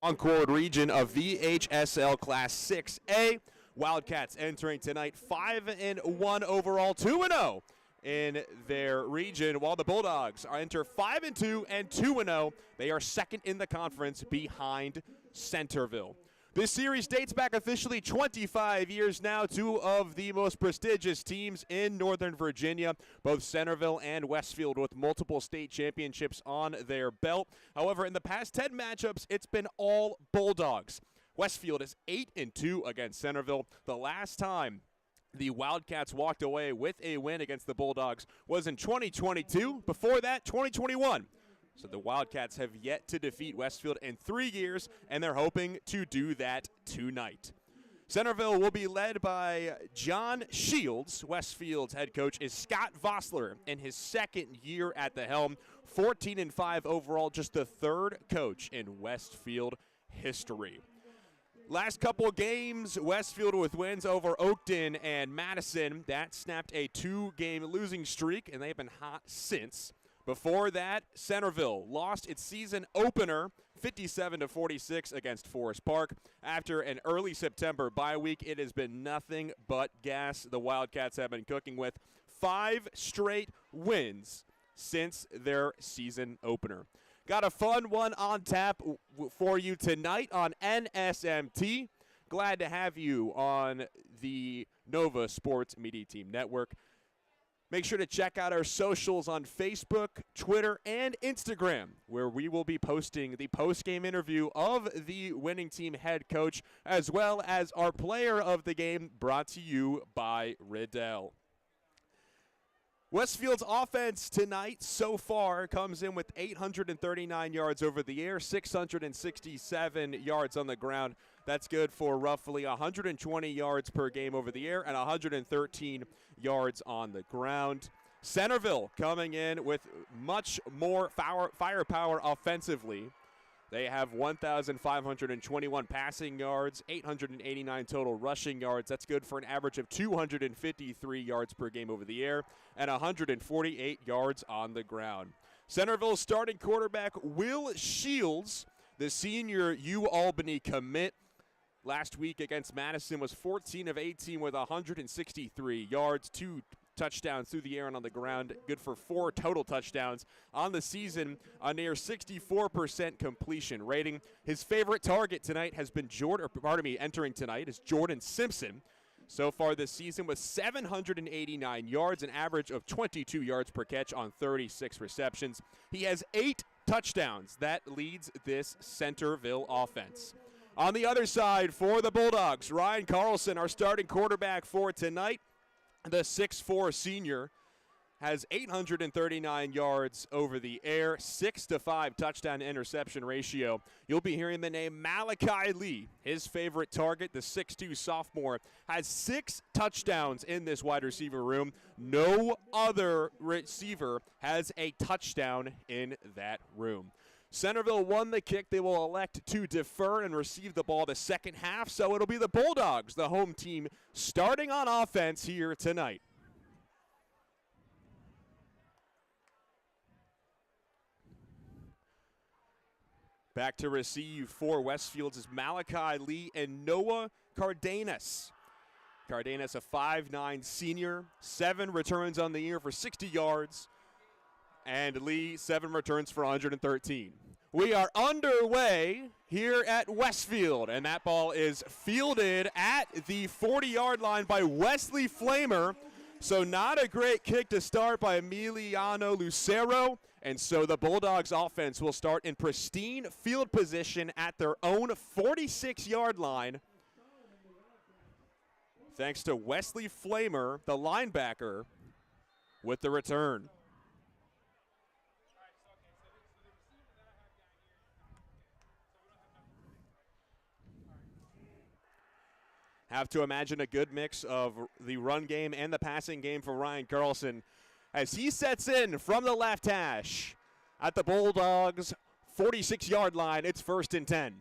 Concord region of VHSL Class 6A. Wildcats entering tonight 5-1 overall, 2-0 in their region, while the Bulldogs enter 5-2 and 2-0. They are second in the conference behind Centerville. This series dates back officially 25 years now. Two of the most prestigious teams in Northern Virginia, both Centerville and Westfield, with multiple state championships on their belt. However, in the past 10 matchups, it's been all Bulldogs. Westfield is 8-2 against Centerville. The last time the Wildcats walked away with a win against the Bulldogs was in 2022. Before that, 2021. So the Wildcats have yet to defeat Westfield in 3 years, and they're hoping to do that tonight. Centerville will be led by John Shields. Westfield's head coach is Scott Vossler in his second year at the helm. 14-5 overall, just the third coach in Westfield history. Last couple of games, Westfield with wins over Oakton and Madison. That snapped a 2-game losing streak, and they've been hot since. Before that, Centerville lost its season opener 57-46 against Forest Park. After an early September bye week, it has been nothing but gas the Wildcats have been cooking with. 5 straight wins since their season opener. Got a fun one on tap for you tonight on NSMT. Glad to have you on the Nova Sports Media Team Network. Make sure to check out our socials on Facebook, Twitter, and Instagram, where we will be posting the post-game interview of the winning team head coach, as well as our player of the game, brought to you by Riddell. Westfield's offense tonight so far comes in with 839 yards over the air, 667 yards on the ground. That's good for roughly 120 yards per game over the air and 113 yards on the ground. Centerville coming in with much more firepower offensively. They have 1,521 passing yards, 889 total rushing yards. That's good for an average of 253 yards per game over the air and 148 yards on the ground. Centerville's starting quarterback, Will Shields, the senior U-Albany commit, last week against Madison was 14 of 18 with 163 yards, 2 touchdowns through the air and on the ground, good for 4 total touchdowns on the season, a near 64% completion rating. His favorite target tonight has been entering tonight is Jordan Simpson. So far this season with 789 yards, an average of 22 yards per catch on 36 receptions. He has 8 touchdowns. That leads this Centerville offense. On the other side for the Bulldogs, Ryan Carlson, our starting quarterback for tonight. The 6'4 senior has 839 yards over the air, 6-5 touchdown to interception ratio. You'll be hearing the name Malachi Lee. His favorite target, the 6'2 sophomore, has 6 touchdowns in this wide receiver room. No other receiver has a touchdown in that room. Centerville won the kick. They will elect to defer and receive the ball the second half, so it'll be the Bulldogs, the home team, starting on offense here tonight. Back to receive for Westfield is Malachi Lee and Noah Cardenas. Cardenas, a 5'9 senior, 7 returns on the year for 60 yards. And Lee, 7 returns for 113. We are underway here at Westfield, and that ball is fielded at the 40-yard line by Wesley Flamer. So not a great kick to start by Emiliano Lucero, and so the Bulldogs offense will start in pristine field position at their own 46-yard line. Thanks to Wesley Flamer, the linebacker, with the return. Have to imagine a good mix of the run game and the passing game for Ryan Carlson as he sets in from the left hash at the Bulldogs' 46-yard line. It's 1st and 10.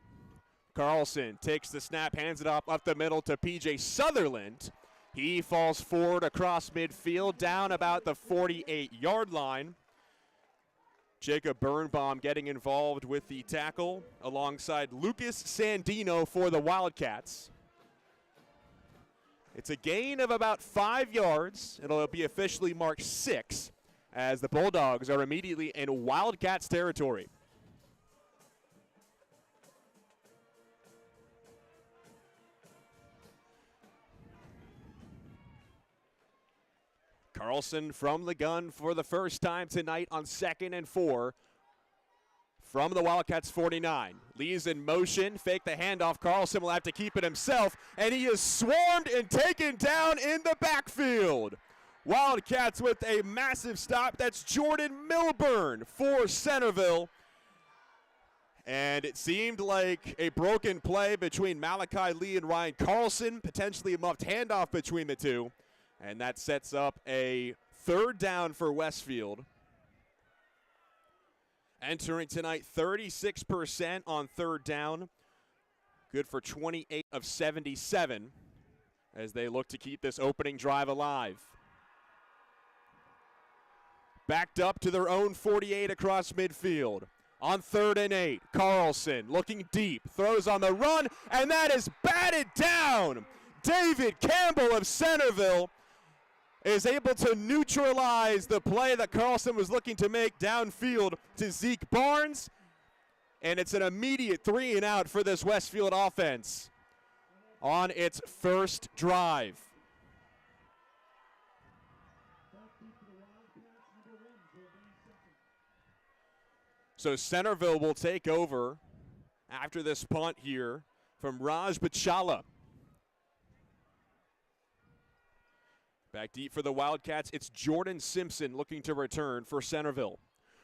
Carlson takes the snap, hands it up the middle to P.J. Sutherland. He falls forward across midfield, down about the 48-yard line. Jacob Birnbaum getting involved with the tackle alongside Lucas Sandino for the Wildcats. It's a gain of about 5 yards. It'll be officially marked 6 as the Bulldogs are immediately in Wildcats territory. Carlson from the gun for the first time tonight on 2nd and 4 from the Wildcats 49. Lee's in motion, fake the handoff. Carlson will have to keep it himself, and he is swarmed and taken down in the backfield. Wildcats with a massive stop. That's Jordan Milburn for Centerville. And it seemed like a broken play between Malachi Lee and Ryan Carlson, potentially a muffed handoff between the two. And that sets up a 3rd down for Westfield. Entering tonight, 36% on 3rd down. Good for 28 of 77 as they look to keep this opening drive alive. Backed up to their own 48 across midfield. On 3rd and 8, Carlson looking deep, throws on the run, and that is batted down. David Campbell of Centerville is able to neutralize the play that Carlson was looking to make downfield to Zeke Barnes. And it's an immediate 3 and out for this Westfield offense on its first drive. So Centerville will take over after this punt here from Raj Bachala. Back deep for the Wildcats, it's Jordan Simpson looking to return for Centerville.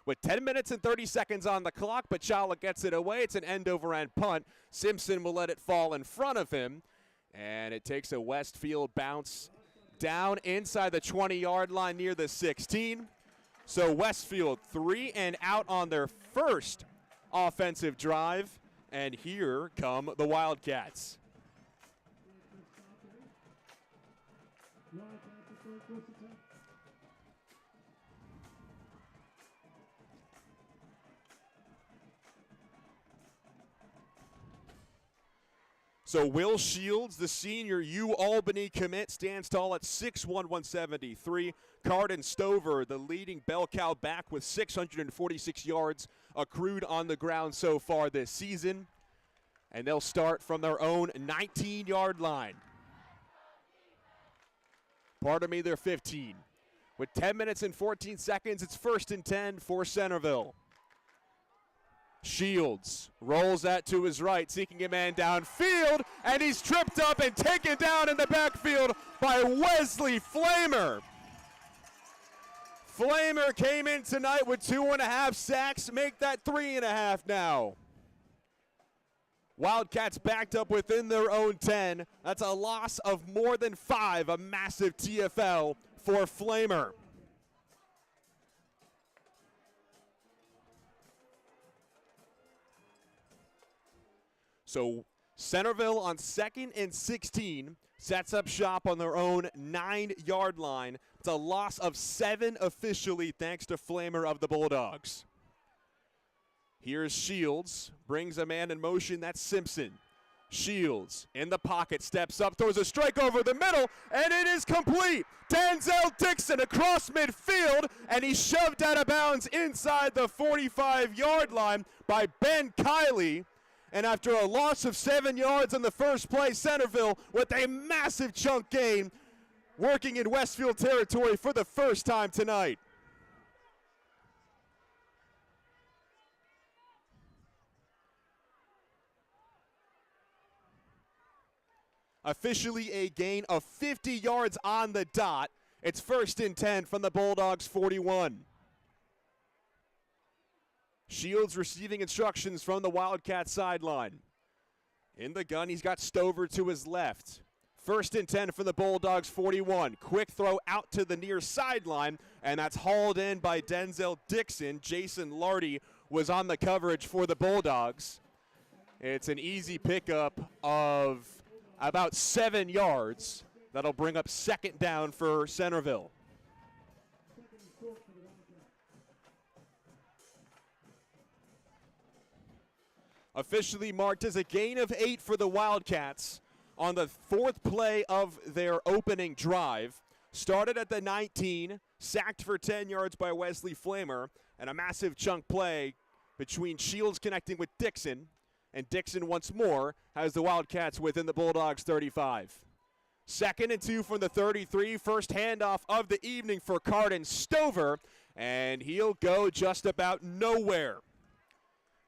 With 10 minutes and 30 seconds on the clock, Bachala gets it away. It's an end-over-end punt. Simpson will let it fall in front of him, and it takes a Westfield bounce down inside the 20-yard line near the 16. So Westfield 3 and out on their first offensive drive, and here come the Wildcats. So Will Shields, the senior U-Albany commit, stands tall at 6'1", 173. Carden Stover, the leading bell cow back with 646 yards accrued on the ground so far this season. And they'll start from their own 19-yard line. Pardon me, they're 15. With 10 minutes and 14 seconds, it's 1st and 10 for Centerville. Shields rolls that to his right, seeking a man downfield, and he's tripped up and taken down in the backfield by Wesley Flamer. Flamer came in tonight with 2.5 sacks, make that 3.5 now. Wildcats backed up within their own 10. That's a loss of more than 5, a massive TFL for Flamer. So Centerville on 2nd and 16 sets up shop on their own 9-yard line. It's a loss of 7 officially thanks to Flamer of the Bulldogs. Here's Shields, brings a man in motion, that's Simpson. Shields in the pocket, steps up, throws a strike over the middle, and it is complete. Denzel Dixon across midfield, and he's shoved out of bounds inside the 45-yard line by Ben Kiley. And after a loss of 7 yards on the first play, Centerville with a massive chunk gain, working in Westfield territory for the first time tonight. Officially a gain of 50 yards on the dot. It's 1st and 10 from the Bulldogs 41. Shields receiving instructions from the Wildcat sideline. In the gun, he's got Stover to his left. 1st and 10 for the Bulldogs 41. Quick throw out to the near sideline, and that's hauled in by Denzel Dixon. Jason Lardy was on the coverage for the Bulldogs. It's an easy pickup of about 7 yards. That'll bring up 2nd down for Centerville. officially marked as a gain of 8 for the Wildcats on the 4th play of their opening drive. Started at the 19, sacked for 10 yards by Wesley Flamer, and a massive chunk play between Shields connecting with Dixon, and Dixon once more has the Wildcats within the Bulldogs 35. 2nd and 2 from the 33, first handoff of the evening for Carden Stover, and he'll go just about nowhere.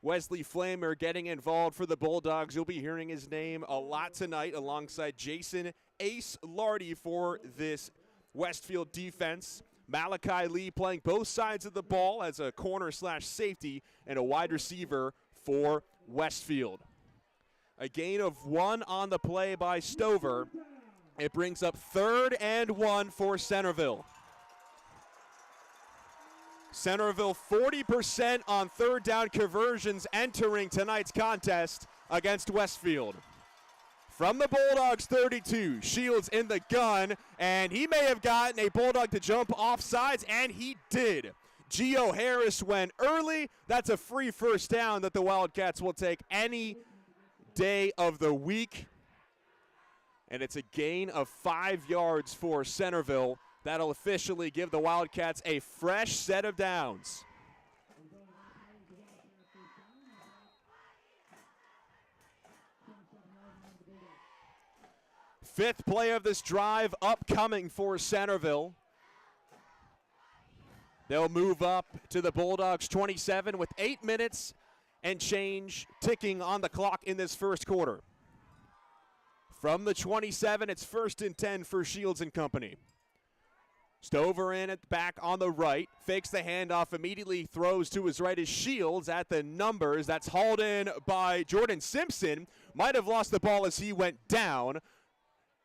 Wesley Flamer getting involved for the Bulldogs. You'll be hearing his name a lot tonight alongside Jason Ace Lardy for this Westfield defense. Malachi Lee playing both sides of the ball as a corner/safety and a wide receiver for Westfield. A gain of 1 on the play by Stover. It brings up 3rd and 1 for Centerville. Centerville 40% on 3rd down conversions entering tonight's contest against Westfield. From the Bulldogs 32, Shields in the gun, and he may have gotten a Bulldog to jump off sides, and he did. Gio Harris went early. That's a free first down that the Wildcats will take any day of the week. And it's a gain of 5 yards for Centerville. That'll officially give the Wildcats a fresh set of downs. Fifth play of this drive upcoming for Centerville. They'll move up to the Bulldogs 27 with 8 minutes and change ticking on the clock in this first quarter. From the 27, it's 1st and 10 for Shields and company. Stover in at the back on the right, fakes the handoff, immediately throws to his right as Shields at the numbers. That's hauled in by Jordan Simpson. Might have lost the ball as he went down,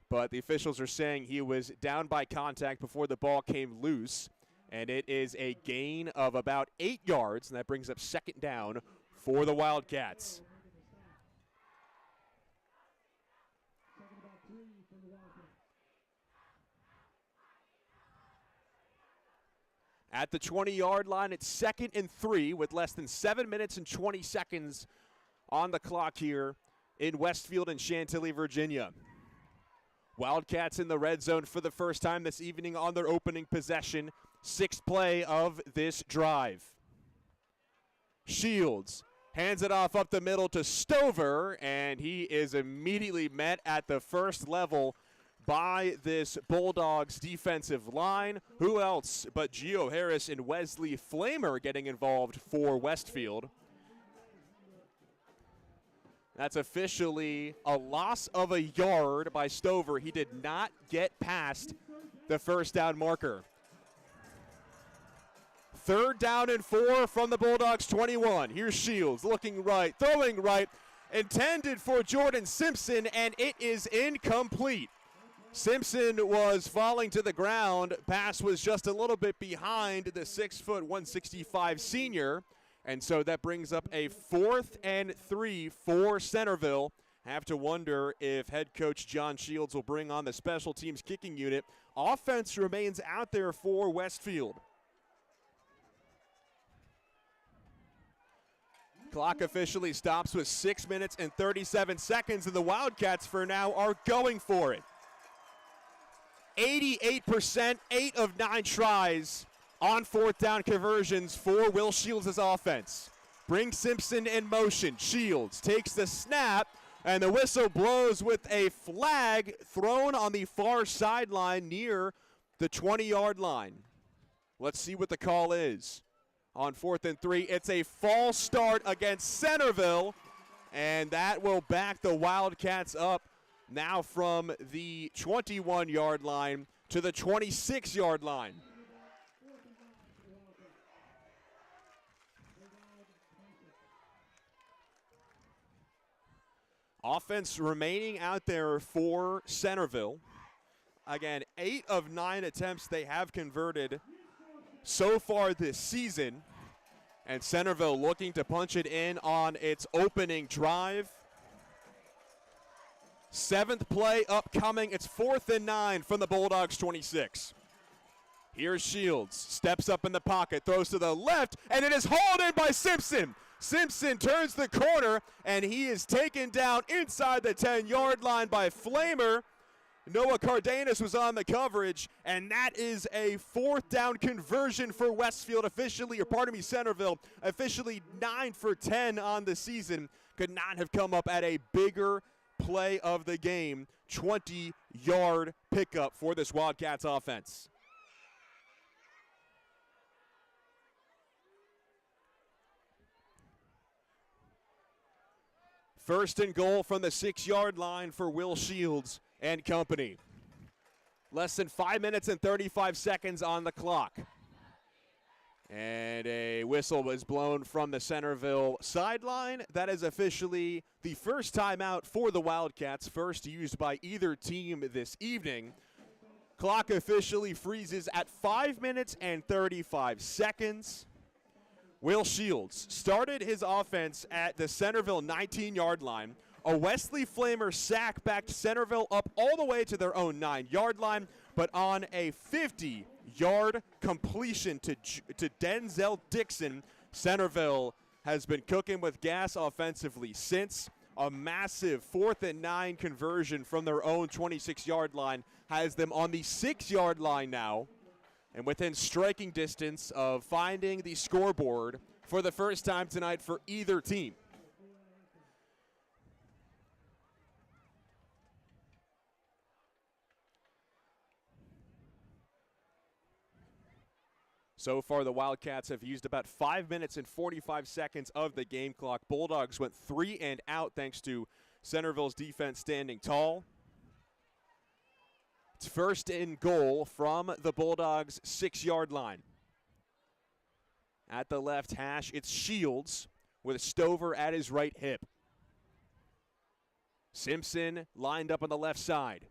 but the officials are saying he was down by contact before the ball came loose, and it is a gain of about 8 yards, and that brings up 2nd down for the Wildcats. At the 20-yard line, it's 2nd and 3 with less than 7 minutes and 20 seconds on the clock here in Westfield and Chantilly, Virginia. Wildcats in the red zone for the first time this evening on their opening possession. 6th play of this drive. Shields hands it off up the middle to Stover, and he is immediately met at the first level by this Bulldogs defensive line. Who else but Gio Harris and Wesley Flamer getting involved for Westfield. That's officially a loss of a yard by Stover. He did not get past the first down marker. 3rd down and 4 from the Bulldogs 21. Here's Shields looking right, throwing right, intended for Jordan Simpson, and it is incomplete. Simpson was falling to the ground. Pass was just a little bit behind the 6', 165 senior. And so that brings up a 4th and 3 for Centerville. Have to wonder if head coach John Shields will bring on the special teams kicking unit. Offense remains out there for Westfield. Clock officially stops with 6 minutes and 37 seconds, and the Wildcats for now are going for it. 88%, 8 of 9 tries on 4th down conversions for Will Shields' offense. Brings Simpson in motion. Shields takes the snap, and the whistle blows with a flag thrown on the far sideline near the 20-yard line. Let's see what the call is. On 4th and 3, it's a false start against Centerville, and that will back the Wildcats up now from the 21-yard line to the 26-yard line. Offense remaining out there for Centerville. Again, 8 of 9 attempts they have converted so far this season. And Centerville looking to punch it in on its opening drive. 7th play upcoming. It's 4th and 9 from the Bulldogs 26. Here's Shields. Steps up in the pocket. Throws to the left. And it is hauled in by Simpson. Simpson turns the corner, and he is taken down inside the 10-yard line by Flamer. Noah Cardenas was on the coverage, and that is a 4th down conversion for Westfield, Centerville, officially 9 for 10 on the season. Could not have come up at a bigger play of the game. 20-yard pickup for this Wildcats offense. First and goal from the 6-yard line for Will Shields and company. Less than 5 minutes and 35 seconds on the clock. And a whistle was blown from the Centerville sideline. That is officially the first timeout for the Wildcats, first used by either team this evening. Clock officially freezes at 5 minutes and 35 seconds. Will Shields started his offense at the Centerville 19-yard line. A Wesley Flamer sack backed Centerville up all the way to their own 9-yard line, but on a 50-yard completion to Denzel Dixon, Centerville has been cooking with gas offensively since. A massive 4th and 9 conversion from their own 26-yard line has them on the 6-yard line now, and within striking distance of finding the scoreboard for the first time tonight for either team. So far, the Wildcats have used about 5 minutes and 45 seconds of the game clock. Bulldogs went 3 and out thanks to Centerville's defense standing tall. It's first and goal from the Bulldogs' 6-yard line. At the left hash, it's Shields with Stover at his right hip. Simpson lined up on the left side.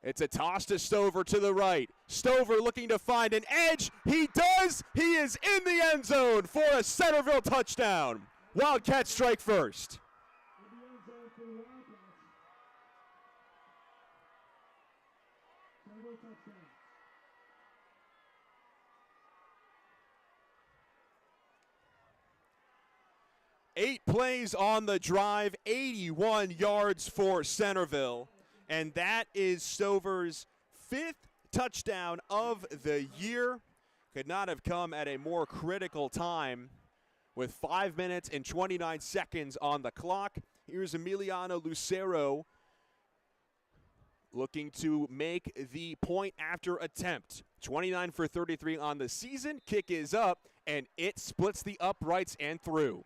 It's a toss to Stover to the right. Stover looking to find an edge. He does. He is in the end zone for a Centerville touchdown. Wildcats strike first. 8 plays on the drive, 81 yards for Centerville. And that is Stover's 5th touchdown of the year. Could not have come at a more critical time with 5 minutes and 29 seconds on the clock. Here's Emiliano Lucero looking to make the point after attempt. 29 for 33 on the season. Kick is up, and it splits the uprights and through.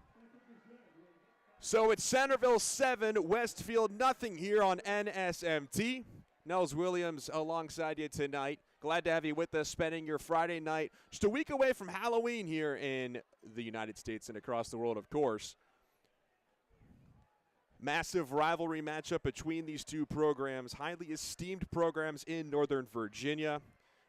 So it's Centerville 7, Westfield nothing here on NSMT. Nels Williams alongside you tonight. Glad to have you with us, spending your Friday night just a week away from Halloween here in the United States and across the world, of course. Massive rivalry matchup between these two programs, highly esteemed programs in Northern Virginia,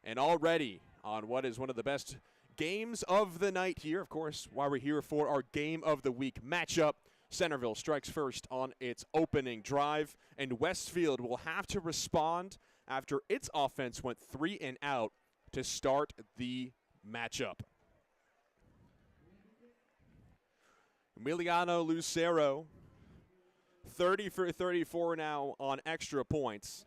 and already on what is one of the best games of the night here. Of course, why we're here for our Game of the Week matchup. Centerville strikes first on its opening drive, and Westfield will have to respond after its offense went 3 and out to start the matchup. Emiliano Lucero, 30 for 34 now on extra points.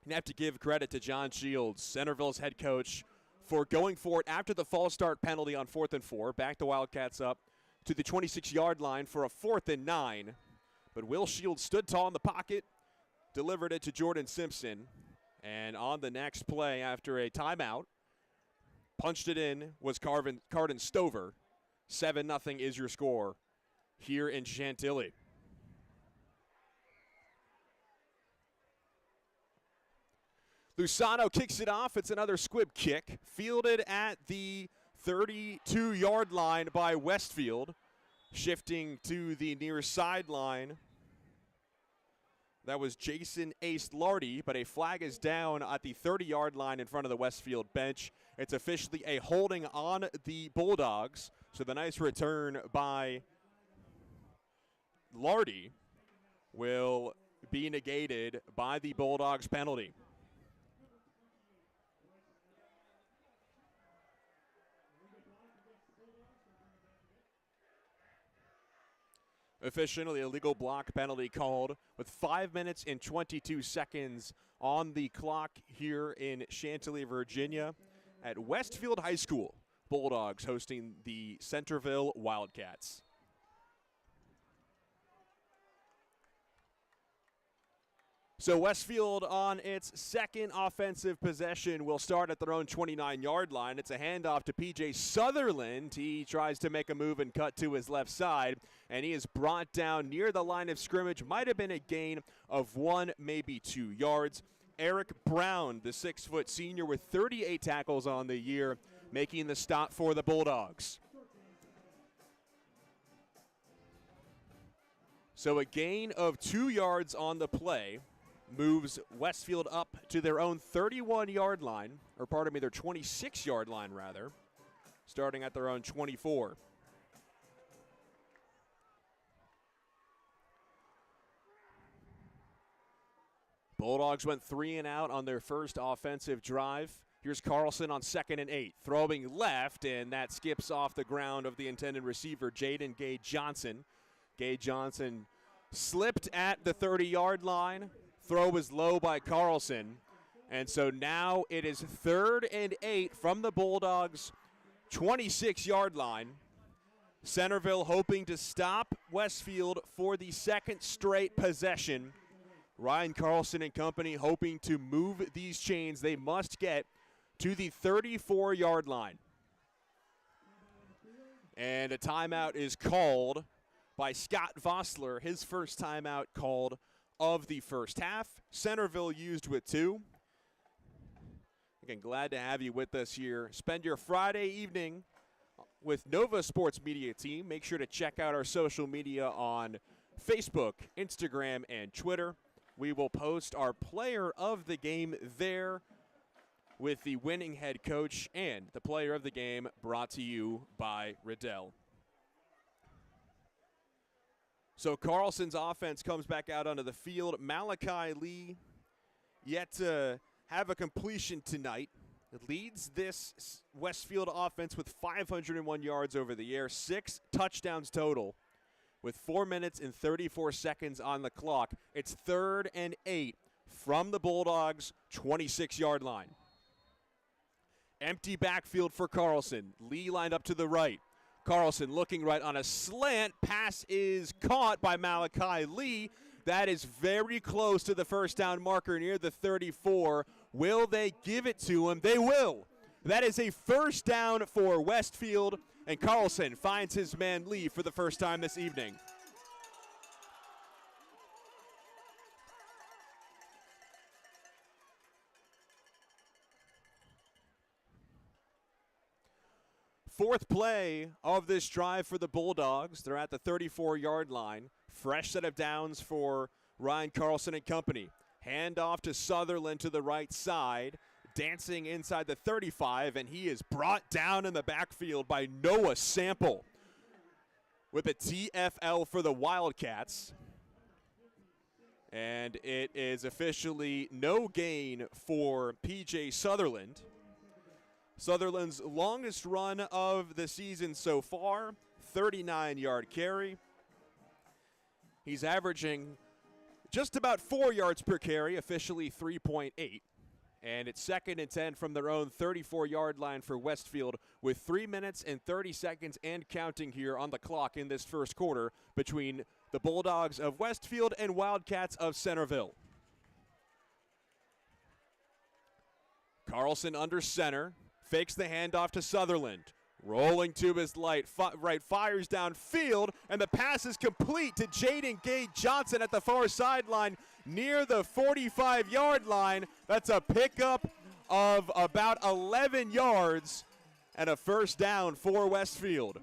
You have to give credit to John Shields, Centerville's head coach, for going for it after the false start penalty on 4th and 4. Back the Wildcats up to the 26-yard line for a 4th and 9. But Will Shields stood tall in the pocket, delivered it to Jordan Simpson, and on the next play after a timeout, punched it in was Carden Stover. 7-0 is your score here in Chantilly. Lusano kicks it off. It's another squib kick, fielded at the 32-yard line by Westfield, shifting to the near sideline. That was Jason Ace Lardy, but a flag is down at the 30-yard line in front of the Westfield bench. It's officially a holding on the Bulldogs, so the nice return by Lardy will be negated by the Bulldogs penalty. Officially, illegal block penalty called with 5 minutes and 22 seconds on the clock here in Chantilly, Virginia at Westfield High School. Bulldogs hosting the Centerville Wildcats. So Westfield on its second offensive possession will start at their own 29-yard line. It's a handoff to P.J. Sutherland. He tries to make a move and cut to his left side, and he is brought down near the line of scrimmage. Might have been a gain of 1, maybe 2 yards. Eric Brown, the 6-foot senior with 38 tackles on the year, making the stop for the Bulldogs. So a gain of 2 yards on the play moves Westfield up to their own 31-yard line, or pardon me, their 26-yard line rather, starting at their own 24. Bulldogs went 3 and out on their first offensive drive. Here's Carlson on 2nd and 8, throwing left, and that skips off the ground of the intended receiver, Jaden Gay Johnson. Gay Johnson slipped at the 30-yard line. Throw was low by Carlson, and so now it is 3rd and 8 from the Bulldogs' 26-yard line. Centerville hoping to stop Westfield for the second straight possession. Ryan Carlson and company hoping to move these chains. They must get to the 34-yard line. And a timeout is called by Scott Vossler, his first timeout called of the first half. Centerville used with 2. Again, glad to have you with us here. Spend your Friday evening with Nova Sports Media Team. Make sure to check out our social media on Facebook, Instagram, and Twitter. We will post our player of the game there with the winning head coach and the player of the game brought to you by Riddell. So Carlson's offense comes back out onto the field. Malachi Lee yet to have a completion tonight. It leads this Westfield offense with 501 yards over the air, 6 touchdowns total with 4 minutes and 34 seconds on the clock. It's 3rd and 8 from the Bulldogs' 26-yard line. Empty backfield for Carlson. Lee lined up to the right. Carlson looking right on a slant. Pass is caught by Malachi Lee. That is very close to the first down marker near the 34. Will they give it to him? They will. That is a first down for Westfield, and Carlson finds his man Lee for the first time this evening. Fourth play of this drive for the Bulldogs. They're at the 34-yard line. Fresh set of downs for Ryan Carlson and company. Handoff to Sutherland to the right side. Dancing inside the 35, and he is brought down in the backfield by Noah Sample with a TFL for the Wildcats. And it is officially no gain for P.J. Sutherland. Sutherland's longest run of the season so far, 39-yard carry. He's averaging just about 4 yards per carry, officially 3.8. And it's 2nd and 10 from their own 34-yard line for Westfield with 3 minutes and 30 seconds and counting here on the clock in this first quarter between the Bulldogs of Westfield and Wildcats of Centerville. Carlson under center. Fakes the handoff to Sutherland. Rolling to his right, fires downfield, and the pass is complete to Jaden Gay Johnson at the far sideline near the 45-yard line. That's a pickup of about 11 yards and a first down for Westfield.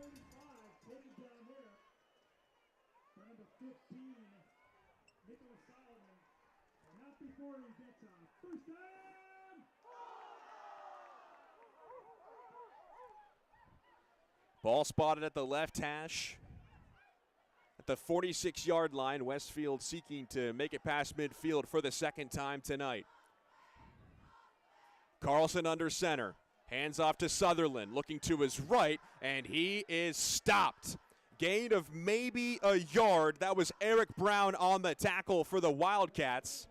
Ball spotted at the left hash. At the 46-yard line, Westfield seeking to make it past midfield for the second time tonight. Carlson under center. Hands off to Sutherland, looking to his right, and he is stopped. Gain of maybe a yard. That was Eric Brown on the tackle for the Wildcats.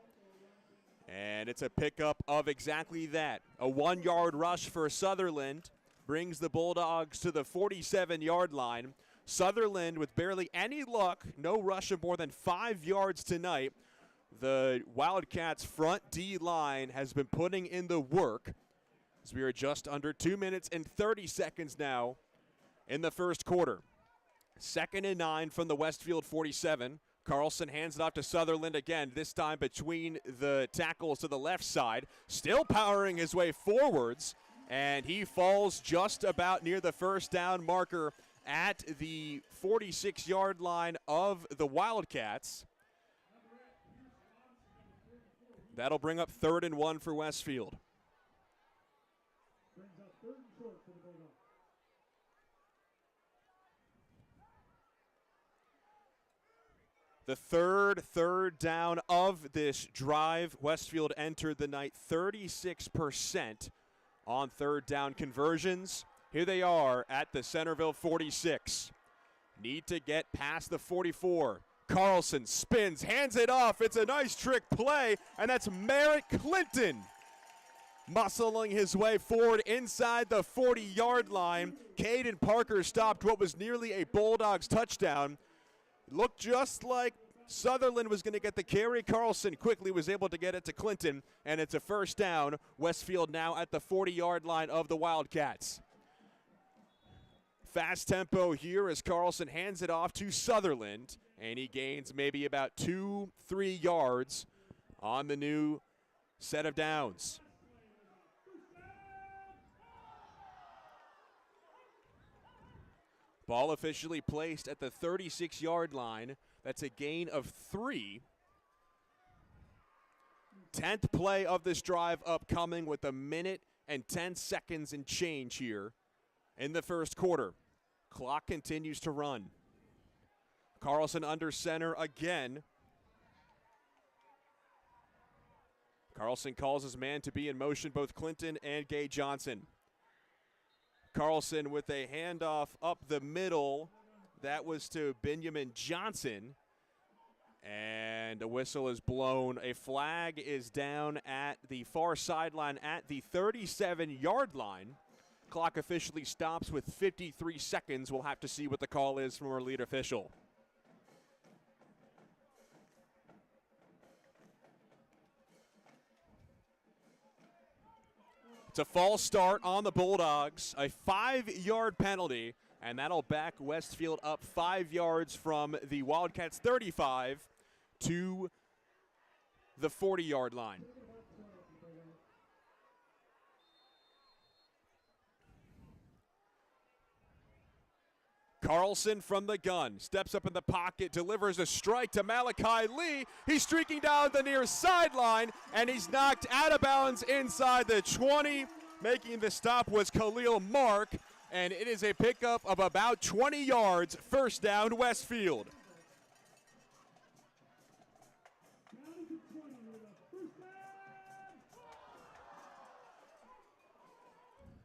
And it's a pickup of exactly that. A 1-yard rush for Sutherland brings the Bulldogs to the 47-yard line. Sutherland with barely any luck, no rush of more than 5 yards tonight. The Wildcats' front D line has been putting in the work as we are just under 2 minutes and 30 seconds now in the first quarter. 2nd and 9 from the Westfield 47. Carlson hands it off to Sutherland again, this time between the tackles to the left side. Still powering his way forwards, and he falls just about near the first down marker at the 46-yard line of the Wildcats. That'll bring up 3rd and 1 for Westfield. The third down of this drive. Westfield entered the night 36% on 3rd down conversions. Here they are at the Centerville 46. Need to get past the 44. Carlson spins, hands it off. It's a nice trick play, and that's Merritt Clinton muscling his way forward inside the 40-yard line. Caden Parker stopped what was nearly a Bulldogs touchdown. Looked just like Sutherland was going to get the carry. Carlson quickly was able to get it to Clinton, and it's a first down. Westfield now at the 40-yard line of the Wildcats. Fast tempo here as Carlson hands it off to Sutherland, and he gains maybe about 2-3 yards on the new set of downs. Ball officially placed at the 36-yard line. That's a gain of 3. 10th play of this drive upcoming with 1 minute and 10 seconds and change here in the first quarter. Clock continues to run. Carlson under center again. Carlson calls his man to be in motion, both Clinton and Gay Johnson. Carlson with a handoff up the middle. That was to Benjamin Johnson. And a whistle is blown. A flag is down at the far sideline at the 37-yard line. Clock officially stops with 53 seconds. We'll have to see what the call is from our lead official. It's a false start on the Bulldogs, a 5-yard penalty, and that'll back Westfield up 5 yards from the Wildcats' 35 to the 40-yard line. Carlson from the gun, steps up in the pocket, delivers a strike to Malachi Lee. He's streaking down the near sideline, and he's knocked out of bounds inside the 20. Making the stop was Khalil Mark, and it is a pickup of about 20 yards, first down Westfield.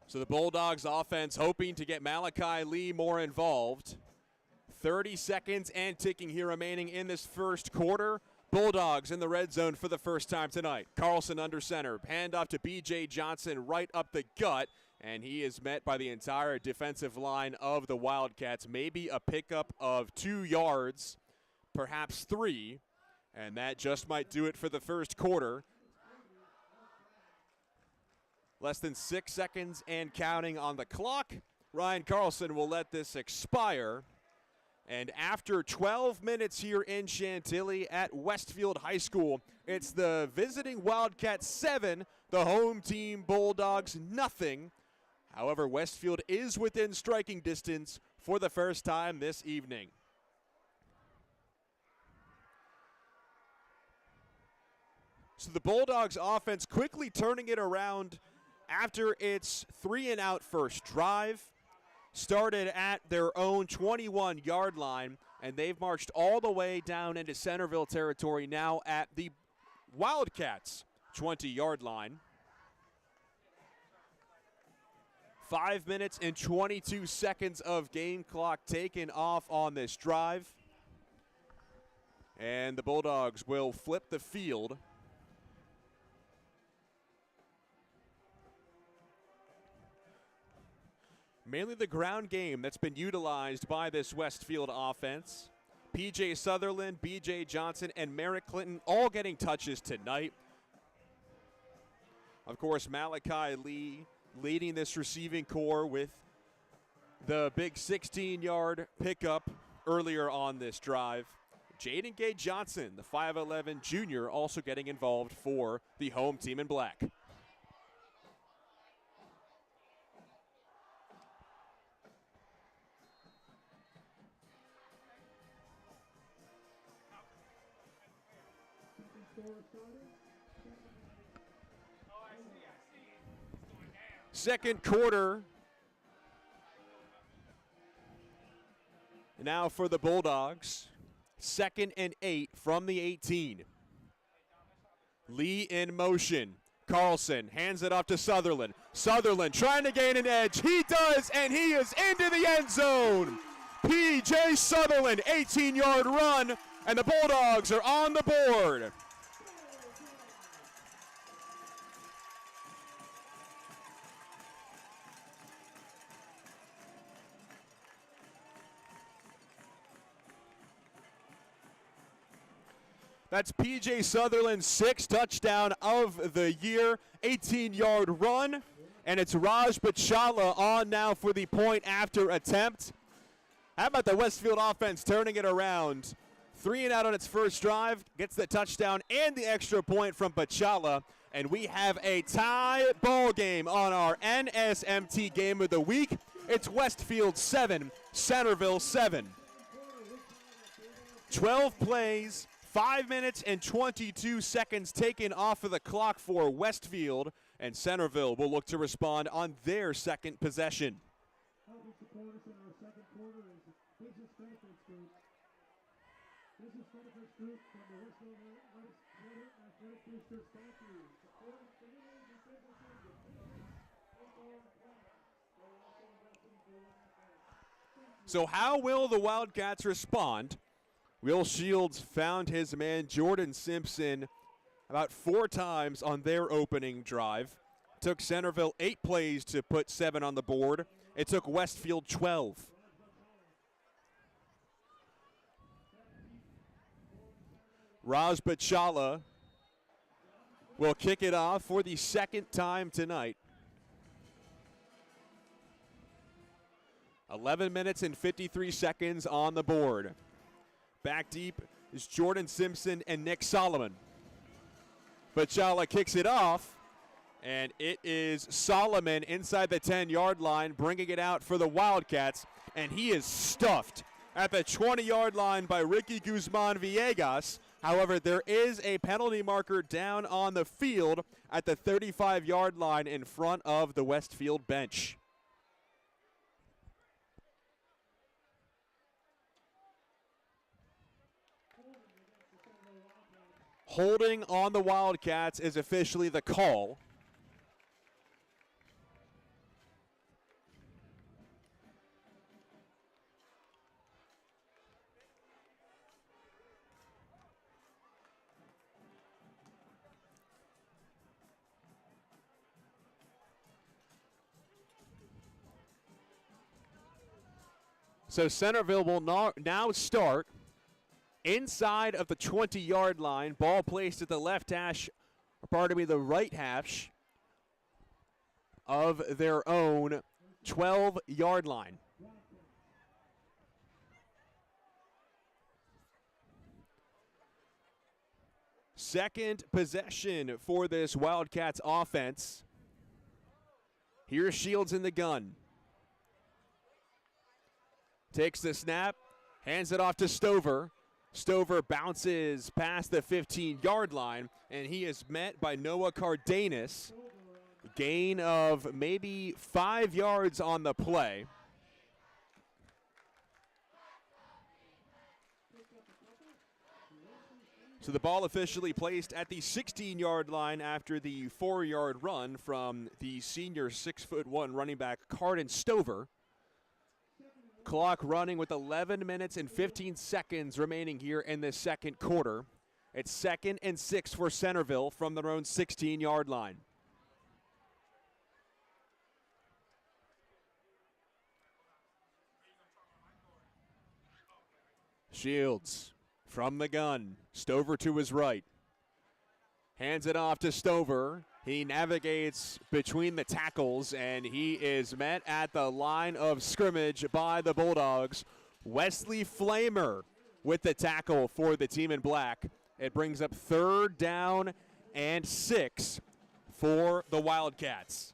So the Bulldogs offense hoping to get Malachi Lee more involved. 30 seconds and ticking here remaining in this first quarter. Bulldogs in the red zone for the first time tonight. Carlson under center. Handoff to B.J. Johnson right up the gut. And he is met by the entire defensive line of the Wildcats. Maybe a pickup of 2 yards, perhaps 3. And that just might do it for the first quarter. Less than 6 seconds and counting on the clock. Ryan Carlson will let this expire. And after 12 minutes here in Chantilly at Westfield High School, it's the visiting Wildcats 7, the home team Bulldogs nothing. However, Westfield is within striking distance for the first time this evening. So the Bulldogs offense quickly turning it around after its 3-and-out first drive. Started at their own 21-yard line, and they've marched all the way down into Centerville territory now at the Wildcats' 20-yard line. 5 minutes and 22 seconds of game clock taken off on this drive. And the Bulldogs will flip the field. Mainly the ground game that's been utilized by this Westfield offense. P.J. Sutherland, B.J. Johnson, and Merrick Clinton all getting touches tonight. Of course, Malachi Lee leading this receiving core with the big 16-yard pickup earlier on this drive. Jaden Gay Johnson, the 5'11 junior, also getting involved for the home team in black. Second quarter now for the Bulldogs. 2nd and 8 from the 18. Lee in motion. Carlson hands it off to Sutherland. Sutherland trying to gain an edge. He does, and he is into the end zone. P.J. Sutherland, 18-yard run, and the Bulldogs are on the board. That's P.J. Sutherland's 6th touchdown of the year, 18-yard run. And it's Raj Bachala on now for the point after attempt. How about the Westfield offense turning it around? 3 and out on its first drive, gets the touchdown and the extra point from Bachala. And we have a tie ball game on our NSMT game of the week. It's Westfield 7, Centerville 7. 12 plays. 5 minutes and 22 seconds taken off of the clock for Westfield, and Centerville will look to respond on their second possession. So how will the Wildcats respond? Will Shields found his man Jordan Simpson about 4 times on their opening drive. Took Centerville 8 plays to put 7 on the board. It took Westfield 12. Raj Bachala will kick it off for the 2nd time tonight. 11 minutes and 53 seconds on the board. Back deep is Jordan Simpson and Nick Solomon. Bachala kicks it off, and it is Solomon inside the 10-yard line, bringing it out for the Wildcats, and he is stuffed at the 20-yard line by Ricky Guzman Villegas. However, there is a penalty marker down on the field at the 35-yard line in front of the Westfield bench. Holding on the Wildcats is officially the call. So Centerville will now start inside of the 20-yard line. Ball placed at the left hash, or pardon me, the right hash of their own 12-yard line. Second possession for this Wildcats offense. Here's Shields in the gun. Takes the snap, hands it off to Stover. Stover bounces past the 15-yard line, and he is met by Noah Cardenas. Gain of maybe 5 yards on the play. So the ball officially placed at the 16-yard line after the 4-yard run from the senior 6'1" running back Cardin Stover. Clock running with 11 minutes and 15 seconds remaining here in the second quarter. It's 2nd and 6 for Centerville from their own 16-yard line. Shields from the gun. Stover to his right. Hands it off to Stover. He navigates between the tackles, and he is met at the line of scrimmage by the Bulldogs. Wesley Flamer with the tackle for the team in black. It brings up 3rd down and 6 for the Wildcats.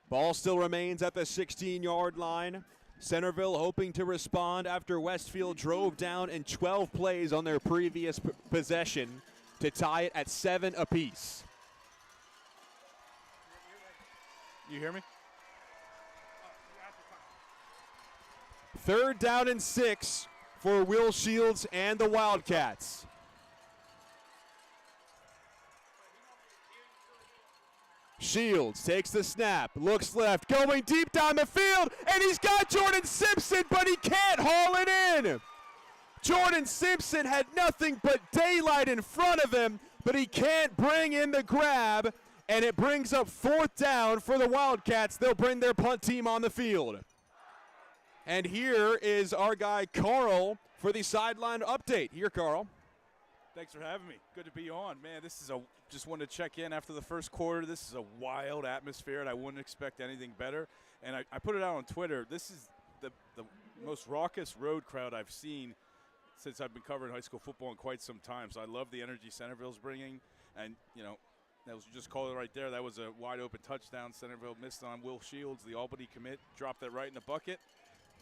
Ball still remains at the 16-yard line. Centerville hoping to respond after Westfield drove down in 12 plays on their previous possession to tie it at 7 apiece. You hear me? 3rd down and 6 for Will Shields and the Wildcats. Shields takes the snap, looks left, going deep down the field, and he's got Jordan Simpson, but he can't haul it in. Jordan Simpson had nothing but daylight in front of him, but he can't bring in the grab, and it brings up 4th down for the Wildcats. They'll bring their punt team on the field. And here is our guy Carl for the sideline update. Here, Carl. Thanks for having me. Good to be on. Man, just wanted to check in after the first quarter. This is a wild atmosphere, and I wouldn't expect anything better. And I put it out on Twitter. This is the most raucous road crowd I've seen since I've been covering high school football in quite some time. So I love the energy Centerville's bringing. And, you know, that was, you just called it right there. That was a wide-open touchdown. Centerville missed on Will Shields, the Albany commit, dropped that right in the bucket.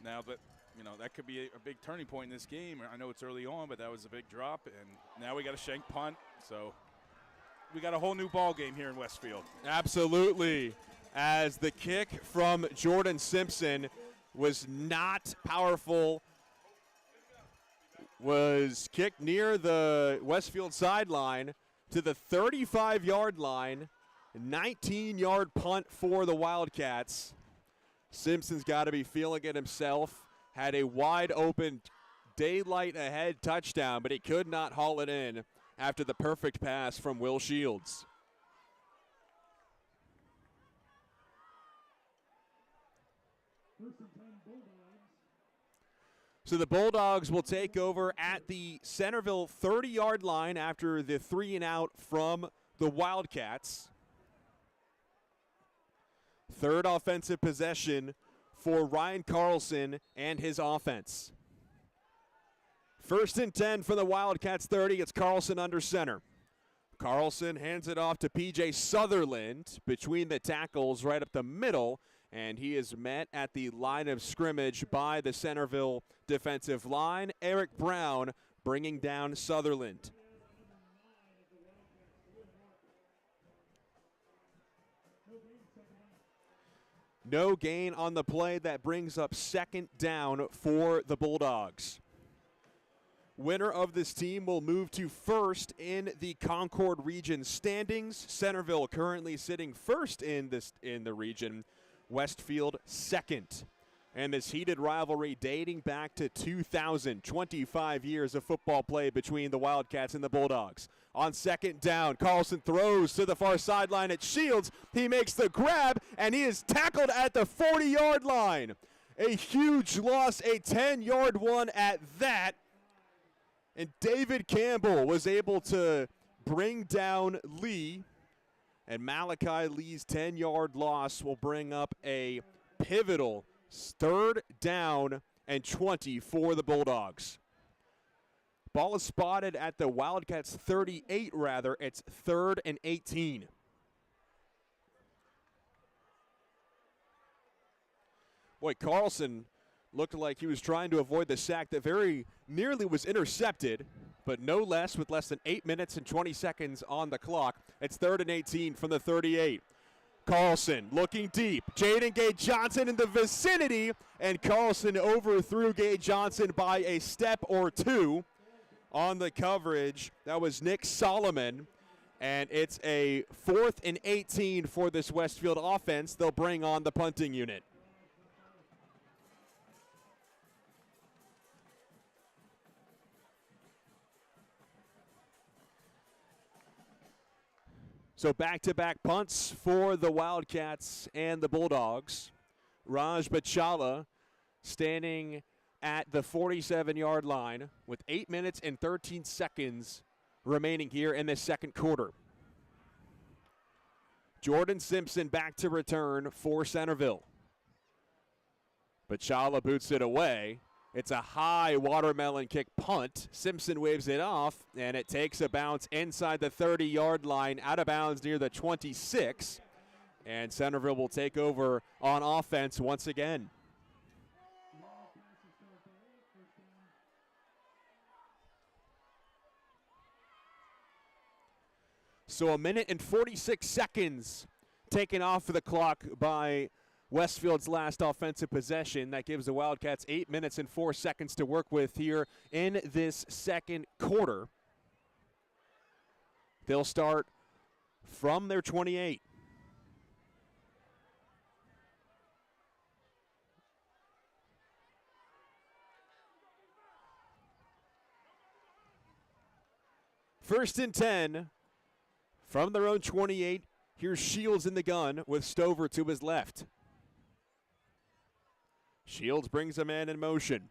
Now, but you know, that could be a big turning point in this game. I know it's early on, but that was a big drop, and now we got a shank punt. So we got a whole new ball game here in Westfield. Absolutely. As the kick from Jordan Simpson was not powerful, was kicked near the Westfield sideline to the 35-yard line, 19-yard punt for the Wildcats. Simpson's got to be feeling it himself. Had a wide open daylight ahead touchdown, but he could not haul it in after the perfect pass from Will Shields. So the Bulldogs will take over at the Centerville 30-yard line after the 3-and-out from the Wildcats. 3rd offensive possession for Ryan Carlson and his offense. 1st and 10 for the Wildcats 30. It's Carlson under center. Carlson hands it off to P.J. Sutherland between the tackles right up the middle, and he is met at the line of scrimmage by the Centerville defensive line. Eric Brown bringing down Sutherland. No gain on the play. That brings up 2nd down for the Bulldogs. Winner of this team will move to 1st in the Concord region standings. Centerville currently sitting 1st in the region. Westfield 2nd. And this heated rivalry dating back to 2000, 25 years of football play between the Wildcats and the Bulldogs. On 2nd down, Carlson throws to the far sideline at Shields. He makes the grab, and he is tackled at the 40-yard line. A huge loss, a 10-yard one at that. And David Campbell was able to bring down Lee. And Malachi Lee's 10-yard loss will bring up a pivotal 3rd down and 20 for the Bulldogs. Ball is spotted at the Wildcats 38, rather. It's 3rd and 18. Boy, Carlson looked like he was trying to avoid the sack that very nearly was intercepted, but no less with less than 8 minutes and 20 seconds on the clock. It's 3rd and 18 from the 38. Carlson looking deep. Jaden Gay-Johnson in the vicinity, and Carlson overthrew Gay-Johnson by a step or two on the coverage. That was Nick Solomon, and it's a 4th and 18 for this Westfield offense. They'll bring on the punting unit. So back-to-back punts for the Wildcats and the Bulldogs. Raj Bachala standing at the 47-yard line with 8 minutes and 13 seconds remaining here in the second quarter. Jordan Simpson back to return for Centerville. Bachala boots it away. It's a high watermelon kick punt. Simpson waves it off, and it takes a bounce inside the 30-yard line, out of bounds near the 26. And Centerville will take over on offense once again. So a minute and 46 seconds taken off of the clock by Westfield's last offensive possession. That gives the Wildcats 8 minutes and 4 seconds to work with here in this second quarter. They'll start from their 28. First and 10 from their own 28. Here's Shields in the gun with Stover to his left. Shields brings a man in motion.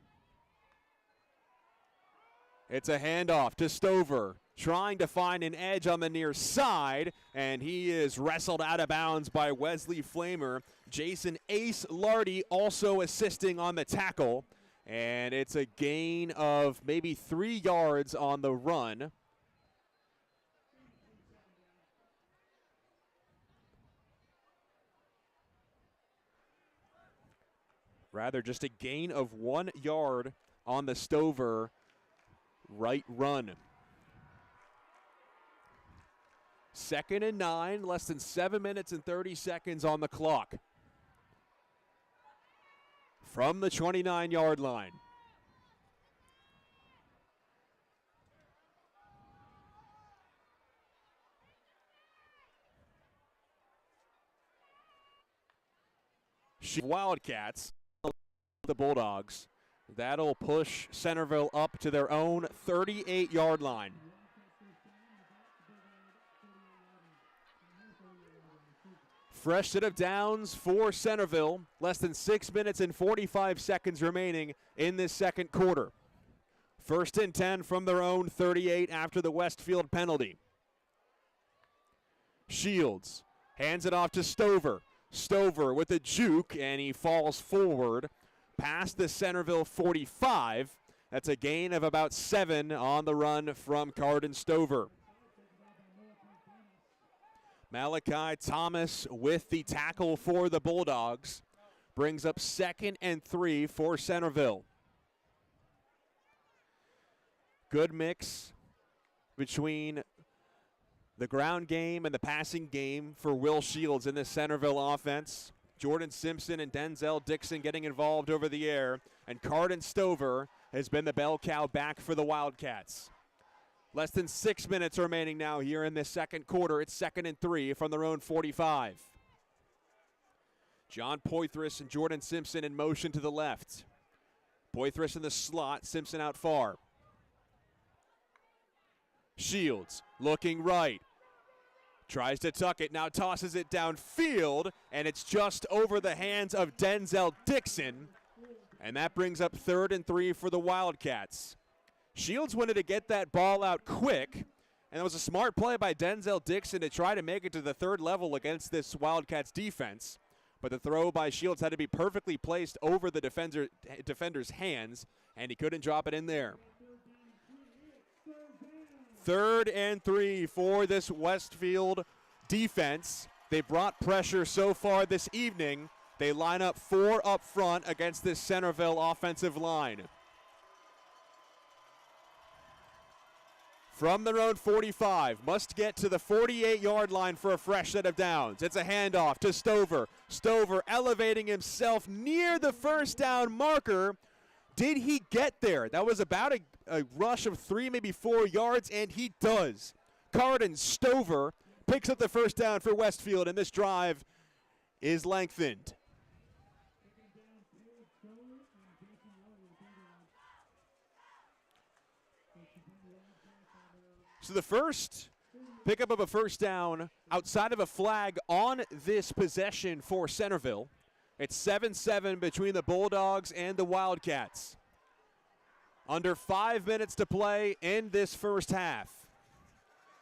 It's a handoff to Stover, trying to find an edge on the near side, and he is wrestled out of bounds by Wesley Flamer. Jason Ace Lardy also assisting on the tackle, and it's a gain of maybe 3 yards on the run. Rather, just a gain of 1 yard on the Stover right run. 2nd and 9, less than 7 minutes and 30 seconds on the clock. From the 29-yard line. Wildcats. The Bulldogs. That'll push Centerville up to their own 38-yard line. Fresh set of downs for Centerville. Less than 6 minutes and 45 seconds remaining in this second quarter. First and 10 from their own 38 after the Westfield penalty. Shields hands it off to Stover. Stover with a juke, and he falls forward past the Centerville 45. That's a gain of about 7 on the run from Carden Stover. Malachi Thomas with the tackle for the Bulldogs. Brings up 2nd and 3 for Centerville. Good mix between the ground game and the passing game for Will Shields in the Centerville offense. Jordan Simpson and Denzel Dixon getting involved over the air. And Carden Stover has been the bell cow back for the Wildcats. Less than 6 minutes remaining now here in this second quarter. It's 2nd and 3 from their own 45. John Poitras and Jordan Simpson in motion to the left. Poitras in the slot, Simpson out far. Shields looking right. Tries to tuck it, now tosses it downfield, and it's just over the hands of Denzel Dixon. And that brings up 3rd and 3 for the Wildcats. Shields wanted to get that ball out quick, and it was a smart play by Denzel Dixon to try to make it to the 3rd level against this Wildcats defense. But the throw by Shields had to be perfectly placed over the defender's hands, and he couldn't drop it in there. 3rd and 3 for this Westfield defense. They brought pressure so far this evening. They line up 4 up front against this Centerville offensive line. from their own 45, must get to the 48-yard line for a fresh set of downs. It's a handoff to Stover. Stover elevating himself near the first down marker. Did he get there? That was about a rush of 3, maybe 4 yards, and he does. Carden Stover picks up the first down for Westfield, and this drive is lengthened. So the first pickup of a first down outside of a flag on this possession for Centerville. It's 7-7 between the Bulldogs and the Wildcats. Under 5 minutes to play in this first half.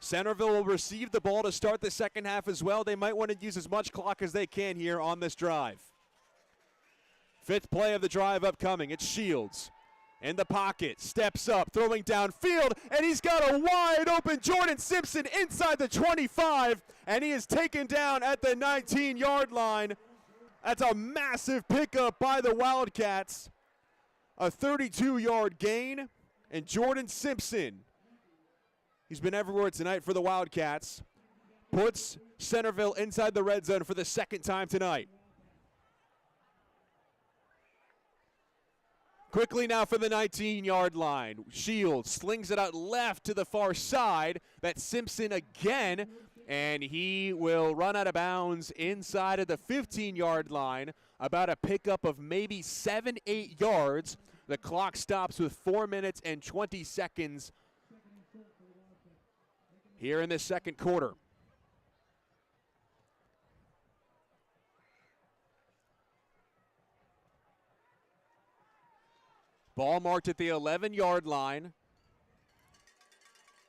Centerville will receive the ball to start the second half as well. They might want to use as much clock as they can here on this drive. Fifth play of the drive upcoming. It's Shields. In the pocket, steps up, throwing downfield, and he's got a wide open Jordan Simpson inside the 25, and he is taken down at the 19-yard line. That's a massive pickup by the Wildcats. A 32-yard gain, and Jordan Simpson, he's been everywhere tonight for the Wildcats, puts Centerville inside the red zone for the second time tonight. Quickly now for the 19-yard line. Shields slings it out left to the far side. That's Simpson again, and he will run out of bounds inside of the 15-yard line. About a pickup of maybe 7-8 yards. The clock stops with 4 minutes and 20 seconds here in the second quarter. Ball marked at the 11-yard line.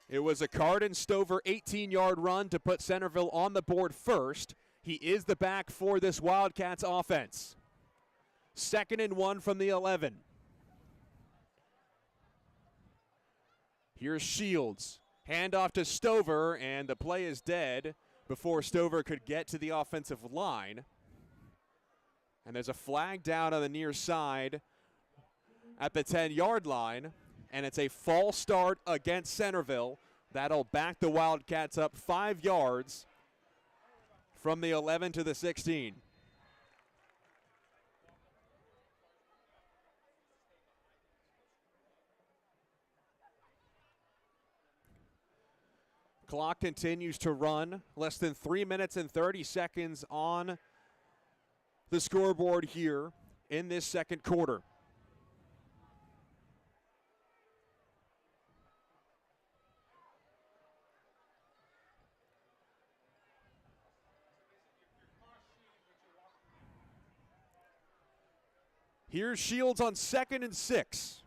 It was a Carden Stover 18-yard run to put Centerville on the board first. He is the back for this Wildcats offense. 2nd and 1 from the 11. Here's Shields. Handoff to Stover, and the play is dead before Stover could get to the offensive line. And there's a flag down on the near side at the 10-yard line, and it's a false start against Centerville. That'll back the Wildcats up 5 yards from the 11 to the 16. Clock continues to run. Less than 3 minutes and 30 seconds on the scoreboard here in this second quarter. Here's Shields on 2nd and 6.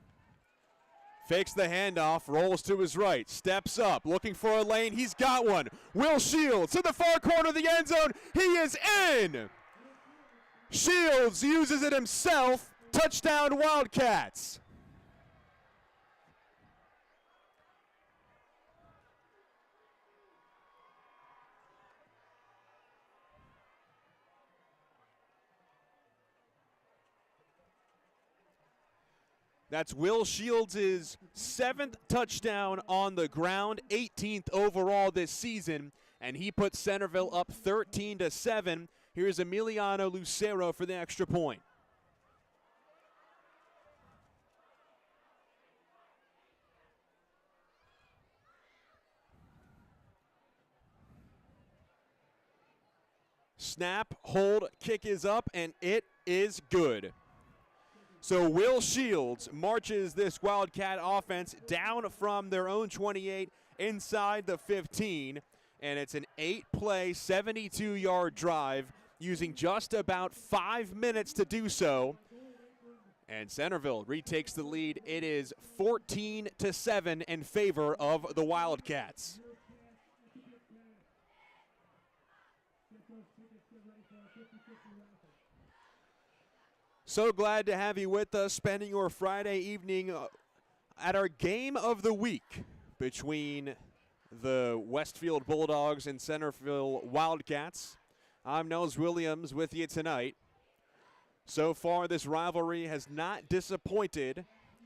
Fakes the handoff, rolls to his right, steps up, looking for a lane. He's got one. Will Shields to the far corner of the end zone. He is in. Shields uses it himself. Touchdown Wildcats. That's Will Shields' 7th touchdown on the ground, 18th overall this season, and he puts Centerville up 13-7. Here's Emiliano Lucero for the extra point. Snap, hold, kick is up, and it is good. So Will Shields marches this Wildcat offense down from their own 28 inside the 15, and it's an 8-play, 72-yard drive using just about 5 minutes to do so. And Centerville retakes the lead. It is 14-7 in favor of the Wildcats. So glad to have you with us, spending your Friday evening at our game of the week between the Westfield Bulldogs and Centerville Wildcats. I'm Nels Williams with you tonight. So far, this rivalry has not disappointed.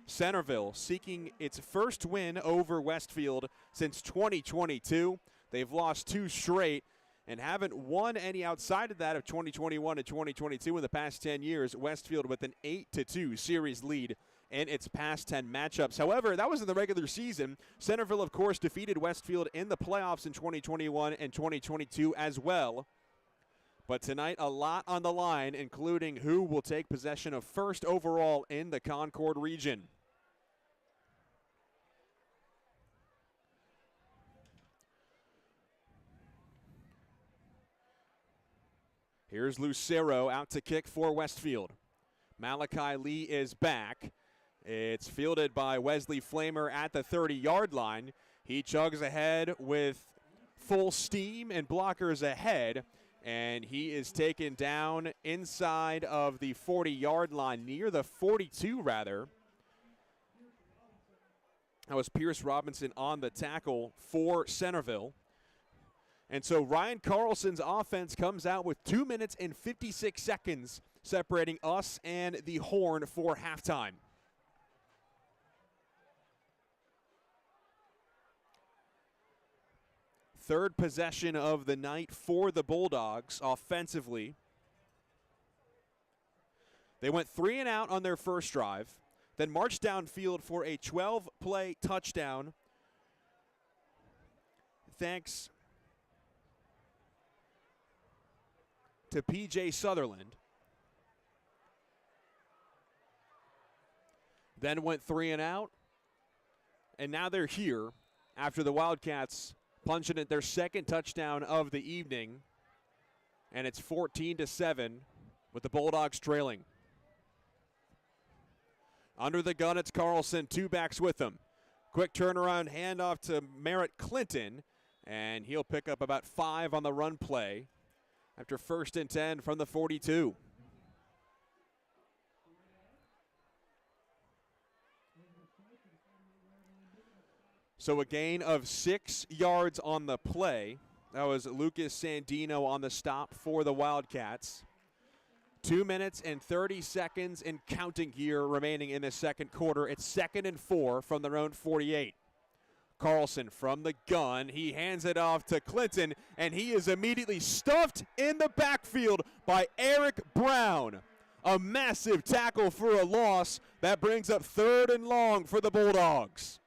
Centerville seeking its first win over Westfield since 2022. They've lost 2 straight and haven't won any outside of that of 2021 and 2022 in the past 10 years. Westfield with an 8-2 series lead in its past 10 matchups. However, that was in the regular season. Centerville, of course, defeated Westfield in the playoffs in 2021 and 2022 as well. But tonight, a lot on the line, including who will take possession of first overall in the Concord region. Here's Lucero out to kick for Westfield. Malachi Lee is back. It's fielded by Wesley Flamer at the 30-yard line. He chugs ahead with full steam and blockers ahead, and he is taken down inside of the 40-yard line, near the 42 rather. That was Pierce Robinson on the tackle for Centerville. And so Ryan Carlson's offense comes out with 2 minutes and 56 seconds separating us and the Horn for halftime. Third possession of the night for the Bulldogs offensively. They went 3 and out on their first drive, then marched downfield for a 12-play touchdown. Thanks to P.J. Sutherland. Then went 3 and out. And now they're here after the Wildcats punching at their second touchdown of the evening. And it's 14-7 with the Bulldogs trailing. Under the gun, it's Carlson, 2 backs with him. Quick turnaround handoff to Merritt Clinton, and he'll pick up about 5 on the run play after 1st and 10 from the 42. So a gain of 6 yards on the play. That was Lucas Sandino on the stop for the Wildcats. 2 minutes and 30 seconds and counting here remaining in the second quarter. It's 2nd and 4 from their own 48. Carlson from the gun. He hands it off to Clinton, and he is immediately stuffed in the backfield by Eric Brown. A massive tackle for a loss. That brings up 3rd and long for the Bulldogs.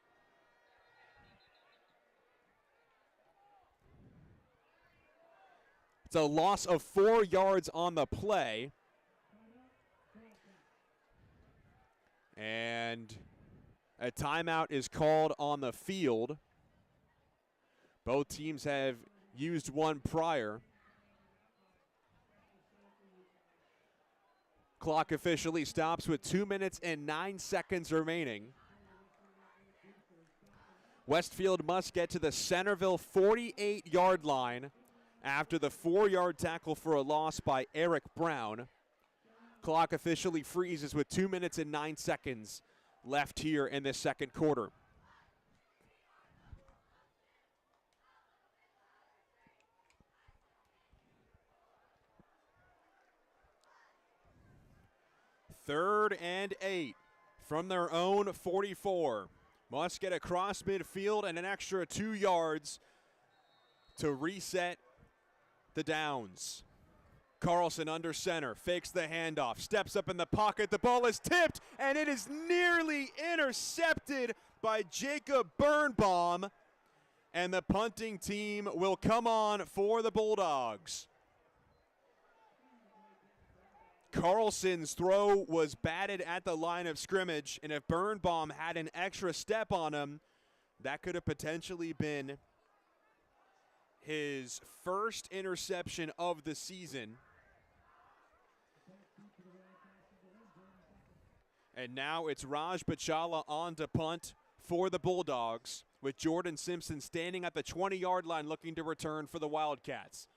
It's a loss of 4 yards on the play. And a timeout is called on the field. Both teams have used one prior. Clock officially stops with 2 minutes and 9 seconds remaining. Westfield must get to the Centerville 48-yard line after the 4-yard tackle for a loss by Eric Brown. Clock officially freezes with 2 minutes and 9 seconds left here in the second quarter. Third and 8 from their own 44. Must get across midfield and an extra 2 yards to reset the downs. Carlson under center, fakes the handoff, steps up in the pocket. The ball is tipped, and it is nearly intercepted by Jacob Birnbaum. And the punting team will come on for the Bulldogs. Carlson's throw was batted at the line of scrimmage, and if Birnbaum had an extra step on him, that could have potentially been his first interception of the season. And now it's Raj Bachala on to punt for the Bulldogs, with Jordan Simpson standing at the 20-yard line looking to return for the Wildcats.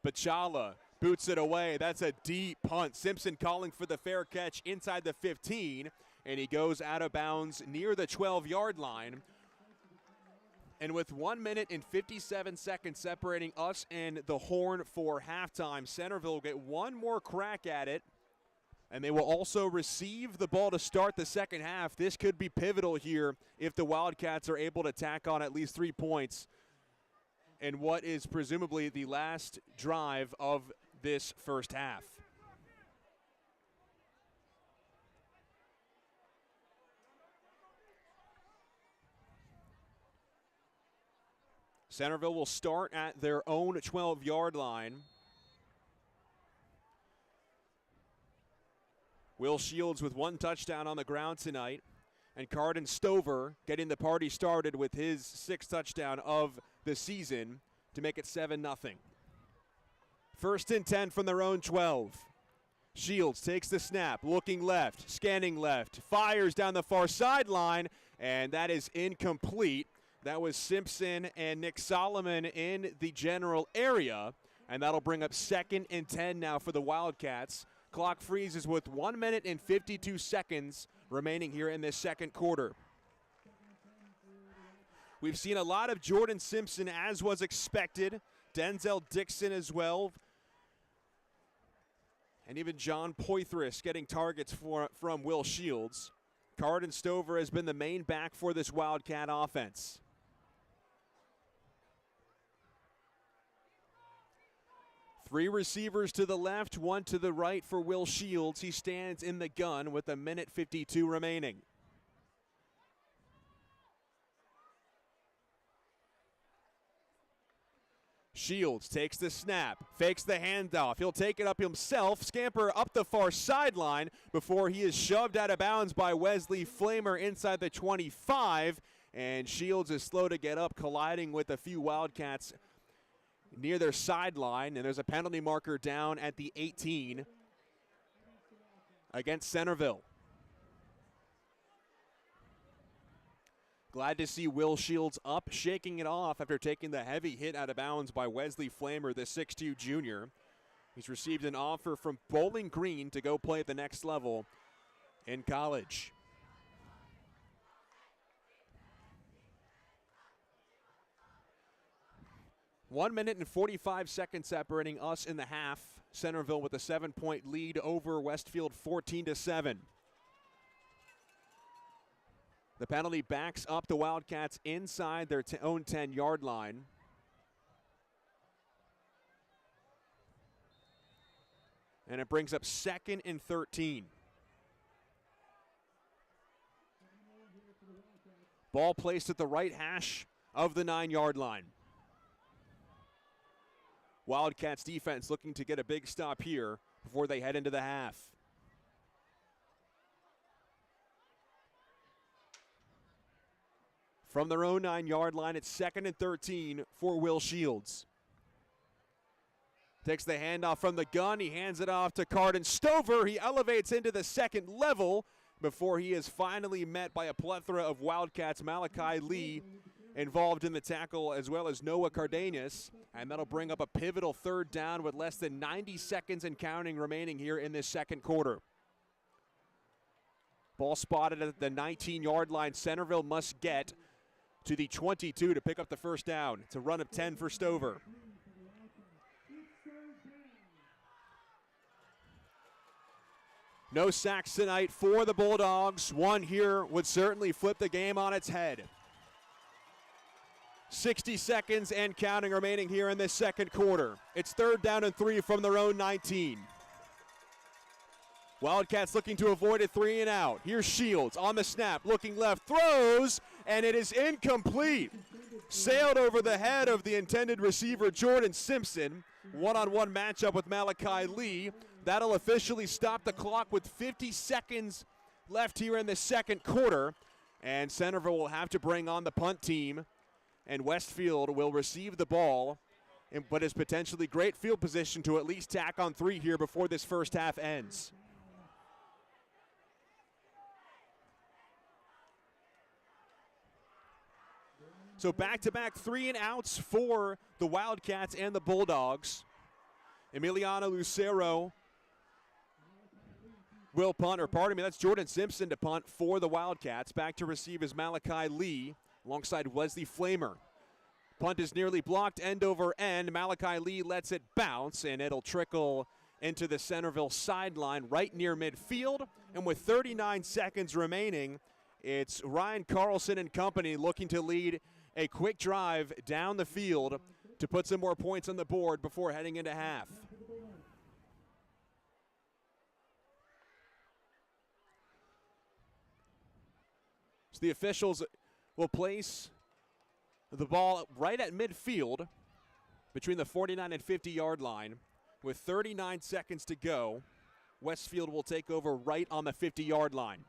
Bachala boots it away. That's a deep punt. Simpson calling for the fair catch inside the 15, and he goes out of bounds near the 12-yard line. And with 1 minute and 57 seconds separating us and the Horn for halftime, Centerville will get one more crack at it And they will also receive the ball to start the second half. This could be pivotal here if the Wildcats are able to tack on at least 3 points in what is presumably the last drive of this first half. Centerville will start at their own 12-yard line. Will Shields with 1 touchdown on the ground tonight. And Carden Stover getting the party started with his 6th touchdown of the season to make it 7-0. 1st and 10 from their own 12. Shields takes the snap, looking left, scanning left, fires down the far sideline, and that is incomplete. That was Simpson and Nick Solomon in the general area, and that'll bring up 2nd and 10 now for the Wildcats. Clock freezes with 1 minute and 52 seconds remaining here in this second quarter. We've seen a lot of Jordan Simpson, as was expected. Denzel Dixon as well. And even John Poitras getting targets from Will Shields. Carden Stover has been the main back for this Wildcat offense. Three receivers to the left, 1 to the right for Will Shields. He stands in the gun with 1:52 remaining. Shields takes the snap, fakes the handoff. He'll take it up himself, scamper up the far sideline before he is shoved out of bounds by Wesley Flamer inside the 25. And Shields is slow to get up, colliding with a few Wildcats near their sideline, and there's a penalty marker down at the 18 against Centerville. Glad to see Will Shields up, shaking it off after taking the heavy hit out of bounds by Wesley Flamer, the 6'2 junior. He's received an offer from Bowling Green to go play at the next level in college. One minute and 45 seconds separating us in the half. Centerville with a 7-point lead over Westfield, 14-7. The penalty backs up the Wildcats inside their own 10-yard line. And it brings up 2nd and 13. Ball placed at the right hash of the 9-yard line. Wildcats defense looking to get a big stop here before they head into the half. From their own 9-yard line, it's 2nd and 13 for Will Shields. Takes the handoff from the gun. He hands it off to Carden Stover. He elevates into the second level before he is finally met by a plethora of Wildcats. Malachi Lee involved in the tackle, as well as Noah Cardenas. And that'll bring up a pivotal 3rd down with less than 90 seconds and counting remaining here in this second quarter. Ball spotted at the 19-yard line. Centerville must get to the 22 to pick up the 1st down. It's a run of 10 for Stover. No sacks tonight for the Bulldogs. One here would certainly flip the game on its head. 60 seconds and counting remaining here in this second quarter. It's 3rd down and 3 from their own 19. Wildcats looking to avoid a 3 and out. Here's Shields on the snap, looking left, throws, and it is incomplete. Sailed over the head of the intended receiver, Jordan Simpson. One-on-one matchup with Malachi Lee. That'll officially stop the clock with 50 seconds left here in the second quarter. And Centerville will have to bring on the punt team. And Westfield will receive the ball, but is potentially great field position to at least tack on 3 here before this first half ends. So back-to-back 3 and outs for the Wildcats and the Bulldogs. Emiliano Lucero will punt, or pardon me, that's Jordan Simpson to punt for the Wildcats. Back to receive is Malachi Lee alongside Wesley Flamer. Punt is nearly blocked, end over end. Malachi Lee lets it bounce, and it'll trickle into the Centerville sideline right near midfield. And with 39 seconds remaining, it's Ryan Carlson and company looking to lead a quick drive down the field to put some more points on the board before heading into half. So the officials will place the ball right at midfield between the 49 and 50-yard line. With 39 seconds to go, Westfield will take over right on the 50-yard line.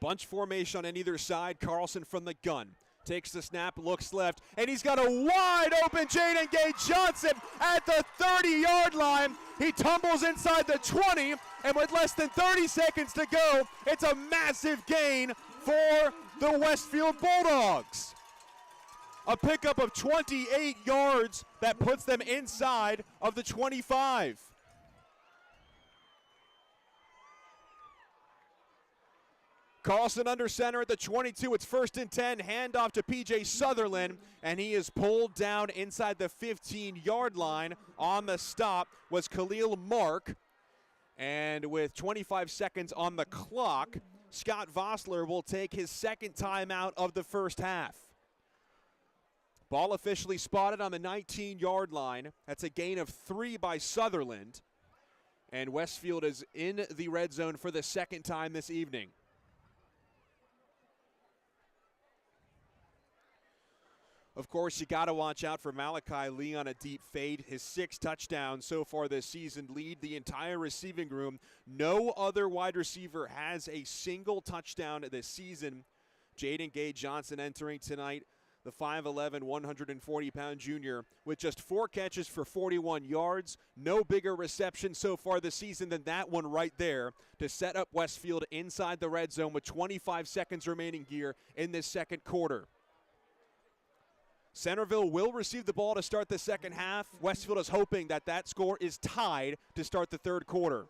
Bunch formation on either side. Carlson from the gun. Takes the snap, looks left, and he's got a wide open Jaden Gay-Johnson at the 30-yard line. He tumbles inside the 20, and with less than 30 seconds to go, it's a massive gain for the Westfield Bulldogs. A pickup of 28 yards that puts them inside of the 25. Carlson under center at the 22. It's 1st and 10. Handoff to P.J. Sutherland, and he is pulled down inside the 15-yard line. On the stop was Khalil Mark. And with 25 seconds on the clock, Scott Vossler will take his second timeout of the first half. Ball officially spotted on the 19-yard line. That's a gain of 3 by Sutherland. And Westfield is in the red zone for the second time this evening. Of course, you got to watch out for Malachi Lee on a deep fade. His 6 touchdowns so far this season lead the entire receiving room. No other wide receiver has a single touchdown this season. Jaden Gay-Johnson entering tonight, the 5'11", 140-pound junior, with just 4 catches for 41 yards. No bigger reception so far this season than that one right there to set up Westfield inside the red zone with 25 seconds remaining here in this second quarter. Centerville will receive the ball to start the second half. Westfield is hoping that that score is tied to start the third quarter.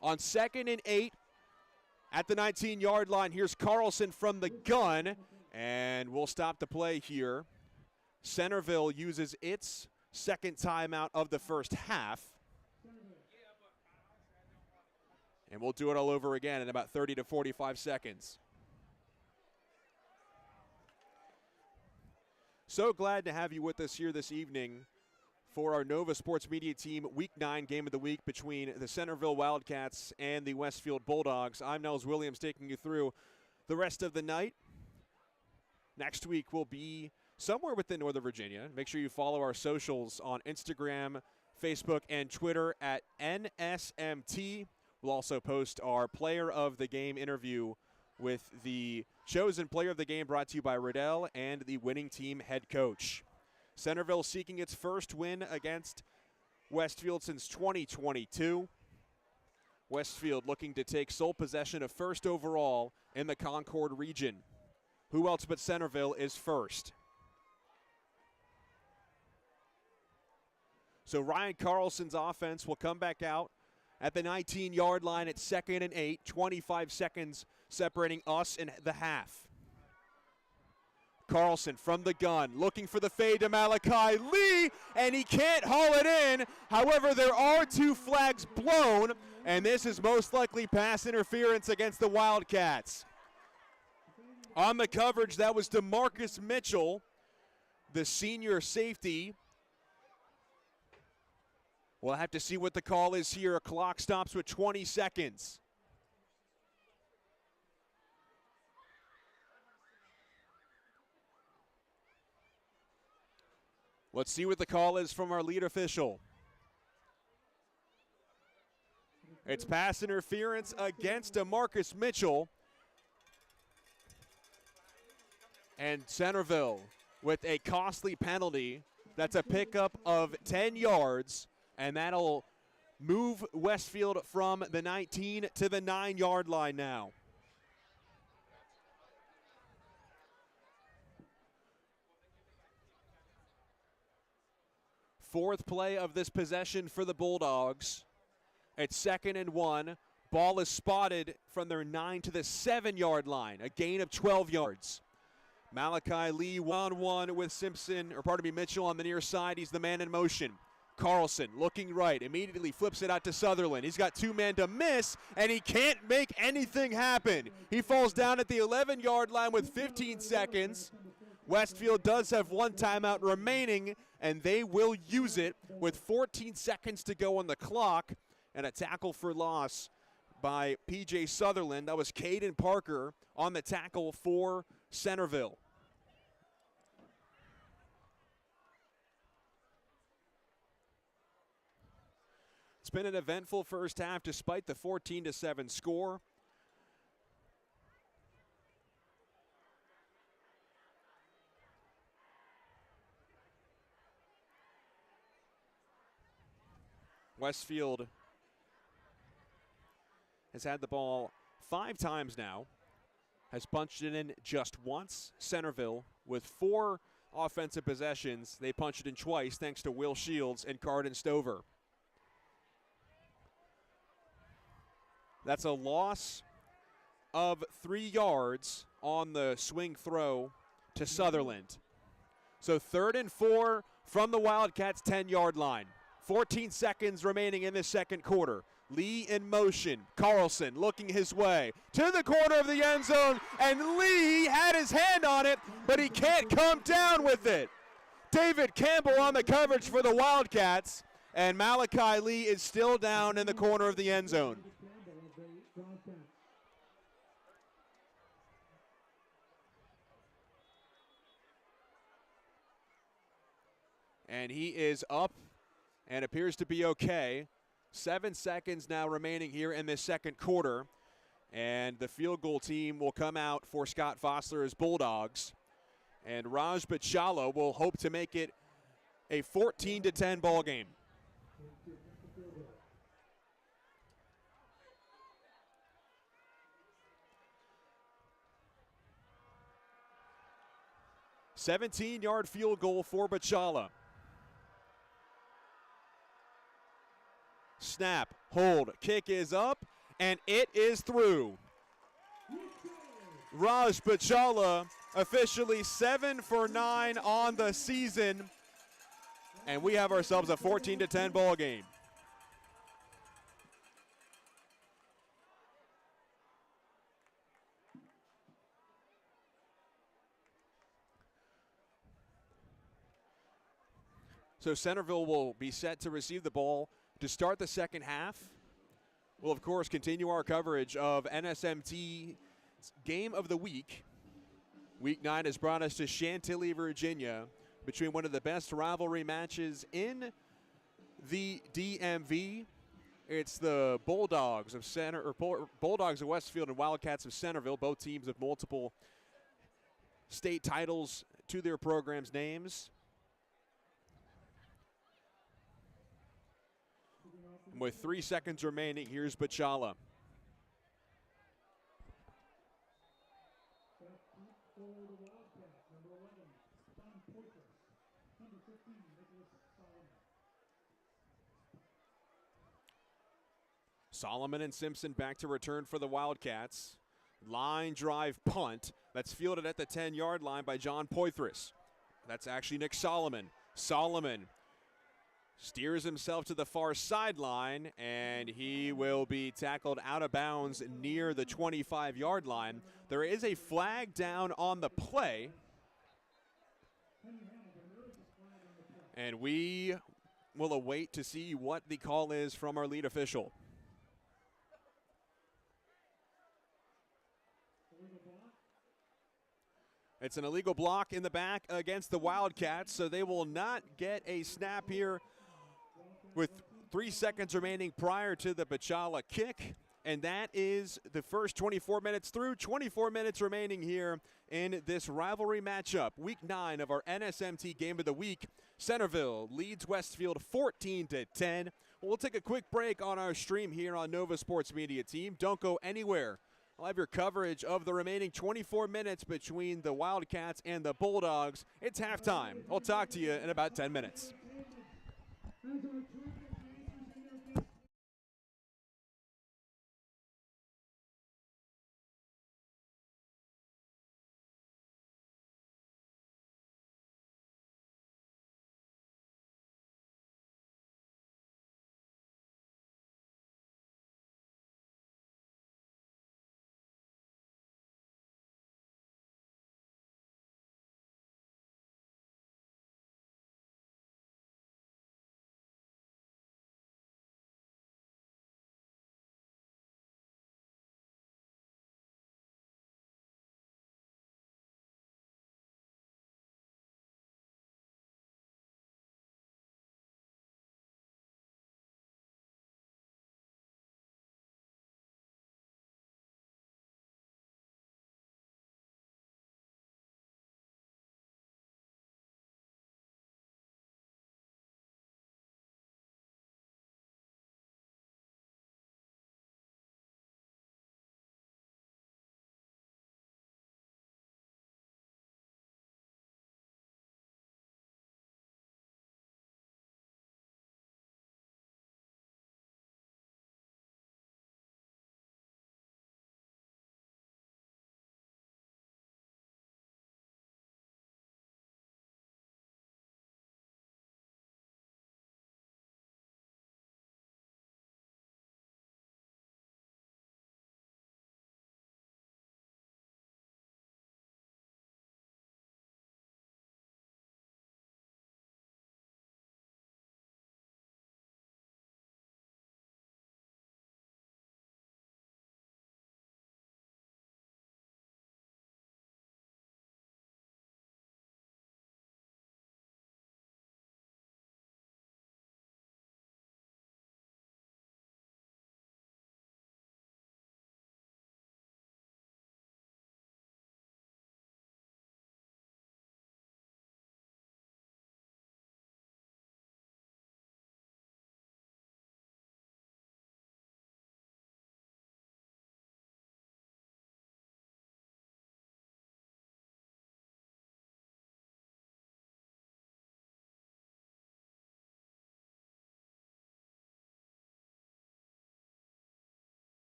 On 2nd and 8 at the 19-yard line, here's Carlson from the gun, and we'll stop the play here. Centerville uses its second timeout of the first half. And we'll do it all over again in about 30 to 45 seconds. So glad to have you with us here this evening for our Nova Sports Media Team Week 9 game of the week between the Centerville Wildcats and the Westfield Bulldogs. I'm Nels Williams taking you through the rest of the night. Next week will be somewhere within Northern Virginia. Make sure you follow our socials on Instagram, Facebook, and Twitter at NSMT. We'll also post our Player of the Game interview with the chosen player of the game, brought to you by Riddell and the winning team head coach. Centerville seeking its first win against Westfield since 2022. Westfield looking to take sole possession of first overall in the Concord region. Who else but Centerville is first? So Ryan Carlson's offense will come back out at the 19-yard line at 2nd and 8, 25 seconds separating us and the half. Carlson from the gun, looking for the fade to Malachi Lee, and he can't haul it in. However, there are 2 flags blown, and this is most likely pass interference against the Wildcats. On the coverage, that was DeMarcus Mitchell, the senior safety. We'll have to see what the call is here. A clock stops with 20 seconds. Let's see what the call is from our lead official. It's pass interference against DeMarcus Mitchell. And Centerville with a costly penalty. That's a pickup of 10 yards, and that'll move Westfield from the 19 to the 9-yard line now. Fourth play of this possession for the Bulldogs. It's 2nd and 1. Ball is spotted from their 9 to the 7-yard line, a gain of 12 yards. Malachi Lee 1-1 with Mitchell on the near side. He's the man in motion. Carlson looking right, immediately flips it out to Sutherland. He's got two men to miss, and he can't make anything happen. He falls down at the 11-yard line with 15 seconds. Westfield does have one timeout remaining, and they will use it with 14 seconds to go on the clock, and a tackle for loss by P.J. Sutherland. That was Caden Parker on the tackle for Centerville. It's been an eventful first half despite the 14-7 score. Westfield has had the ball 5 times now, has punched it in just once. Centerville, with 4 offensive possessions, they punched it in twice thanks to Will Shields and Cardin Stover. That's a loss of 3 yards on the swing throw to Sutherland. So 3rd and 4 from the Wildcats' 10-yard line. 14 seconds remaining in the second quarter. Lee in motion. Carlson looking his way to the corner of the end zone, and Lee had his hand on it, but he can't come down with it. David Campbell on the coverage for the Wildcats, and Malachi Lee is still down in the corner of the end zone. And he is up and appears to be okay. 7 seconds now remaining here in this second quarter. And the field goal team will come out for Scott Fossler's Bulldogs. And Raj Bachala will hope to make it a 14-10 ball game. $17-yard field goal for Bachala. Snap, hold, kick is up, and it is through. Raj Bachala officially 7 for 9 on the season, and we have ourselves a 14-10 ball game. So Centerville will be set to receive the ball to start the second half. We'll, of course, continue our coverage of NSMT Game of the Week. Week 9 has brought us to Chantilly, Virginia, between one of the best rivalry matches in the DMV. It's the Bulldogs of Bulldogs of Westfield and Wildcats of Centerville, both teams with multiple state titles to their programs' names. With 3 seconds remaining, here's Bachala. Solomon and Simpson back to return for the Wildcats. Line drive punt. That's fielded at the 10-yard line by John Poitras. That's actually Nick Solomon. Solomon steers himself to the far sideline, and he will be tackled out of bounds near the 25-yard line. There is a flag down on the play, and we will await to see what the call is from our lead official. It's an illegal block in the back against the Wildcats, so they will not get a snap here with 3 seconds remaining prior to the Bachala kick. And that is the first 24 minutes through. 24 minutes remaining here in this rivalry matchup. Week 9 of our NSMT Game of the Week. Centerville leads Westfield 14-10. We'll take a quick break on our stream here on Nova Sports Media Team. Don't go anywhere. I'll have your coverage of the remaining 24 minutes between the Wildcats and the Bulldogs. It's halftime. I'll talk to you in about 10 minutes.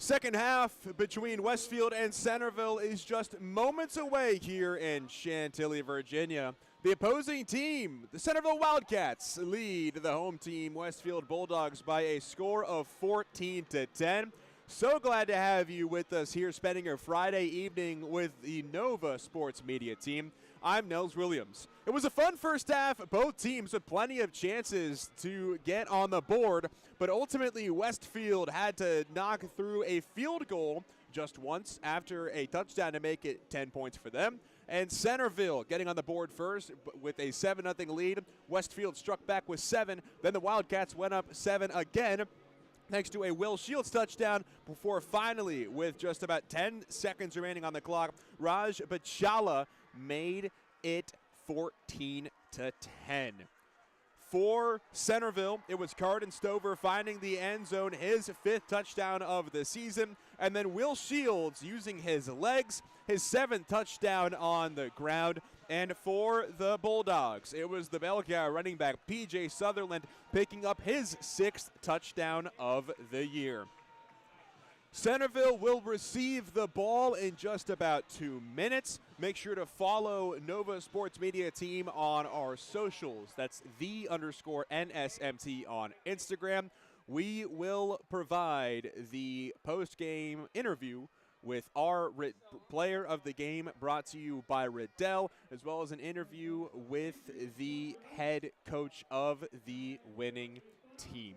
Second half between Westfield and Centerville is just moments away here in Chantilly, Virginia. The opposing team, the Centerville Wildcats, lead the home team, Westfield Bulldogs, by a score of 14-10. So glad to have you with us here, spending a Friday evening with the Nova Sports Media team. I'm Nels Williams. It was a fun first half, both teams with plenty of chances to get on the board, but ultimately Westfield had to knock through a field goal just once after a touchdown to make it 10 points for them. And Centerville getting on the board first with a 7-0 lead. Westfield struck back with 7. Then the Wildcats went up 7 again, thanks to a Will Shields touchdown, before finally, with just about 10 seconds remaining on the clock, Raj Bachala made it 14-10. For Centerville, it was Carden Stover finding the end zone, his 5th touchdown of the season, and then Will Shields using his legs, his 7th touchdown on the ground. And for the Bulldogs, it was the bell cow running back P.J. Sutherland picking up his 6th touchdown of the year. Centerville will receive the ball in just about 2 minutes. Make sure to follow Nova Sports Media team on our socials. That's _NSMT on Instagram. We will provide the post-game interview with our player of the game, brought to you by Riddell, as well as an interview with the head coach of the winning team.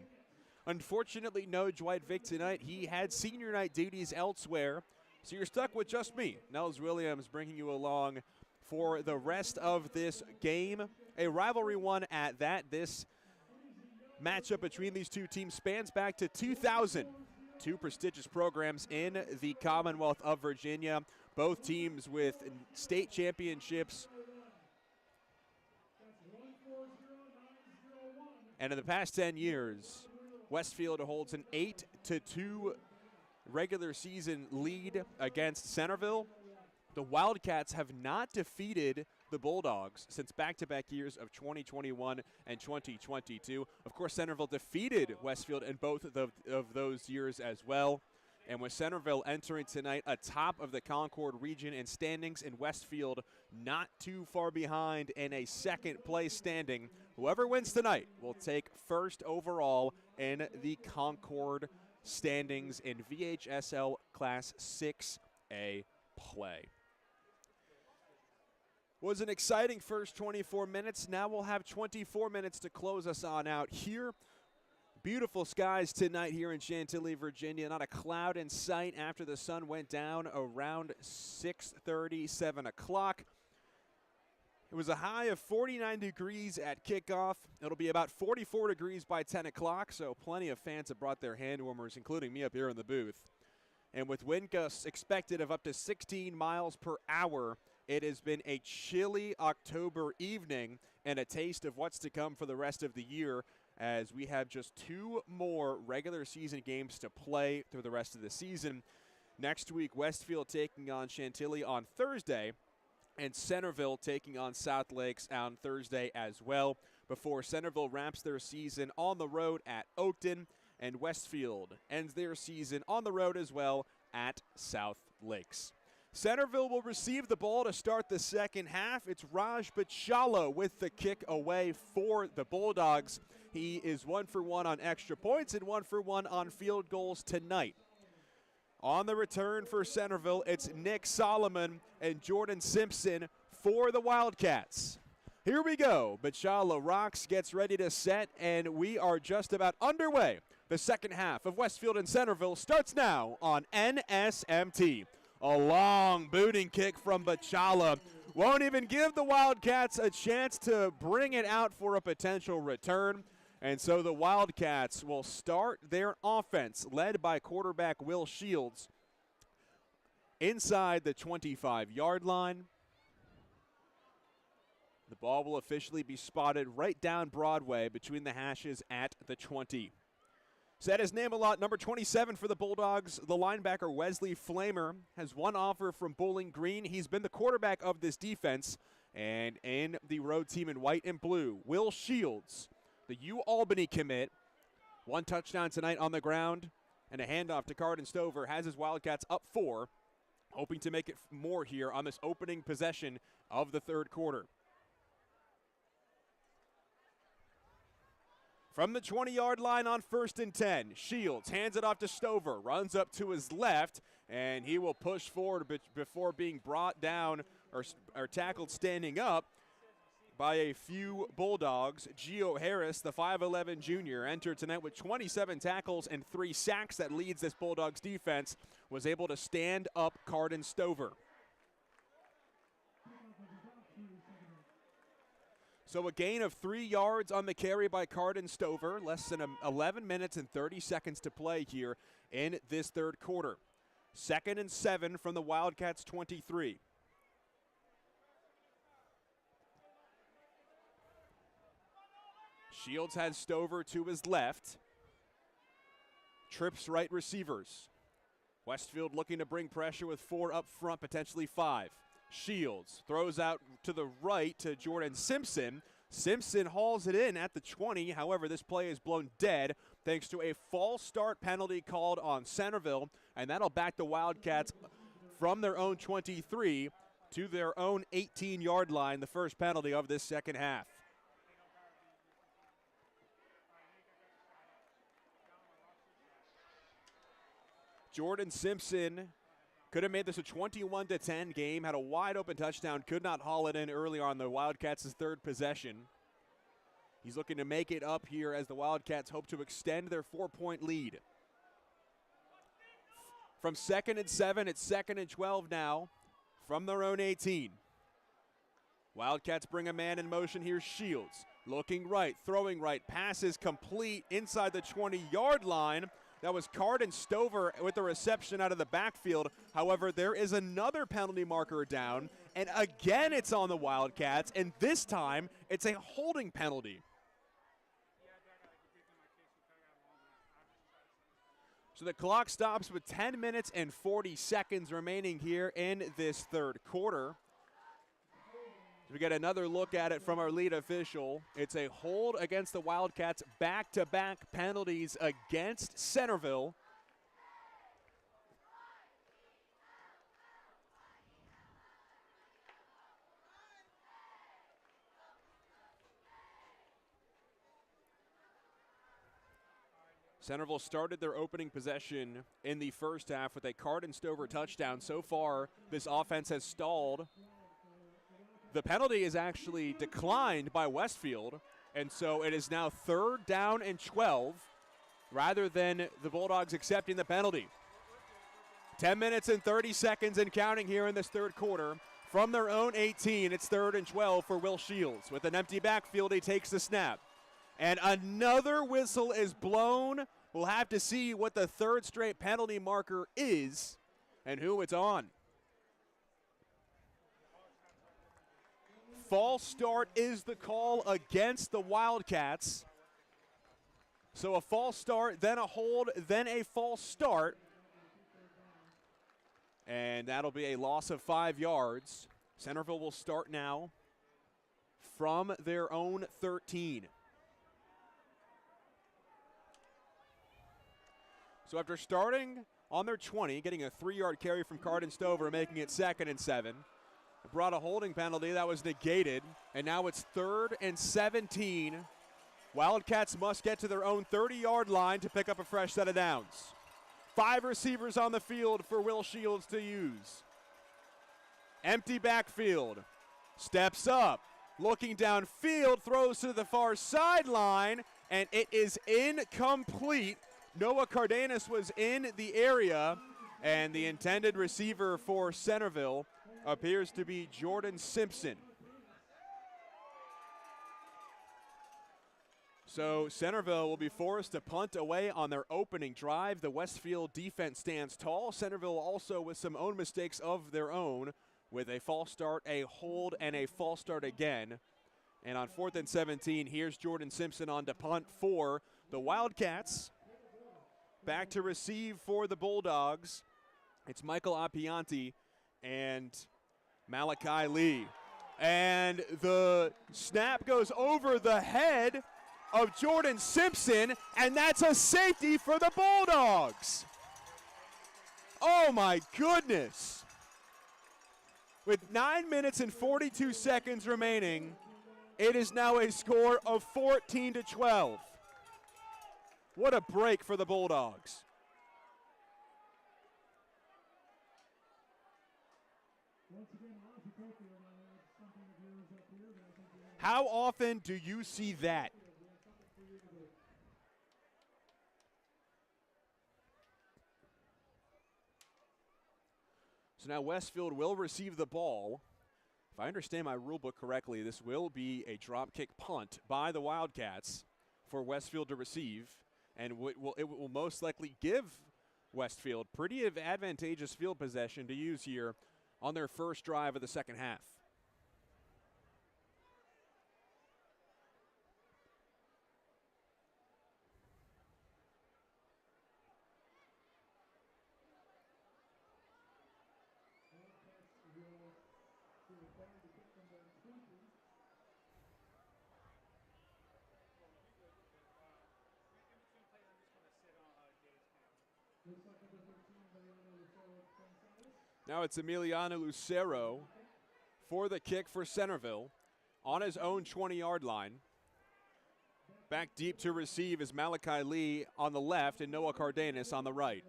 Unfortunately, no Dwight Vick tonight. He had senior night duties elsewhere, so you're stuck with just me, Nels Williams, bringing you along for the rest of this game. A rivalry one at that. This matchup between these two teams spans back to 2000. Two prestigious programs in the Commonwealth of Virginia, both teams with state championships. And in the past 10 years, Westfield holds an 8-2 regular season lead against Centerville. The Wildcats have not defeated the Bulldogs since back-to-back years of 2021 and 2022. Of course, Centerville defeated Westfield in both of those years as well. And with Centerville entering tonight atop of the Concord region in standings, and Westfield not too far behind in a second-place standing, whoever wins tonight will take first overall in the Concord standings in VHSL Class 6A play. Was an exciting first 24 minutes. Now we'll have 24 minutes to close us on out here. Beautiful skies tonight here in Chantilly, Virginia. Not a cloud in sight after the sun went down around 6:30, 7 o'clock. It was a high of 49 degrees at kickoff. It'll be about 44 degrees by 10 o'clock, so plenty of fans have brought their hand warmers, including me up here in the booth. And with wind gusts expected of up to 16 miles per hour, it has been a chilly October evening and a taste of what's to come for the rest of the year, as we have just 2 more regular season games to play through the rest of the season. Next week, Westfield taking on Chantilly on Thursday, and Centerville taking on South Lakes on Thursday as well, before Centerville wraps their season on the road at Oakton, and Westfield ends their season on the road as well at South Lakes. Centerville will receive the ball to start the second half. It's Raj Bachala with the kick away for the Bulldogs. He is 1 for 1 on extra points and 1 for 1 on field goals tonight. On the return for Centerville, it's Nick Solomon and Jordan Simpson for the Wildcats. Here we go. Bachala rocks, gets ready to set, and we are just about underway. The second half of Westfield and Centerville starts now on NSMT. A long booting kick from Bachala won't even give the Wildcats a chance to bring it out for a potential return. And so the Wildcats will start their offense, led by quarterback Will Shields, inside the 25-yard line. The ball will officially be spotted right down Broadway between the hashes at the 20. Said his name a lot, number 27 for the Bulldogs, the linebacker Wesley Flamer, has one offer from Bowling Green. He's been the quarterback of this defense. And in the road team in white and blue, Will Shields, the UAlbany commit, 1 touchdown tonight on the ground, And a handoff to Carden Stover has his Wildcats up 4, hoping to make it more here on this opening possession of the third quarter. From the 20-yard line on 1st and 10, Shields hands it off to Stover, runs up to his left, and he will push forward before being brought down or tackled standing up by a few Bulldogs. Gio Harris, the 5'11 junior, entered tonight with 27 tackles and 3 sacks. That leads this Bulldogs defense, was able to stand up Carden Stover. So a gain of 3 yards on the carry by Carden Stover. Less than 11 minutes and 30 seconds to play here in this third quarter. 2nd and 7 from the Wildcats 23. Shields has Stover to his left. Trips right receivers. Westfield looking to bring pressure with 4 up front, potentially 5. Shields throws out to the right to Jordan Simpson. Simpson hauls it in at the 20. However, this play is blown dead thanks to a false start penalty called on Centerville, and that'll back the Wildcats from their own 23 to their own 18-yard line, the first penalty of this second half. Jordan Simpson could have made this a 21-10 game, had a wide-open touchdown, could not haul it in early on the Wildcats' third possession. He's looking to make it up here as the Wildcats hope to extend their 4-point lead. From 2nd and 7, it's 2nd and 12 now from their own 18. Wildcats bring a man in motion here. Shields looking right, throwing right, passes complete inside the 20-yard line. That was Carden Stover with the reception out of the backfield. However, there is another penalty marker down, and again it's on the Wildcats, and this time it's a holding penalty. So the clock stops with 10 minutes and 40 seconds remaining here in this third quarter. We get another look at it from our lead official. It's a hold against the Wildcats, back-to-back penalties against Centerville. Centerville started their opening possession in the first half with a Carden Stover touchdown. So far, this offense has stalled. The penalty is actually declined by Westfield, and so it is now 3rd down and 12 rather than the Bulldogs accepting the penalty. 10 minutes and 30 seconds and counting here in this third quarter. From their own 18, it's 3rd and 12 for Will Shields. With an empty backfield, he takes the snap. And another whistle is blown. We'll have to see what the 3rd straight penalty marker is and who it's on. False start is the call against the Wildcats. So a false start, then a hold, then a false start. And that'll be a loss of 5 yards. Centerville will start now from their own 13. So after starting on their 20, getting a 3-yard carry from Carden Stover, making it 2nd and 7. Brought a holding penalty that was negated, and now it's 3rd and 17. Wildcats must get to their own 30-yard line to pick up a fresh set of downs. 5 receivers on the field for Will Shields to use. Empty backfield. Steps up. Looking downfield, throws to the far sideline, and it is incomplete. Noah Cardenas was in the area, and the intended receiver for Centerville appears to be Jordan Simpson. So Centerville will be forced to punt away on their opening drive. The Westfield defense stands tall. Centerville also with some own mistakes of their own with a false start, a hold, and a false start again. And on 4th and 17, here's Jordan Simpson on to punt for the Wildcats. Back to receive for the Bulldogs. It's Michael Appianti and Malachi Lee. And the snap goes over the head of Jordan Simpson, and that's a safety for the Bulldogs. Oh my goodness. With 9 minutes and 42 seconds remaining, it is now a score of 14-12. What a break for the Bulldogs. How often do you see that? So now Westfield will receive the ball. If I understand my rule book correctly, this will be a drop kick punt by the Wildcats for Westfield to receive, and it will most likely give Westfield pretty advantageous field possession to use here on their first drive of the second half. Now it's Emiliano Lucero for the kick for Centerville on his own 20-yard line. Back deep to receive is Malachi Lee on the left and Noah Cardenas on the right.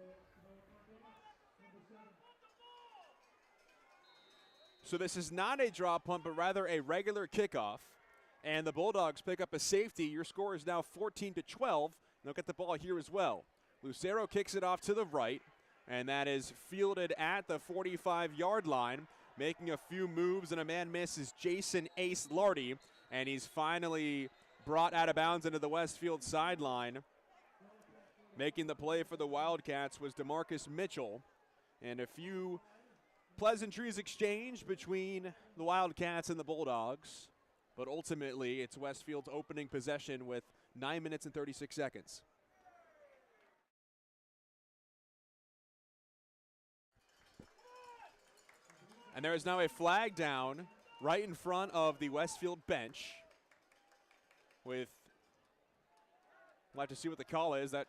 So this is not a drop punt, but rather a regular kickoff. And the Bulldogs pick up a safety. Your score is now 14-12. They'll get the ball here as well. Lucero kicks it off to the right, and that is fielded at the 45-yard line. Making a few moves, and a man misses Jason Ace Lardy, and he's finally brought out of bounds into the Westfield sideline. Making the play for the Wildcats was DeMarcus Mitchell, and a few pleasantries exchanged between the Wildcats and the Bulldogs, but ultimately it's Westfield's opening possession with 9 minutes and 36 seconds. And there is now a flag down right in front of the Westfield bench. We'll have to see what the call is. That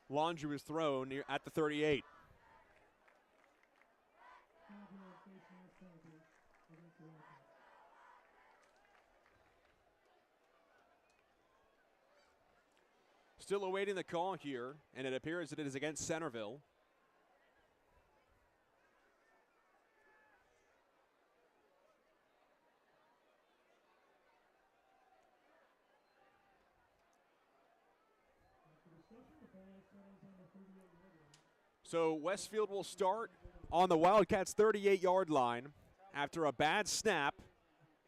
laundry was thrown near at the 38. Still awaiting the call here, and it appears that it is against Centerville. So Westfield will start on the Wildcats' 38-yard line after a bad snap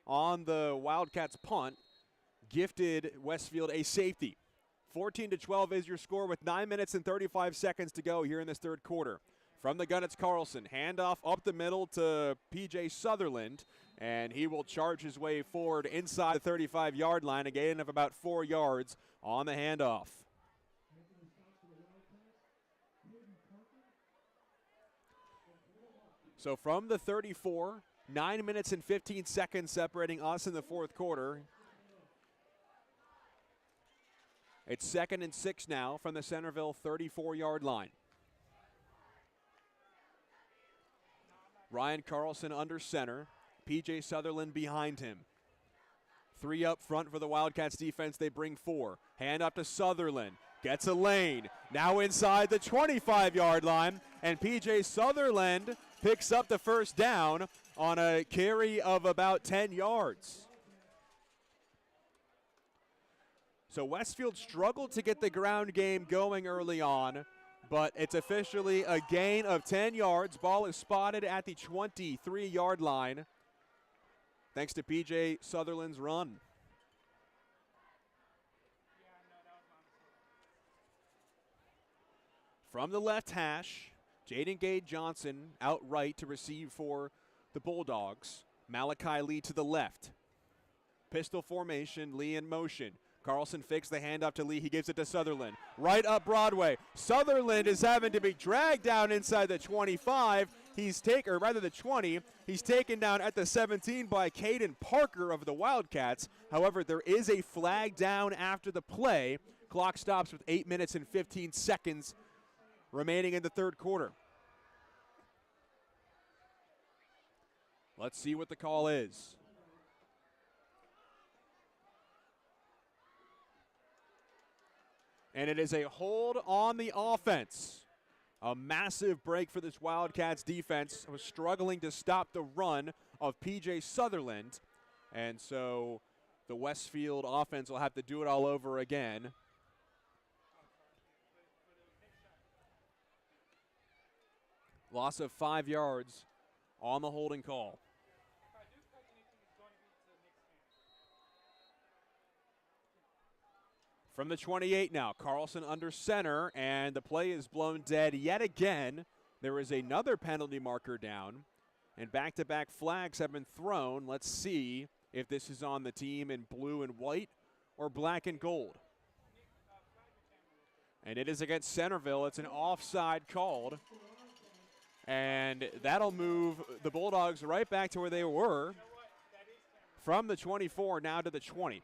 on the Wildcats' punt gifted Westfield a safety. 14-12 is your score with 9 minutes and 35 seconds to go here in this third quarter. From the gun, it's Carlson. Handoff up the middle to P.J. Sutherland, and he will charge his way forward inside the 35-yard line, a gain of about 4 yards on the handoff. So from the 34, 9 minutes and 15 seconds separating us in the fourth quarter. It's 2nd and 6 now from the Centerville 34-yard line. Ryan Carlson under center. P.J. Sutherland behind him. 3 up front for the Wildcats defense. They bring 4. Hand up to Sutherland. Gets a lane. Now inside the 25-yard line. And P.J. Sutherland picks up the first down on a carry of about 10 yards. So Westfield struggled to get the ground game going early on, but it's officially a gain of 10 yards. Ball is spotted at the 23-yard line thanks to P.J. Sutherland's run. From the left hash, Jaden Gade Johnson out right to receive for the Bulldogs. Malachi Lee to the left. Pistol formation, Lee in motion. Carlson fakes the handoff to Lee. He gives it to Sutherland. Right up Broadway. Sutherland is having to be dragged down inside the 25. or rather the 20. He's taken down at the 17 by Caden Parker of the Wildcats. However, there is a flag down after the play. Clock stops with 8 minutes and 15 seconds remaining in the third quarter. Let's see what the call is. And it is a hold on the offense. A massive break for this Wildcats defense. Was struggling to stop the run of P.J. Sutherland. And so the Westfield offense will have to do it all over again. Loss of 5 yards on the holding call. From the 28 now, Carlson under center, and the play is blown dead yet again. There is another penalty marker down, and back-to-back flags have been thrown. Let's see if this is on the team in blue and white or black and gold. And it is against Centerville. It's an offside called, and that'll move the Bulldogs right back to where they were from the 24 now to the 20.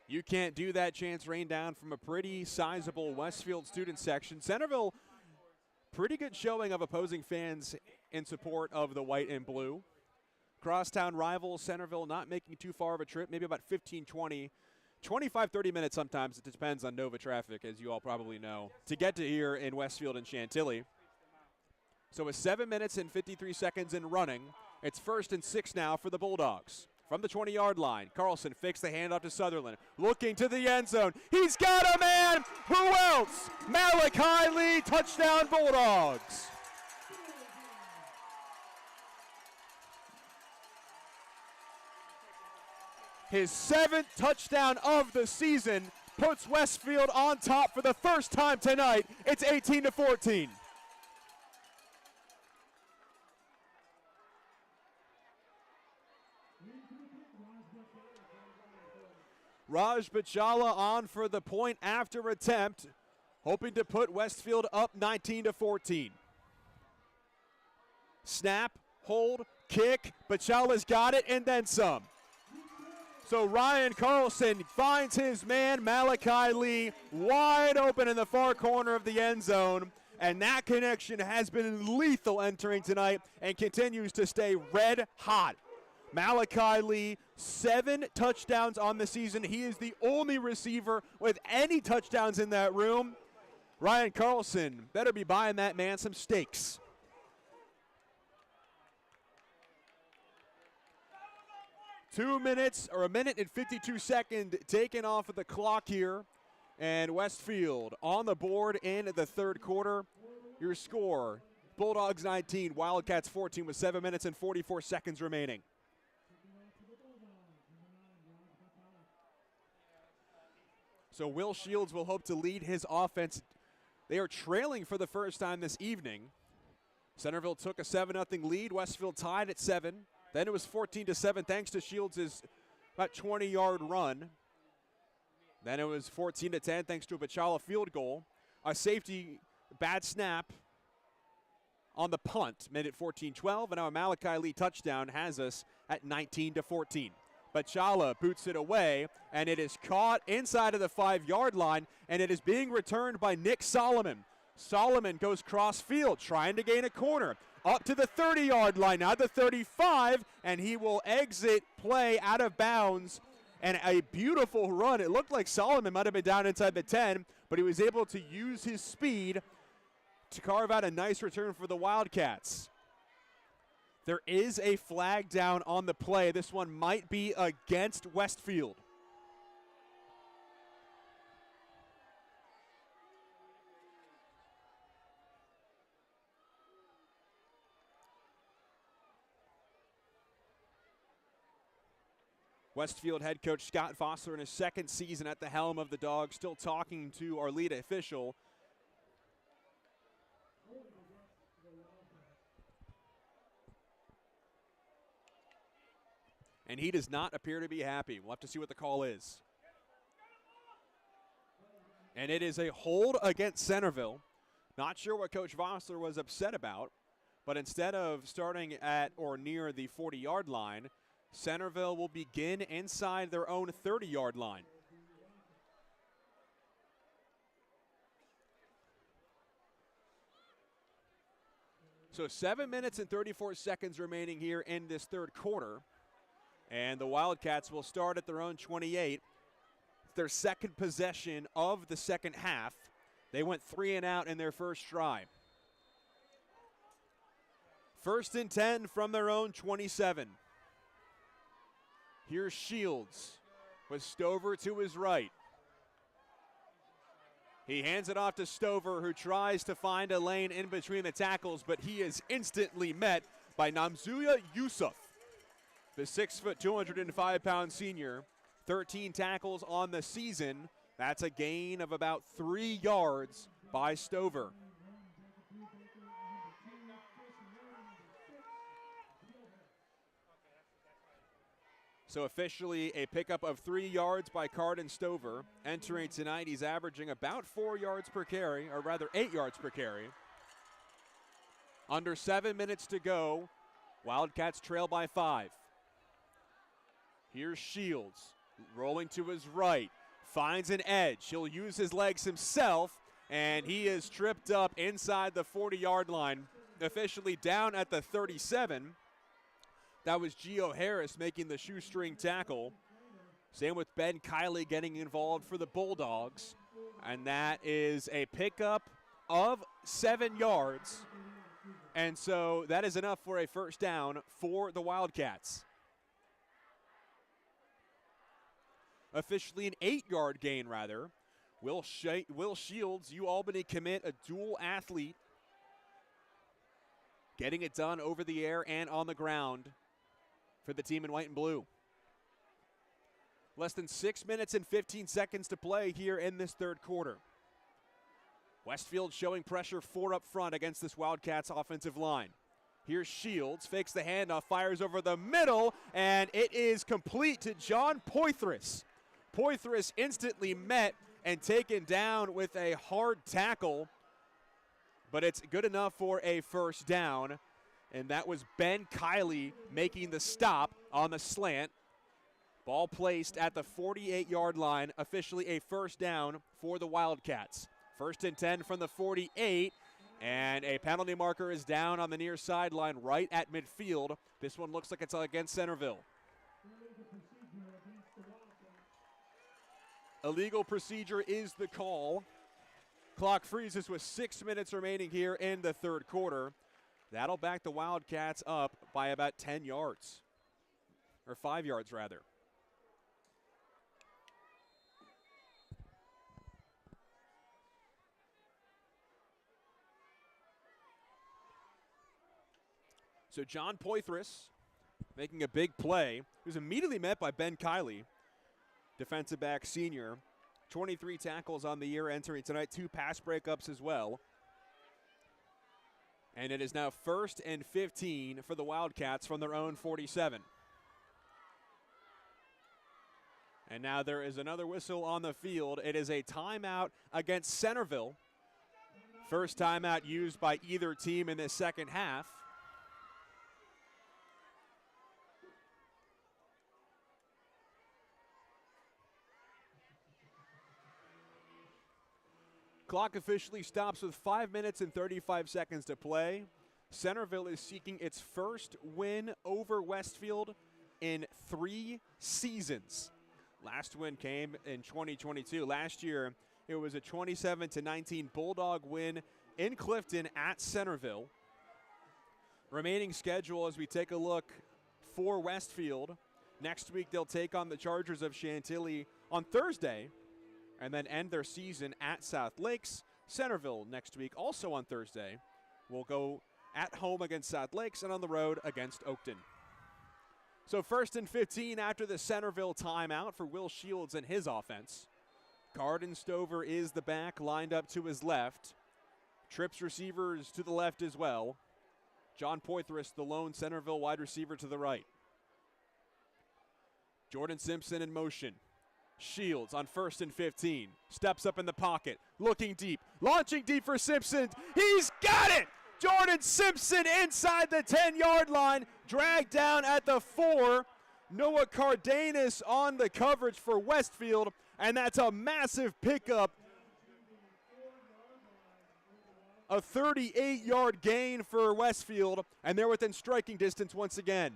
You can't do that. Chance rained down from a pretty sizable Westfield student section. Centerville, pretty good showing of opposing fans in support of the white and blue. Crosstown rivals, Centerville not making too far of a trip, maybe about 15, 20, 25, 30 minutes sometimes. It depends on Nova traffic, as you all probably know, to get to here in Westfield and Chantilly. So with 7 minutes and 53 seconds in running, it's 1st and 6 now for the Bulldogs. From the 20-yard line, Carlson fakes the handoff to Sutherland, looking to the end zone. He's got a man! Who else? Malachi Lee, touchdown Bulldogs! His 7th touchdown of the season puts Westfield on top for the first time tonight. It's 18-14. Raj Bachala on for the point after attempt, hoping to put Westfield up 19-14. Snap, hold, kick. Bachala's got it, and then some. So Ryan Carlson finds his man, Malachi Lee, wide open in the far corner of the end zone. And that connection has been lethal entering tonight and continues to stay red hot. Malachi Lee, 7 touchdowns on the season. He is the only receiver with any touchdowns in that room. Ryan Carlson better be buying that man some steaks. A minute and 52 seconds taken off of the clock here. And Westfield on the board in the third quarter. Your score, Bulldogs 19, Wildcats 14 with 7 minutes and 44 seconds remaining. So Will Shields will hope to lead his offense. They are trailing for the first time this evening. Centerville took a 7-0 lead. Westfield tied at 7. Then it was 14-7 thanks to Shields' about 20-yard run. Then it was 14-10 thanks to a Bachala field goal. A safety bad snap on the punt made it 14-12. And now a Malachi Lee touchdown has us at 19-14. Bachala boots it away, and it is caught inside of the 5-yard line, and it is being returned by Nick Solomon. Solomon goes cross field, trying to gain a corner. Up to the 30-yard line, now the 35, and he will exit play out of bounds. And a beautiful run. It looked like Solomon might have been down inside the 10, but he was able to use his speed to carve out a nice return for the Wildcats. There is a flag down on the play. This one might be against Westfield. Westfield head coach Scott Fossler in his second season at the helm of the Dogs, still talking to our lead official. And he does not appear to be happy. We'll have to see what the call is. And it is a hold against Centerville. Not sure what Coach Vossler was upset about, but instead of starting at or near the 40-yard line, Centerville will begin inside their own 30-yard line. So 7 minutes and 34 seconds remaining here in this third quarter. And the Wildcats will start at their own 28. Their second possession of the second half. They went 3 and out in their first drive. 1st and 10 from their own 27. Here's Shields with Stover to his right. He hands it off to Stover, who tries to find a lane in between the tackles, but he is instantly met by Namzuya Yusuf, the 6', 205-pound senior. 13 tackles on the season. That's a gain of about 3 yards by Stover. So officially a pickup of 3 yards by Cardin Stover. Entering tonight, he's averaging about 4 yards per carry, or rather 8 yards per carry. Under 7 minutes to go. Wildcats trail by 5. Here's Shields, rolling to his right. Finds an edge. He'll use his legs himself, and he is tripped up inside the 40-yard line, officially down at the 37. That was Gio Harris making the shoestring tackle. Same with Ben Kiley getting involved for the Bulldogs. And that is a pickup of 7 yards. And so that is enough for a first down for the Wildcats. Officially an 8-yard gain, rather. Will Shields, UAlbany commit, a dual athlete, getting it done over the air and on the ground for the team in white and blue. Less than 6 minutes and 15 seconds to play here in this third quarter. Westfield showing pressure 4 up front against this Wildcats offensive line. Here's Shields, fakes the handoff, fires over the middle, and it is complete to John Poitras. Poitras instantly met and taken down with a hard tackle, but it's good enough for a first down. And that was Ben Kiley making the stop on the slant. Ball placed at the 48-yard line, officially a first down for the Wildcats. 1st and 10 from the 48, and a penalty marker is down on the near sideline right at midfield. This one looks like it's against Centerville. Illegal procedure is the call. Clock freezes with 6 minutes remaining here in the third quarter. That'll back the Wildcats up by about 10 yards, or 5 yards rather. So John Poitras making a big play. He was immediately met by Ben Kiley, defensive back senior. 23 tackles on the year entering tonight, 2 pass breakups as well. And it is now 1st and 15 for the Wildcats from their own 47. And now there is another whistle on the field. It is a timeout against Centerville. First timeout used by either team in this second half. Clock officially stops with 5 minutes and 35 seconds to play. Centerville is seeking its first win over Westfield in 3 seasons. Last win came in 2022. Last year, it was a 27-19 Bulldog win in Clifton at Centerville. Remaining schedule as we take a look for Westfield. Next week, they'll take on the Chargers of Chantilly on Thursday, and then end their season at South Lakes. Centerville next week, also on Thursday, will go at home against South Lakes and on the road against Oakton. So 1st and 15 after the Centerville timeout for Will Shields and his offense. Cardin Stover is the back, lined up to his left. Trips receivers to the left as well. John Poitras, the lone Centerville wide receiver, to the right. Jordan Simpson in motion. Shields on 1st and 15. Steps up in the pocket, looking deep, launching deep for Simpson. He's got it! Jordan Simpson inside the 10-yard line, dragged down at the 4. Noah Cardenas on the coverage for Westfield, and that's a massive pickup. A 38-yard gain for Westfield, and they're within striking distance once again.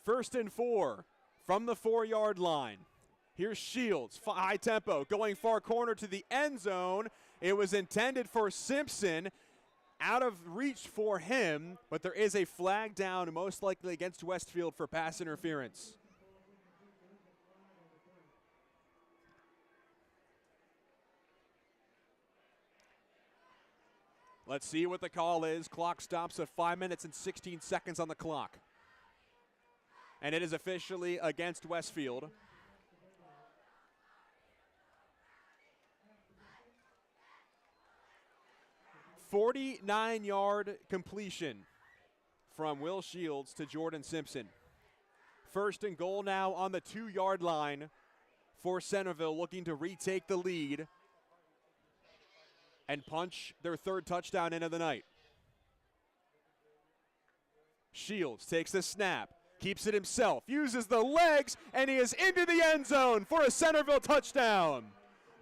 First and 4 from the 4-yard line. Here's Shields, high tempo, going far corner to the end zone. It was intended for Simpson, out of reach for him, but there is a flag down, most likely against Westfield for pass interference. Let's see what the call is. Clock stops at 5 minutes and 16 seconds on the clock. And it is officially against Westfield. "49-yard completion from Will Shields to Jordan Simpson. First and goal now on the 2-yard line for Centerville, looking to retake the lead and punch their 3rd touchdown into the night. Shields takes the snap, keeps it himself, uses the legs, and he is into the end zone for a Centerville touchdown.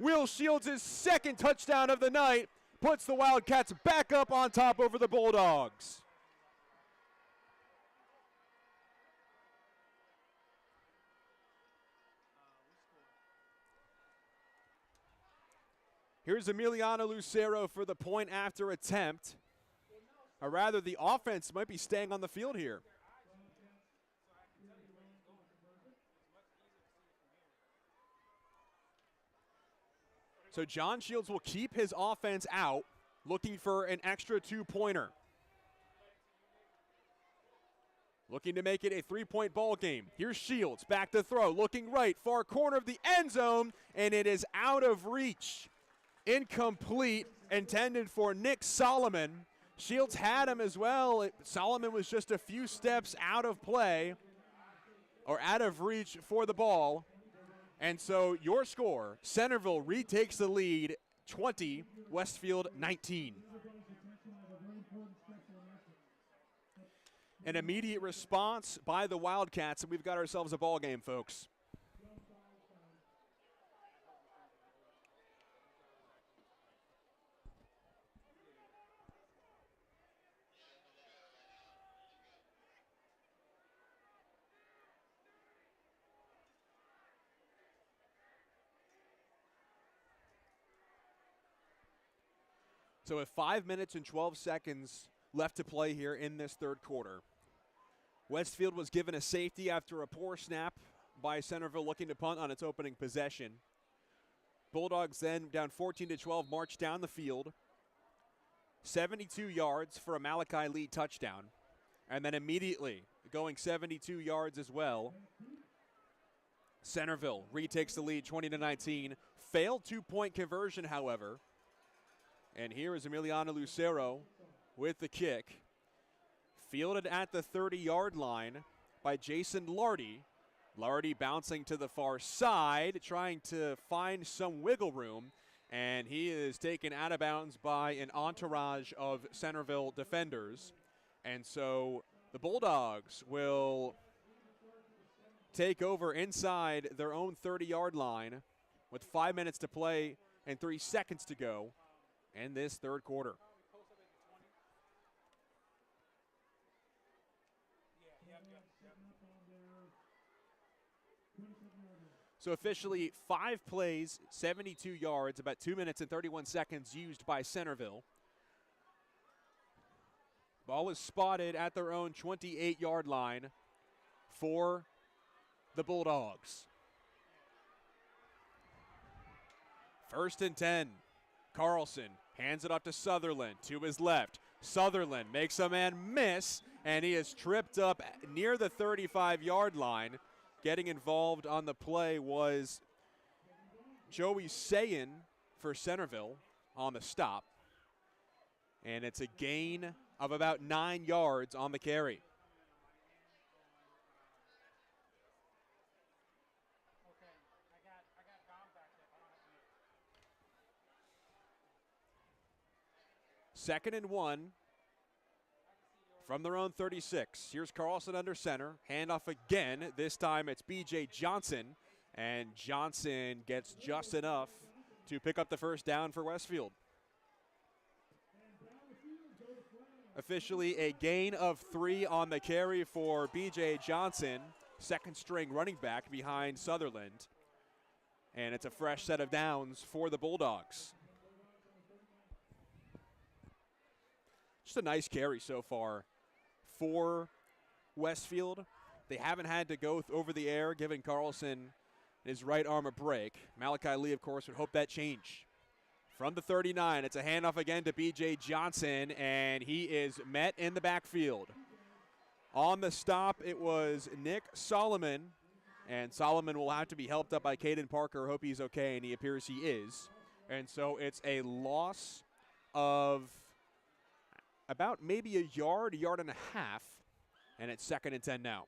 Will Shields' 2nd touchdown of the night puts the Wildcats back up on top over the Bulldogs. Here's Emiliano Lucero for the point after attempt. Or rather, the offense might be staying on the field here. So John Shields will keep his offense out, looking for an extra 2-pointer. Looking to make it a 3-point ball game. Here's Shields, back to throw, looking right, far corner of the end zone, and it is out of reach. Incomplete, intended for Nick Solomon. Shields had him as well. Solomon was just a few steps out of play, or out of reach for the ball. And so your score, Centerville retakes the lead, 20, Westfield 19. An immediate response by the Wildcats, and we've got ourselves a ball game, folks. So with 5 minutes and 12 seconds left to play here in this 3rd quarter, Westfield was given a safety after a poor snap by Centerville looking to punt on its opening possession. Bulldogs then, down 14-12, march down the field. 72 yards for a Malachi Lee touchdown. And then immediately going 72 yards as well, Centerville retakes the lead 20-19. Failed 2-point conversion, however. And here is Emiliano Lucero with the kick. Fielded at the 30-yard line by Jason Lardy. Lardy bouncing to the far side, trying to find some wiggle room. And he is taken out of bounds by an entourage of Centerville defenders. And so the Bulldogs will take over inside their own 30-yard line with 5 minutes to play and 3 seconds to go in this 3rd quarter. So officially 5 plays, 72 yards, about 2 minutes and 31 seconds used by Centerville. Ball is spotted at their own 28-yard line for the Bulldogs. 1st and 10. Carlson hands it up to Sutherland to his left. Sutherland makes a man miss, and he is tripped up near the 35-yard line. Getting involved on the play was Joey Sayin for Centerville on the stop. And it's a gain of about 9 yards on the carry. 2nd and 1 from their own 36. Here's Carlson under center. Handoff again. This time it's B.J. Johnson. And Johnson gets just enough to pick up the first down for Westfield. Officially a gain of 3 on the carry for B.J. Johnson, second string running back behind Sutherland. And it's a fresh set of downs for the Bulldogs. Just a nice carry so far for Westfield. They haven't had to go over the air, giving Carlson his right arm a break. Malachi Lee, of course, would hope that change. From the 39, it's a handoff again to B.J. Johnson, and he is met in the backfield. On the stop, it was Nick Solomon, and Solomon will have to be helped up by Caden Parker. Hope he's okay, and he appears he is. And so it's a loss of about maybe a yard and a half, and it's 2nd and 10 now.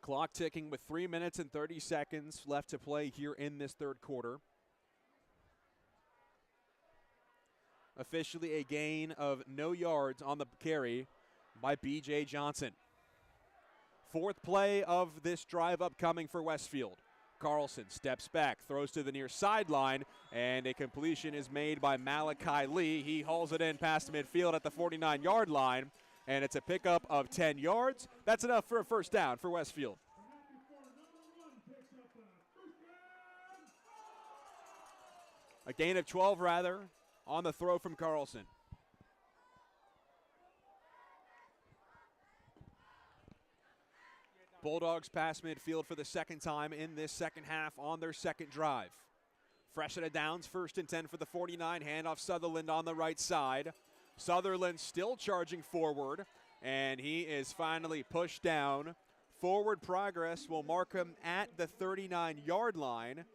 Clock ticking with 3 minutes and 30 seconds left to play here in this third quarter. Officially a gain of no yards on the carry by B.J. Johnson. 4th play of this drive upcoming for Westfield. Carlson steps back, throws to the near sideline, and a completion is made by Malachi Lee. He hauls it in past midfield at the 49-yard line. And it's a pickup of 10 yards. That's enough for a first down for Westfield. A gain of 12, rather, on the throw from Carlson. Bulldogs pass midfield for the second time in this second half on their second drive. Fresh set of downs, 1st and 10 for the 49. Handoff Sutherland on the right side. Sutherland still charging forward, and he is finally pushed down. Forward progress will mark him at the 39-yard line,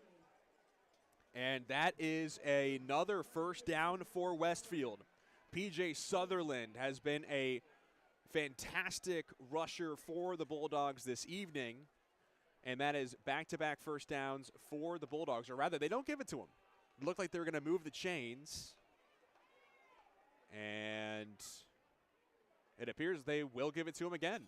and that is another first down for Westfield. P.J. Sutherland has been a fantastic rusher for the Bulldogs this evening, and that is back-to-back first downs for the Bulldogs, or rather, they don't give it to him. It looked like they were going to move the chains. And it appears they will give it to him again.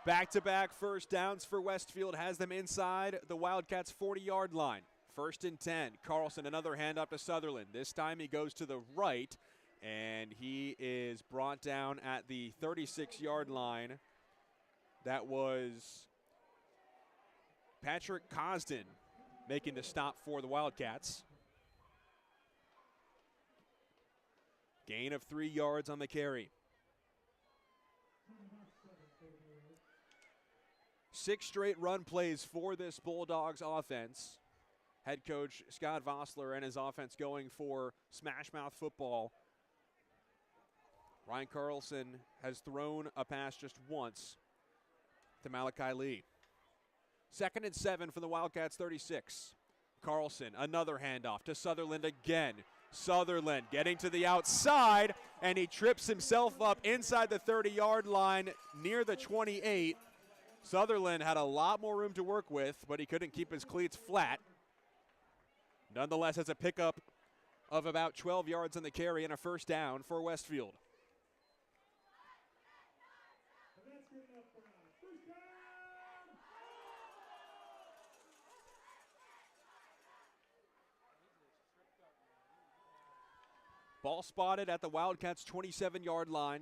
Back-to-back first downs for Westfield has them inside the Wildcats' 40-yard line. 1st and 10. Carlson, another handoff to Sutherland. This time he goes to the right, and he is brought down at the 36-yard line. That was Patrick Cosden making the stop for the Wildcats. Gain of 3 yards on the carry. 6 straight run plays for this Bulldogs offense. Head coach Scott Vossler and his offense going for smash mouth football. Ryan Carlson has thrown a pass just once to Malachi Lee. 2nd and 7 for the Wildcats 36. Carlson, another handoff to Sutherland again. Sutherland getting to the outside, and he trips himself up inside the 30-yard line near the 28. Sutherland had a lot more room to work with, but he couldn't keep his cleats flat. Nonetheless, it's a pickup of about 12 yards on the carry and a first down for Westfield. Ball spotted at the Wildcats' 27-yard line.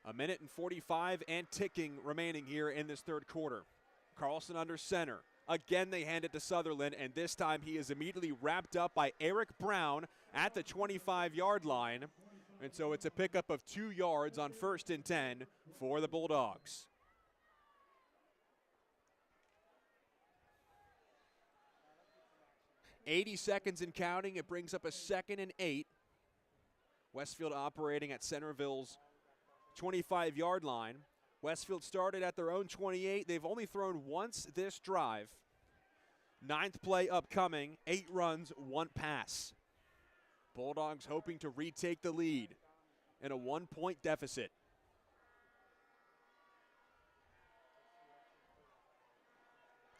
1:45 and ticking remaining here in this third quarter. Carlson under center. Again, they hand it to Sutherland, and this time he is immediately wrapped up by Eric Brown at the 25-yard line. And so it's a pickup of 2 yards on 1st and 10 for the Bulldogs. .80 seconds and counting. It brings up a 2nd and 8. Westfield operating at Centerville's 25-yard line. Westfield started at their own 28. They've only thrown once this drive. 9th play upcoming, 8 runs, 1 pass. Bulldogs hoping to retake the lead in a 1-point deficit.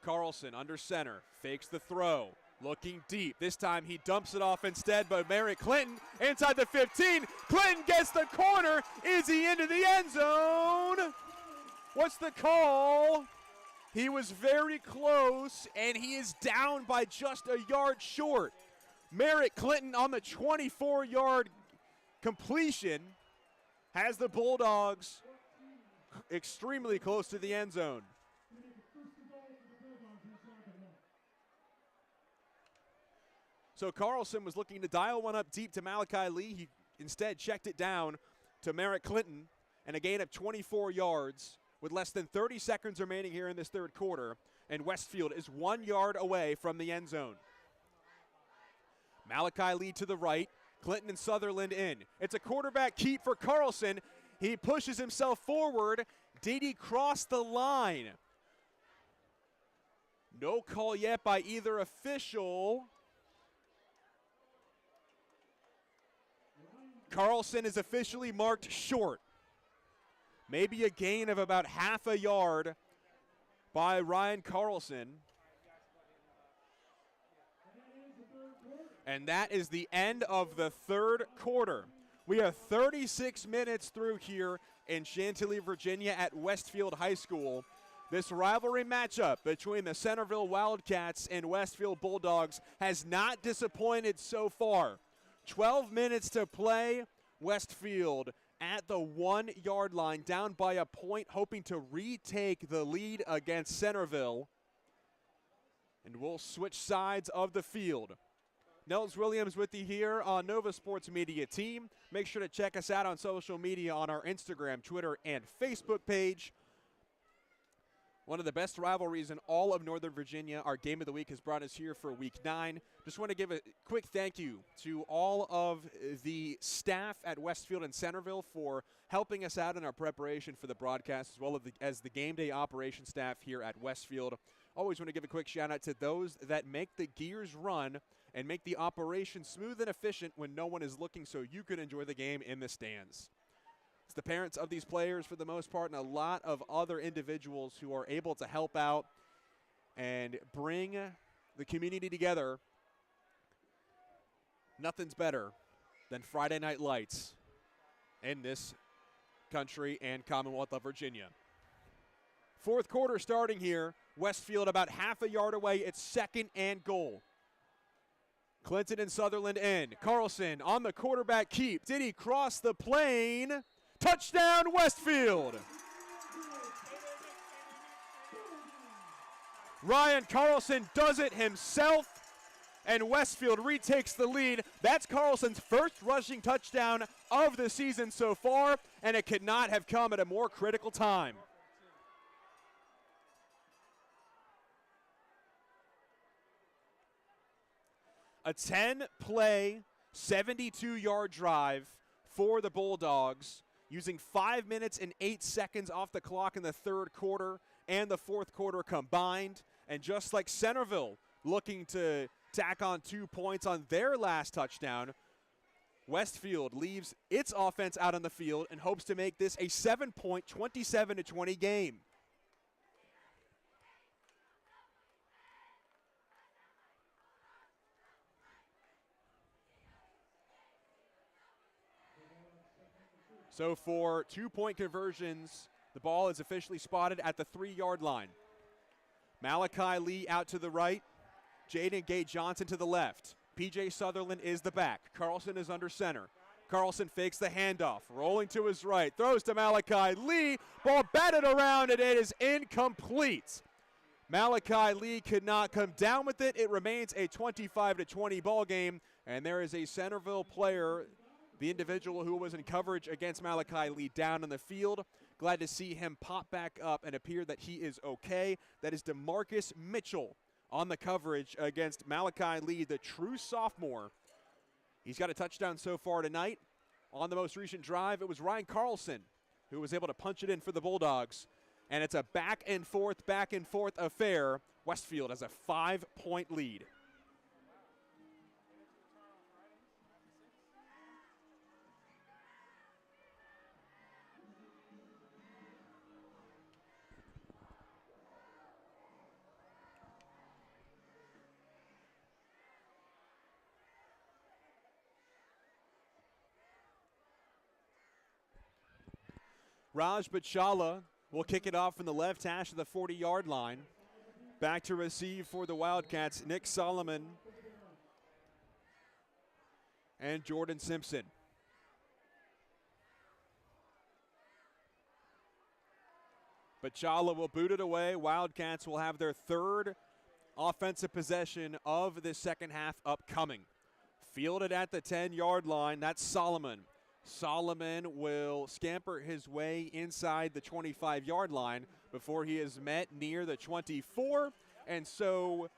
Carlson under center, fakes the throw, looking deep. This time he dumps it off instead, but Merritt Clinton inside the 15. Clinton gets the corner. Is he into the end zone? What's the call? He was very close, and he is down by just a yard short. Merritt Clinton on the 24-yard completion has the Bulldogs extremely close to the end zone. So Carlson was looking to dial one up deep to Malachi Lee. He instead checked it down to Merritt Clinton, and a gain of 24 yards with less than 30 seconds remaining here in this third quarter, and Westfield is 1 yard away from the end zone. Malachi Lee to the right, Clinton and Sutherland in. It's a quarterback keep for Carlson. He pushes himself forward. Did he cross the line? No call yet by either official. Carlson is officially marked short. Maybe a gain of about half a yard by Ryan Carlson. And that is the end of the third quarter. We are 36 minutes through here in Chantilly, Virginia at Westfield High School. This rivalry matchup between the Centerville Wildcats and Westfield Bulldogs has not disappointed so far. 12 minutes to play. Westfield at the 1 yard line, down by a point, hoping to retake the lead against Centerville. And we'll switch sides of the field. Nels Williams with you here on Nova Sports Media Team. Make sure to check us out on social media on our Instagram, Twitter, and Facebook page. One of the best rivalries in all of Northern Virginia. Our game of the week has brought us here for Week 9. Just want to give a quick thank you to all of the staff at Westfield and Centerville for helping us out in our preparation for the broadcast, as well as the game day operation staff here at Westfield. Always want to give a quick shout out to those that make the gears run and make the operation smooth and efficient when no one is looking, so you can enjoy the game in the stands. It's the parents of these players for the most part, and a lot of other individuals who are able to help out and bring the community together. Nothing's better than Friday Night Lights in this country and Commonwealth of Virginia. Fourth quarter starting here. Westfield about half a yard away. It's 2nd and goal. Clinton and Sutherland in. Carlson on the quarterback keep. Did he cross the plane? Touchdown, Westfield! Ryan Carlson does it himself, and Westfield retakes the lead. That's Carlson's first rushing touchdown of the season so far, and it could not have come at a more critical time. A 10-play, 72-yard drive for the Bulldogs, using 5 minutes and 8 seconds off the clock in the third quarter and the fourth quarter combined. And just like Centerville looking to tack on 2 points on their last touchdown, Westfield leaves its offense out on the field and hopes to make this a 7-point, 27-20 game. So for 2-point conversions, the ball is officially spotted at the 3-yard line. Malachi Lee out to the right. Jaden Gay-Johnson to the left. P.J. Sutherland is the back. Carlson is under center. Carlson fakes the handoff, rolling to his right. Throws to Malachi Lee. Ball batted around, and it is incomplete. Malachi Lee could not come down with it. It remains a 25-20 ball game, and there is a Centerville player, the individual who was in coverage against Malachi Lee, down on the field. Glad to see him pop back up and appear that he is okay. That is DeMarcus Mitchell on the coverage against Malachi Lee, the true sophomore. He's got a touchdown so far tonight. On the most recent drive, it was Ryan Carlson who was able to punch it in for the Bulldogs. And it's a back and forth affair. Westfield has a 5-point lead. Raj Bachala will kick it off from the left hash of the 40-yard line. Back to receive for the Wildcats, Nick Solomon and Jordan Simpson. Bachala will boot it away. Wildcats will have their third offensive possession of this second half upcoming. Fielded at the 10-yard line, that's Solomon. Solomon will scamper his way inside the 25-yard line before he is met near the 24. And so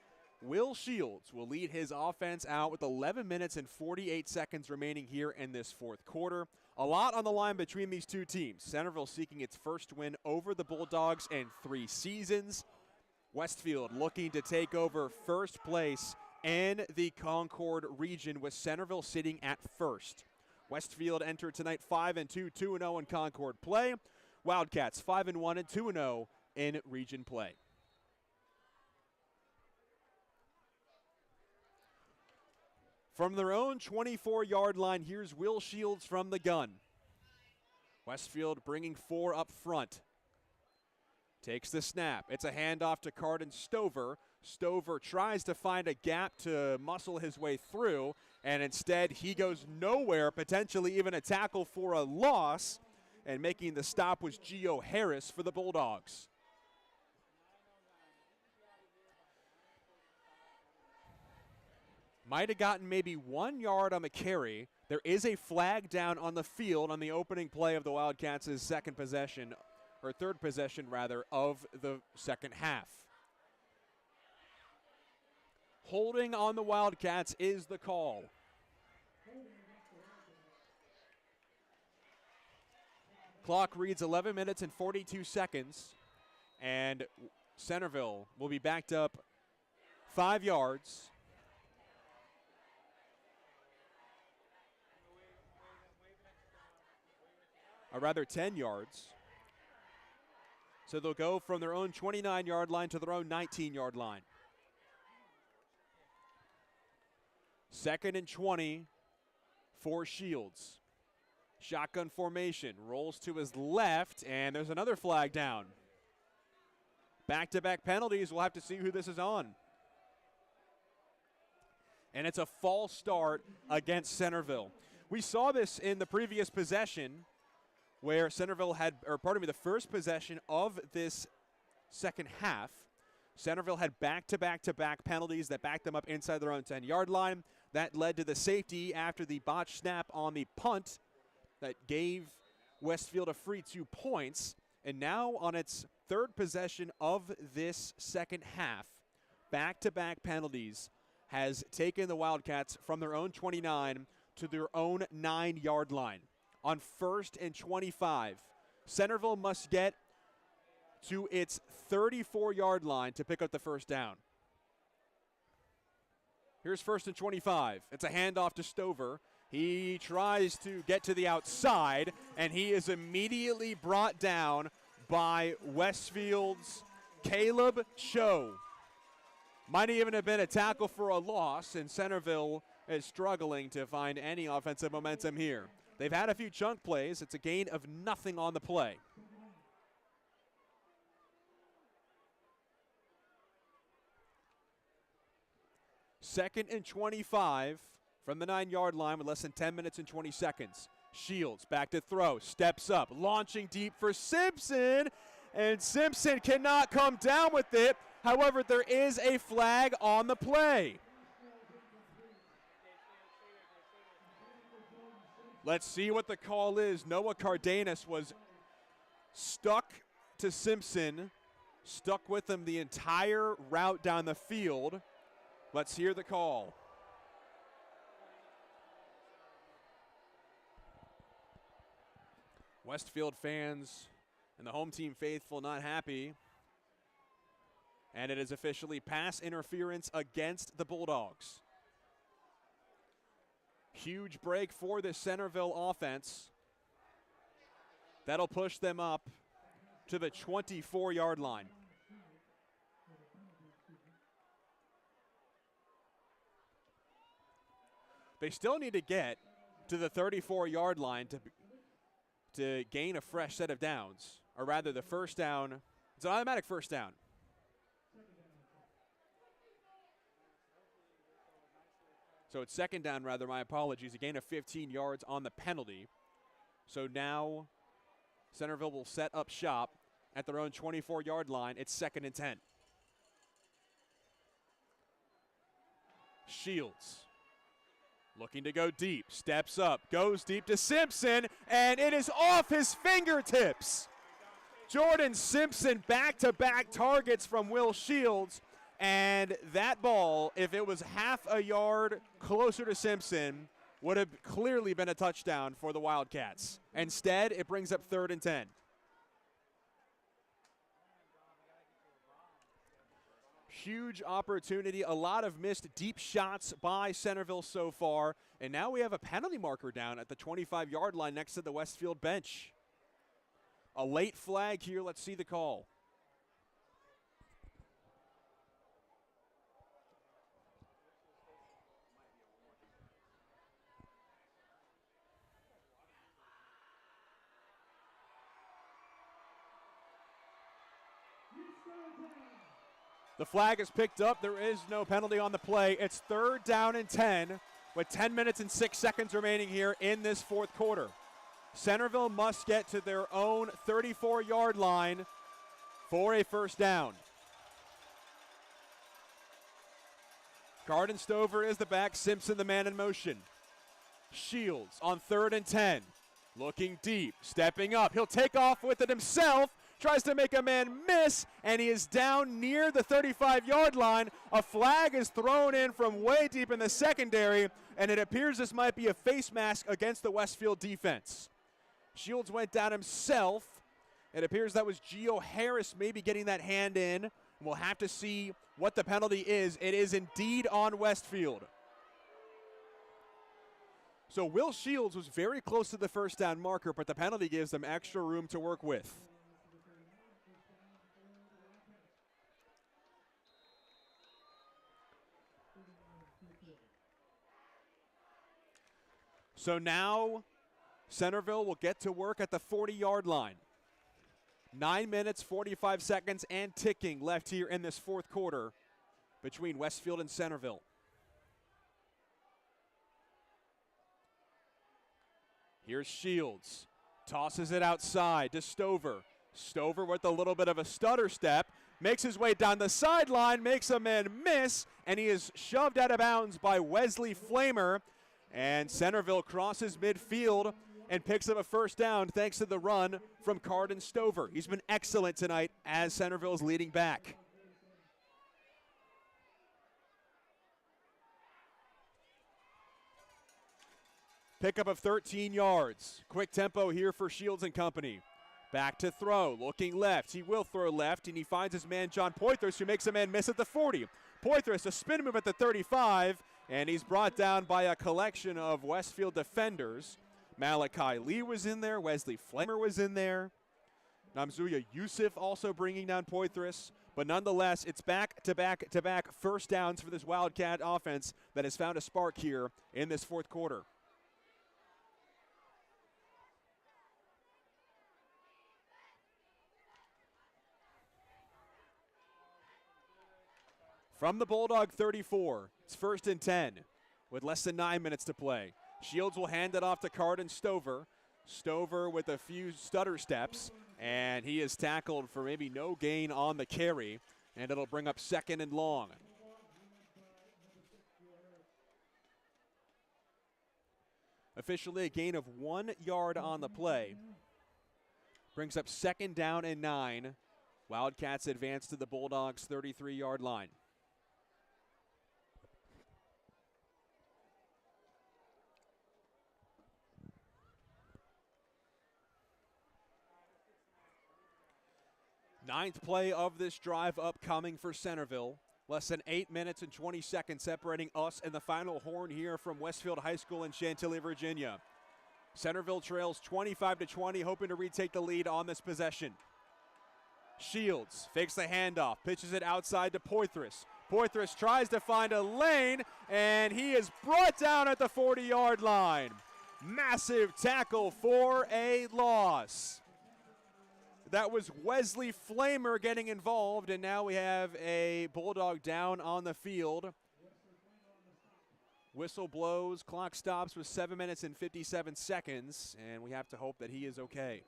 Will Shields will lead his offense out with 11 minutes and 48 seconds remaining here in this fourth quarter. A lot on the line between these two teams. Centerville seeking its first win over the Bulldogs in 3 seasons. Westfield looking to take over first place in the Concord region, with Centerville sitting at first. Westfield entered tonight 5-2, 2-0 in Concord play. Wildcats 5-1 and 2-0 in region play. From their own 24-yard line, here's Will Shields from the gun. Westfield bringing 4 up front. Takes the snap. It's a handoff to Carden Stover. Stover tries to find a gap to muscle his way through, and instead he goes nowhere, potentially even a tackle for a loss, and making the stop was Gio Harris for the Bulldogs. Might have gotten maybe 1 yard on the carry. There is a flag down on the field on the opening play of the Wildcats' third possession rather, of the second half. Holding on the Wildcats is the call. Clock reads 11 minutes and 42 seconds, and Centerville will be backed up 5 yards. Or rather 10 yards. So they'll go from their own 29-yard line to their own 19-yard line. 2nd and 20 for Shields. Shotgun formation, rolls to his left, and there's another flag down. Back-to-back penalties, we'll have to see who this is on. And it's a false start against Centerville. We saw this in the previous possession, where Centerville had, the first possession of this second half. Centerville had back-to-back-to-back penalties that backed them up inside their own 10-yard line. That led to the safety after the botched snap on the punt that gave Westfield a free 2 points. And now on its third possession of this second half, back-to-back penalties has taken the Wildcats from their own 29 to their own 9-yard line. On 1st and 25, Centerville must get to its 34-yard line to pick up the first down. Here's 1st and 25. It's a handoff to Stover. He tries to get to the outside, and he is immediately brought down by Westfield's Caleb Cho. Might even have been a tackle for a loss, and Centerville is struggling to find any offensive momentum here. They've had a few chunk plays. It's a gain of nothing on the play. Second and 25 from the 9-yard line with less than 10 minutes and 20 seconds. Shields back to throw, steps up, launching deep for Simpson, and Simpson cannot come down with it. However, there is a flag on the play. Let's see what the call is. Noah Cardenas was stuck to Simpson, stuck with him the entire route down the field. Let's hear the call. Westfield fans and the home team faithful not happy. And it is officially pass interference against the Bulldogs. Huge break for the Centerville offense. That'll push them up to the 24-yard line. They still need to get to the 34-yard line to gain a fresh set of downs, or rather the first down. It's an automatic first down. So it's second down, rather, my apologies. A gain of 15 yards on the penalty. So now Centerville will set up shop at their own 24-yard line. It's 2nd and 10. Shields looking to go deep, steps up, goes deep to Simpson, and it is off his fingertips. Jordan Simpson back-to-back targets from Will Shields, and that ball, if it was half a yard closer to Simpson, would have clearly been a touchdown for the Wildcats. Instead, it brings up 3rd and 10. Huge opportunity, a lot of missed deep shots by Centerville so far, and now we have a penalty marker down at the 25-yard line next to the Westfield bench. A late flag here. Let's see the call. The flag is picked up. There is no penalty on the play. It's 3rd down and 10 with 10 minutes and 6 seconds remaining here in this 4th quarter. Centerville must get to their own 34-yard line for a first down. Garden Stover is the back. Simpson the man in motion. Shields on 3rd and 10. Looking deep, stepping up. He'll take off with it himself. Tries to make a man miss, and he is down near the 35-yard line. A flag is thrown in from way deep in the secondary, and it appears this might be a face mask against the Westfield defense. Shields went down himself. It appears that was Gio Harris maybe getting that hand in. We'll have to see what the penalty is. It is indeed on Westfield. So Will Shields was very close to the first down marker, but the penalty gives them extra room to work with. So now Centerville will get to work at the 40-yard line. 9 minutes, 45 seconds, and ticking left here in this 4th quarter between Westfield and Centerville. Here's Shields. Tosses it outside to Stover. Stover with a little bit of a stutter step. Makes his way down the sideline, makes a man miss, and he is shoved out of bounds by Wesley Flamer. And Centerville crosses midfield and picks up a first down thanks to the run from Garden Stover. He's been excellent tonight as Centerville is leading back. Pickup of 13 yards. Quick tempo here for Shields and company. Back to throw, looking left. He will throw left, and he finds his man John Poitras, who makes a man miss at the 40. Poitras, a spin move at the 35, and he's brought down by a collection of Westfield defenders. Malachi Lee was in there. Wesley Flamer was in there. Namzuya Yusuf also bringing down Poitras. But nonetheless, it's back-to-back-to-back first downs for this Wildcat offense that has found a spark here in this 4th quarter. From the Bulldog 34, it's 1st and 10 with less than 9 minutes to play. Shields will hand it off to Garden Stover. Stover with a few stutter steps, and he is tackled for maybe no gain on the carry, and it'll bring up 2nd and long. Officially a gain of 1 yard on the play. Brings up 2nd down and 9. Wildcats advance to the Bulldogs' 33-yard line. Ninth play of this drive upcoming for Centerville. Less than 8 minutes and 20 seconds separating us and the final horn here from Westfield High School in Chantilly, Virginia. Centerville trails 25-20, hoping to retake the lead on this possession. Shields fakes the handoff, pitches it outside to Poitras. Poitras tries to find a lane, and he is brought down at the 40-yard line. Massive tackle for a loss. That was Wesley Flamer getting involved, and now we have a Bulldog down on the field. Whistle blows, clock stops with 7 minutes and 57 seconds, and we have to hope that he is okay.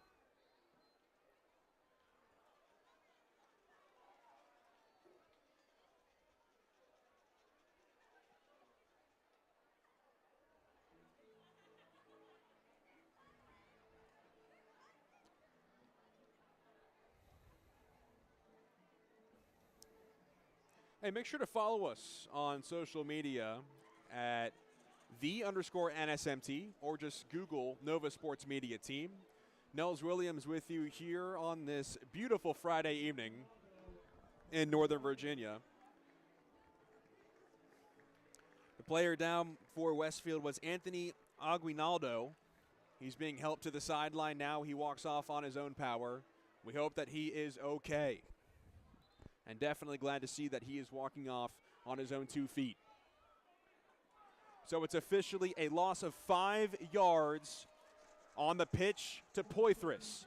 Hey, make sure to follow us on social media at _NSMT or just Google Nova Sports Media Team. Nels Williams with you here on this beautiful Friday evening in Northern Virginia. The player down for Westfield was Anthony Aguinaldo. He's being helped to the sideline now. He walks off on his own power. We hope that he is okay. And definitely glad to see that he is walking off on his own 2 feet. So it's officially a loss of 5 yards on the pitch to Poitras.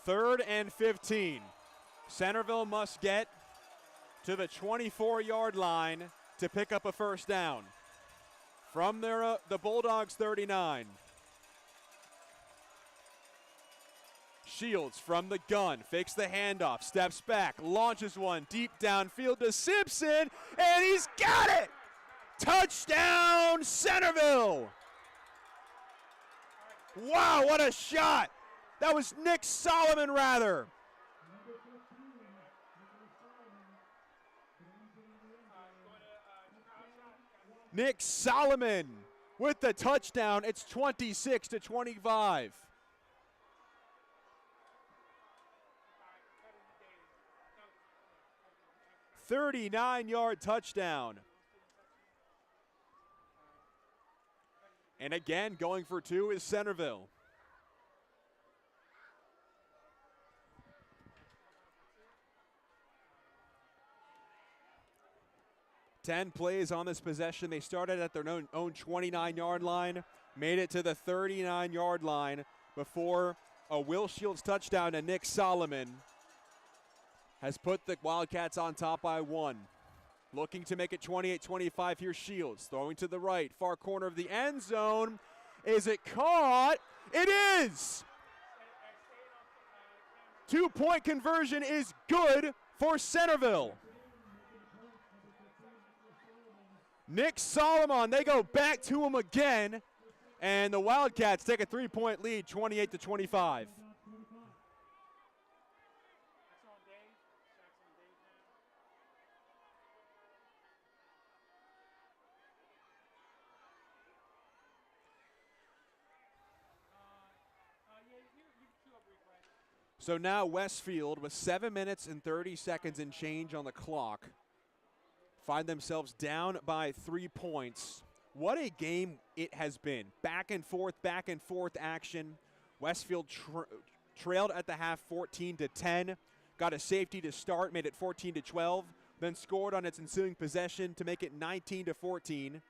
Third and 15. Centerville must get to the 24-yard line to pick up a first down. From the Bulldogs 39. Shields from the gun, fakes the handoff, steps back, launches one deep downfield to Simpson, and he's got it! Touchdown, Centerville! Wow, what a shot! That was Nick Solomon, rather. Nick Solomon with the touchdown. It's 26-25. 39-yard touchdown. And again, going for 2 is Centerville. Ten plays on this possession. They started at their own 29-yard line, made it to the 39-yard line before a Will Shields touchdown to Nick Solomon has put the Wildcats on top by 1. Looking to make it 28-25. Here's Shields throwing to the right, far corner of the end zone. Is it caught? It is! 2-point conversion is good for Centerville. Nick Solomon, they go back to him again, and the Wildcats take a 3-point lead, 28-25. So now Westfield, with 7 minutes and 30 seconds and change on the clock, find themselves down by 3 points. What a game it has been. Back and forth action. Westfield trailed at the half 14-10. Got a safety to start, made it 14-12. Then scored on its ensuing possession to make it 19-14.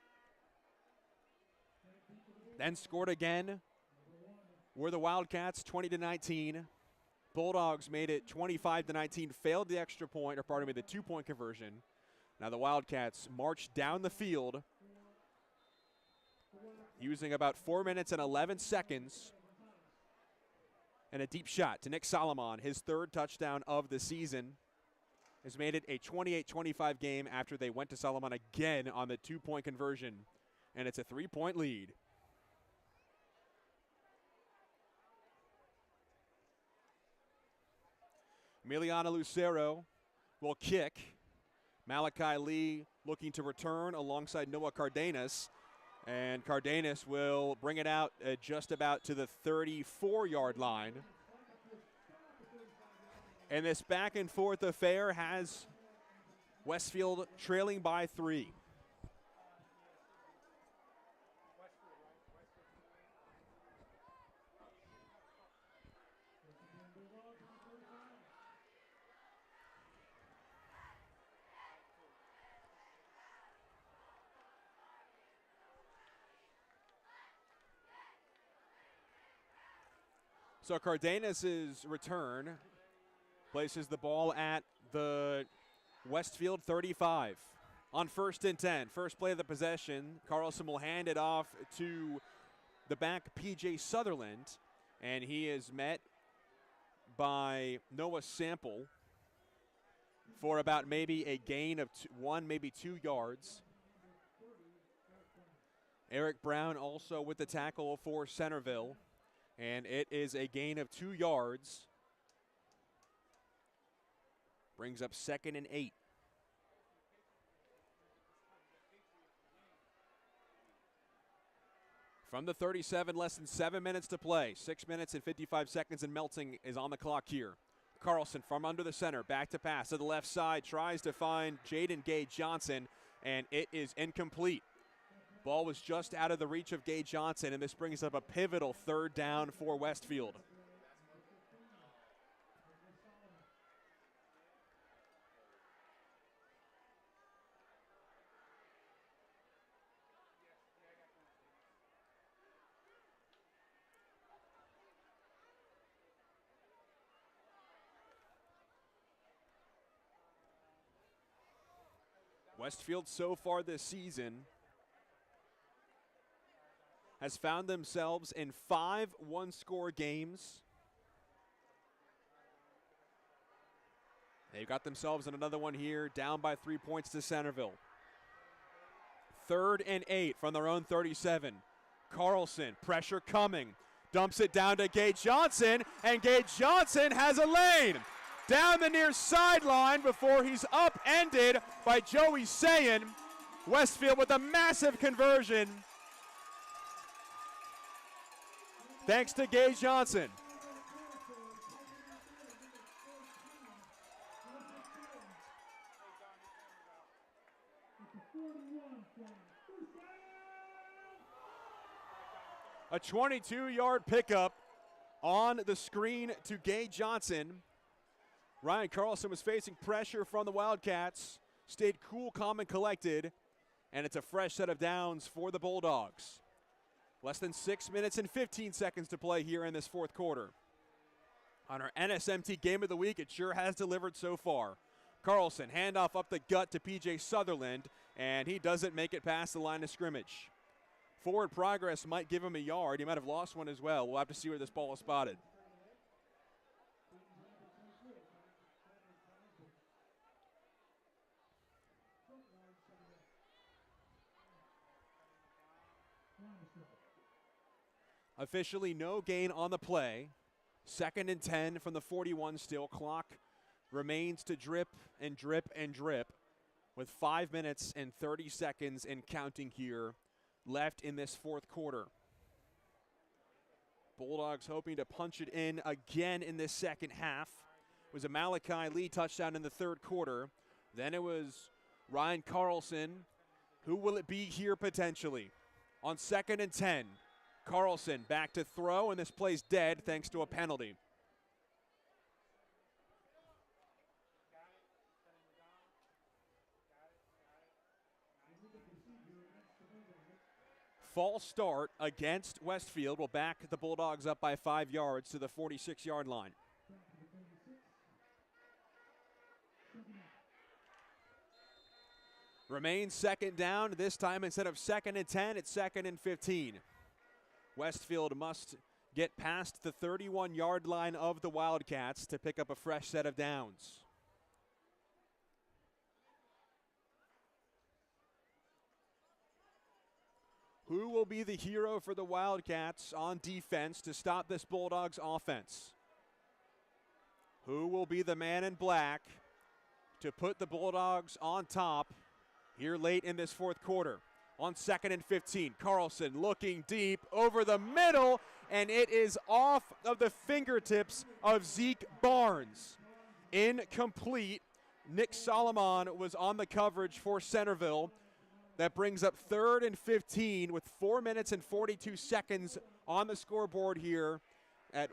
Then scored again. Were the Wildcats 20-19. Bulldogs made it 25-19, failed the extra point, or pardon me, the 2-point conversion. Now the Wildcats marched down the field using about 4 minutes and 11 seconds. And a deep shot to Nick Solomon, his 3rd touchdown of the season, has made it a 28-25 game after they went to Solomon again on the 2-point conversion. And it's a 3-point lead. Emiliano Lucero will kick. Malachi Lee looking to return alongside Noah Cardenas. And Cardenas will bring it out just about to the 34-yard line. And this back and forth affair has Westfield trailing by 3. So Cardenas' return places the ball at the Westfield 35 on 1st and 10. First play of the possession, Carlson will hand it off to the back P.J. Sutherland, and he is met by Noah Sample for about maybe a gain of 1, maybe 2 yards. Eric Brown also with the tackle for Centerville, and it is a gain of 2 yards. Brings up 2nd and 8. From the 37, less than 7 minutes to play. 6 minutes and 55 seconds, and melting is on the clock here. Carlson from under the center, back to pass to the left side, tries to find Jaden Gay-Johnson, and it is incomplete. Ball was just out of the reach of Gay-Johnson, and this brings up a pivotal 3rd down for Westfield. Westfield so far this season has found themselves in 5 one-score games. They've got themselves in another one here, down by 3 points to Centerville. 3rd and 8 from their own 37. Carlson, pressure coming, dumps it down to Gay-Johnson, and Gay-Johnson has a lane down the near sideline before he's upended by Joey Sayin. Westfield with a massive conversion thanks to Gay-Johnson. A 22-yard pickup on the screen to Gay-Johnson. Ryan Carlson was facing pressure from the Wildcats, stayed cool, calm, and collected, and it's a fresh set of downs for the Bulldogs. Less than 6 minutes and 15 seconds to play here in this 4th quarter. On our NSMT Game of the Week, it sure has delivered so far. Carlson, handoff up the gut to P.J. Sutherland, and he doesn't make it past the line of scrimmage. Forward progress might give him a yard. He might have lost one as well. We'll have to see where this ball is spotted. Officially no gain on the play. 2nd and 10 from the 41 still. Clock remains to drip and drip and drip with 5 minutes and 30 seconds and counting here left in this 4th quarter. Bulldogs hoping to punch it in again in this 2nd half. It was a Malachi Lee touchdown in the 3rd quarter. Then it was Ryan Carlson. Who will it be here potentially? On 2nd and 10. Carlson back to throw, and this play's dead thanks to a penalty. False start against Westfield will back the Bulldogs up by 5 yards to the 46-yard line. Remains 2nd down. This time instead of 2nd and 10, it's 2nd and 15. Westfield must get past the 31-yard line of the Wildcats to pick up a fresh set of downs. Who will be the hero for the Wildcats on defense to stop this Bulldogs offense? Who will be the man in black to put the Bulldogs on top here late in this 4th quarter? On 2nd and 15, Carlson looking deep over the middle, and it is off of the fingertips of Zeke Barnes. Incomplete. Nick Solomon was on the coverage for Centerville. That brings up 3rd and 15 with 4 minutes and 42 seconds on the scoreboard here at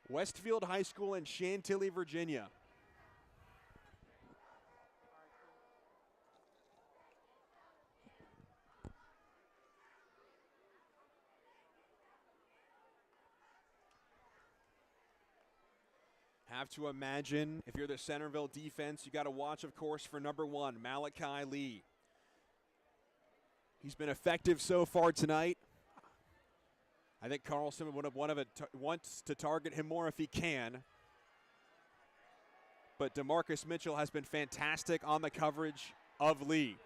Westfield High School in Chantilly, Virginia. Have to imagine if you're the Centerville defense, you got to watch, of course, for number 1, Malachi Lee. He's been effective so far tonight. I think Carlson wants to target him more if he can. But DeMarcus Mitchell has been fantastic on the coverage of Lee.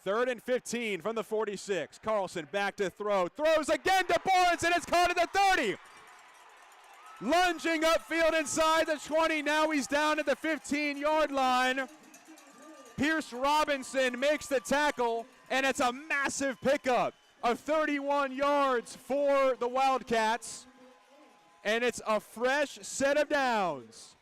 3rd and 15 from the 46. Carlson back to throw. Throws again to Barnes, and it's caught at the 30. Lunging upfield inside the 20. Now he's down at the 15-yard line. Pierce Robinson makes the tackle, and it's a massive pickup of 31 yards for the Wildcats. And it's a fresh set of downs.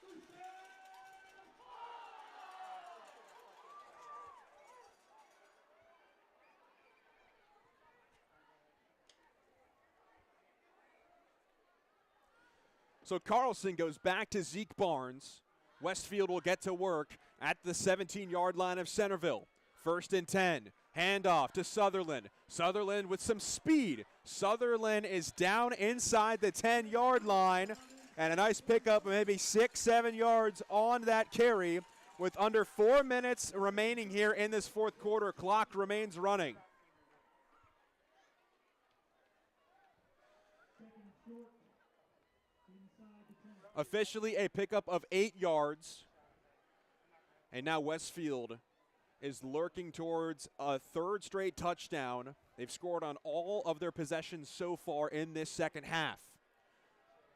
So Carlson goes back to Zeke Barnes. Westfield will get to work at the 17-yard line of Centerville. 1st and 10. Handoff to Sutherland. Sutherland with some speed. Sutherland is down inside the 10-yard line. And a nice pickup of maybe 6-7 yards on that carry with under 4 minutes remaining here in this fourth quarter. Clock remains running. Officially a pickup of 8 yards. And now Westfield is lurking towards a 3rd straight touchdown. They've scored on all of their possessions so far in this second half.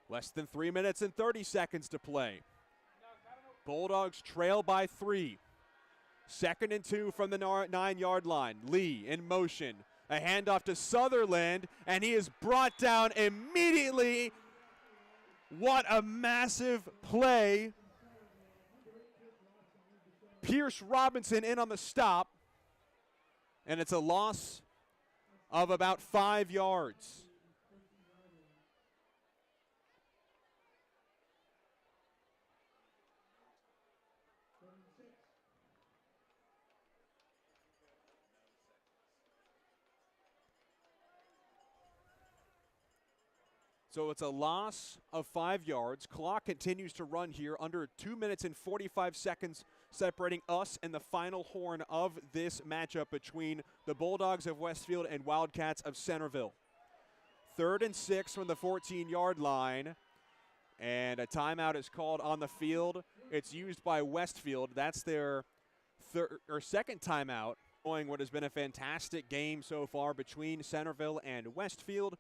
Less than 3 minutes and 30 seconds to play. Bulldogs trail by 3. 2nd and 2 from the 9-yard line. Lee in motion. A handoff to Sutherland, and he is brought down immediately. What a massive play. Pierce Robinson in on the stop, and it's a loss of about 5 yards. So it's a loss of 5 yards. Clock continues to run here, under 2 minutes and 45 seconds separating us and the final horn of this matchup between the Bulldogs of Westfield and Wildcats of Centerville. 3rd and 6 from the 14-yard line, and a timeout is called on the field. It's used by Westfield. That's their second timeout, showing what has been a fantastic game so far between Centerville and Westfield.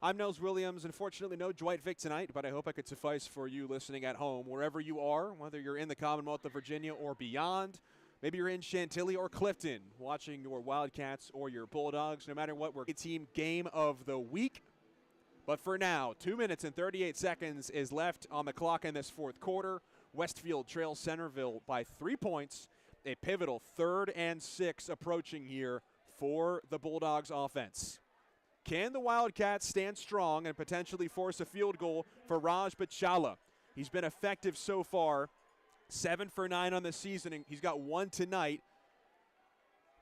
I'm Nels Williams. Unfortunately, no Dwight Vick tonight, but I hope I could suffice for you listening at home, wherever you are, whether you're in the Commonwealth of Virginia or beyond. Maybe you're in Chantilly or Clifton watching your Wildcats or your Bulldogs. No matter what, we're a team game of the week. But for now, 2 minutes and 38 seconds is left on the clock in this fourth quarter. Westfield trails Centerville by 3 points. A pivotal 3rd and 6 approaching here for the Bulldogs offense. Can the Wildcats stand strong and potentially force a field goal for Raj Bachala? He's been effective so far, 7 for 9 on the season, and he's got 1 tonight.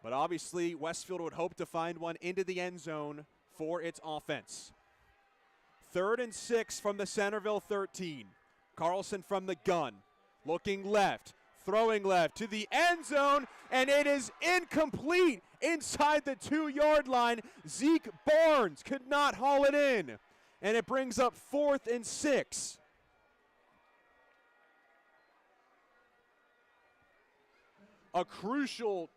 But obviously, Westfield would hope to find one into the end zone for its offense. 3rd and 6 from the Centerville 13. Carlson from the gun, looking left, throwing left to the end zone, and it is incomplete inside the 2-yard line. Zeke Barnes could not haul it in, and it brings up 4th and 6. A crucial,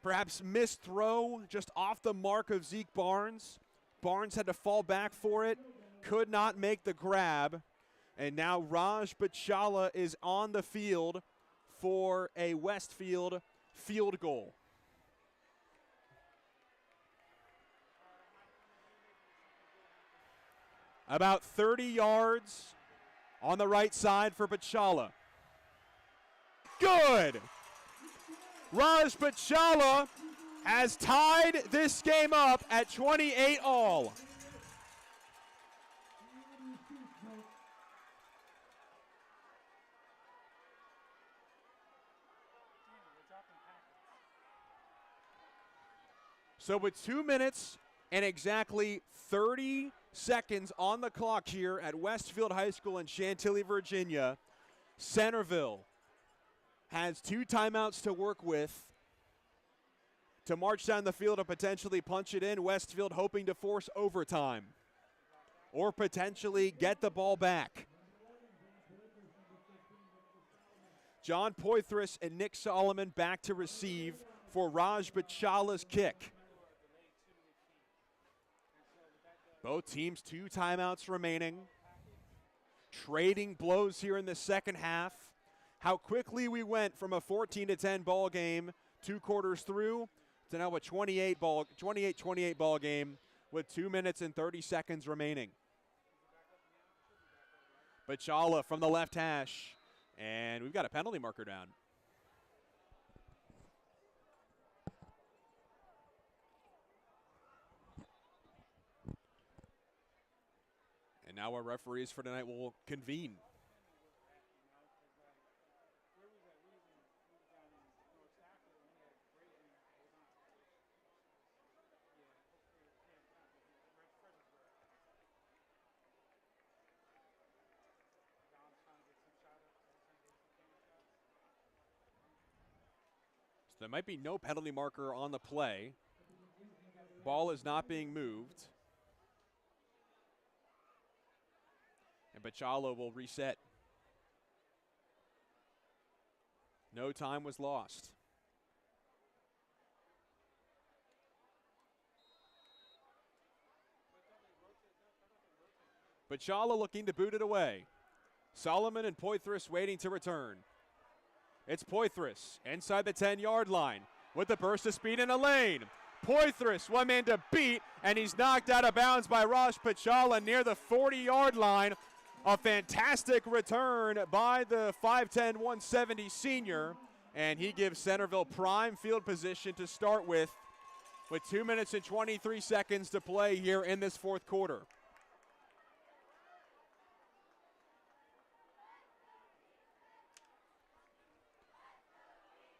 perhaps missed throw just off the mark of Zeke Barnes. Barnes had to fall back for it, could not make the grab. And now Raj Bachala is on the field for a Westfield field goal. About 30 yards on the right side for Bachala. Good! Raj Bachala has tied this game up at 28 all. So with 2 minutes And exactly 30 seconds on the clock here at Westfield High School in Chantilly, Virginia. Centerville has 2 timeouts to work with to march down the field and potentially punch it in. Westfield hoping to force overtime or potentially get the ball back. John Poitras and Nick Solomon back to receive for Raj Bachala's kick. Both teams 2 timeouts remaining. Trading blows here in the second half. How quickly we went from a 14-10 ball game 2 quarters through to now a 28-28 ball game with 2 minutes and 30 seconds remaining. Bachala from the left hash, and we've got a penalty marker down. And now our referees for tonight will convene. So there might be no penalty marker on the play. Ball is not being moved. And Bachala will reset. No time was lost. Bachala looking to boot it away. Solomon and Poitras waiting to return. It's Poitras inside the 10-yard line with the burst of speed in a lane. Poitras, one man to beat, and he's knocked out of bounds by Raj Bachala near the 40-yard line. A fantastic return by the 5'10", 170 senior, and he gives Centerville prime field position to start with 2 minutes and 23 seconds to play here in this fourth quarter.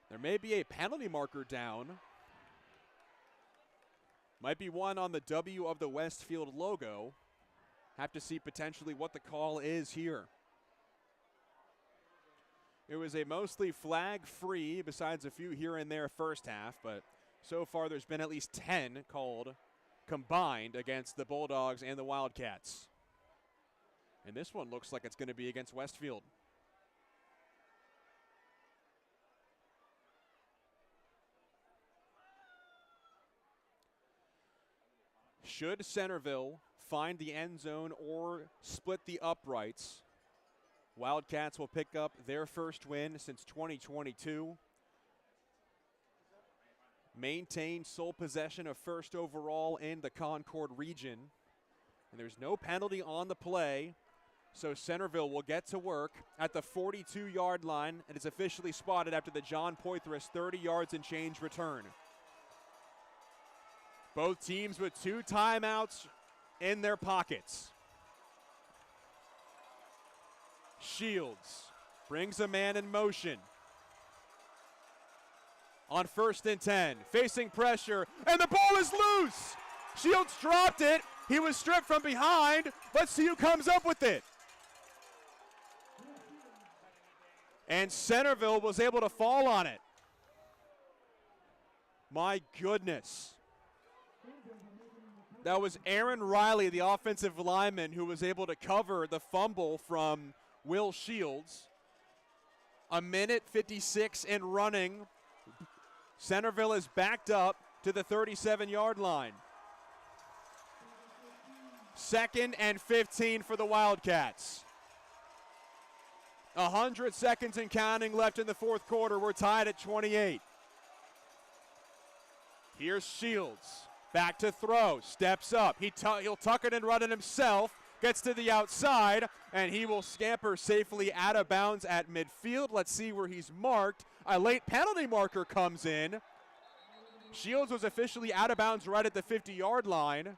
There may be a penalty marker down. Might be one on the W of the Westfield logo. Have to see potentially what the call is here. It was a mostly flag-free, besides a few here and there first half, but so far there's been at least 10 called combined against the Bulldogs and the Wildcats. And this one looks like it's going to be against Westfield. Should Centerville find the end zone or split the uprights, Wildcats will pick up their first win since 2022. Maintain sole possession of first overall in the Concord region. And there's no penalty on the play, so Centerville will get to work at the 42-yard line and is officially spotted after the John Poitras 30 yards and change return. Both teams with 2 timeouts in their pockets. Shields brings a man in motion. On 1st and 10, facing pressure, and the ball is loose. Shields dropped it. He was stripped from behind. Let's see who comes up with it. And Centerville was able to fall on it. My goodness. That was Aaron Riley, the offensive lineman, who was able to cover the fumble from Will Shields. 1:56 and running. Centerville is backed up to the 37-yard line. 2nd and 15 for the Wildcats. 100 seconds and counting left in the fourth quarter. We're tied at 28. Here's Shields. Back to throw. Steps up. He'll tuck it and run it himself. Gets to the outside, and he will scamper safely out of bounds at midfield. Let's see where he's marked. A late penalty marker comes in. Shields was officially out of bounds right at the 50-yard line.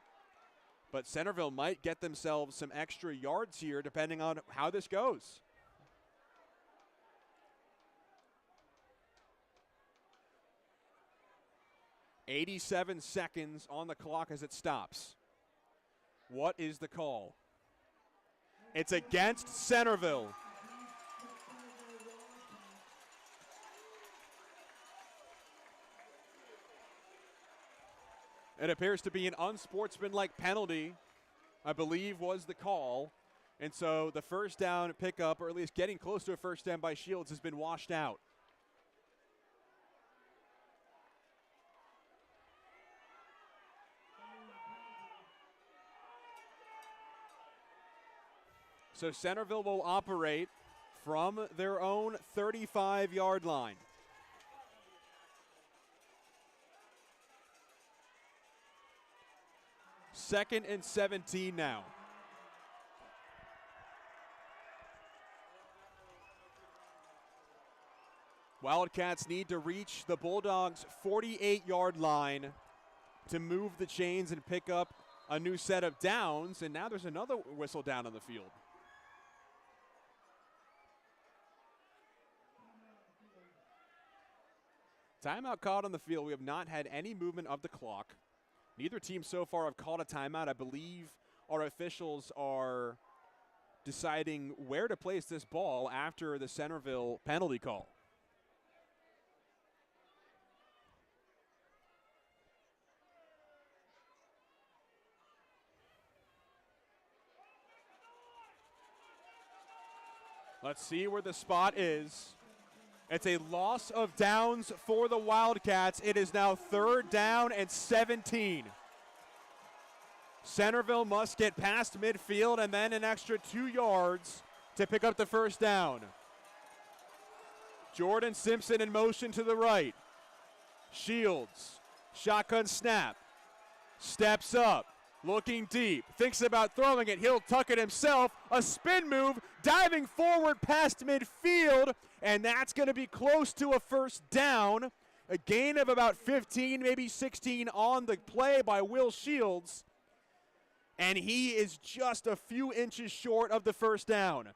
But Centerville might get themselves some extra yards here depending on how this goes. 87 seconds on the clock as it stops. What is the call? It's against Centerville. It appears to be an unsportsmanlike penalty, I believe was the call. And so the first down pickup, or at least getting close to a first down by Shields, has been washed out. So Centerville will operate from their own 35-yard line. Second and 17 now. Wildcats need to reach the Bulldogs' 48-yard line to move the chains and pick up a new set of downs, and now there's another whistle down on the field. Timeout called on the field. We have not had any movement of the clock. Neither team so far have called a timeout. I believe our officials are deciding where to place this ball after the Centerville penalty call. Let's see where the spot is. It's a loss of downs for the Wildcats. It is now 3rd down and 17. Centerville must get past midfield and then an extra 2 yards to pick up the first down. Jordan Simpson in motion to the right. Shields, shotgun snap, steps up, looking deep, thinks about throwing it. He'll tuck it himself. A spin move, diving forward past midfield, and that's going to be close to a first down. A gain of about 15, maybe 16 on the play by Will Shields. And he is just a few inches short of the first down.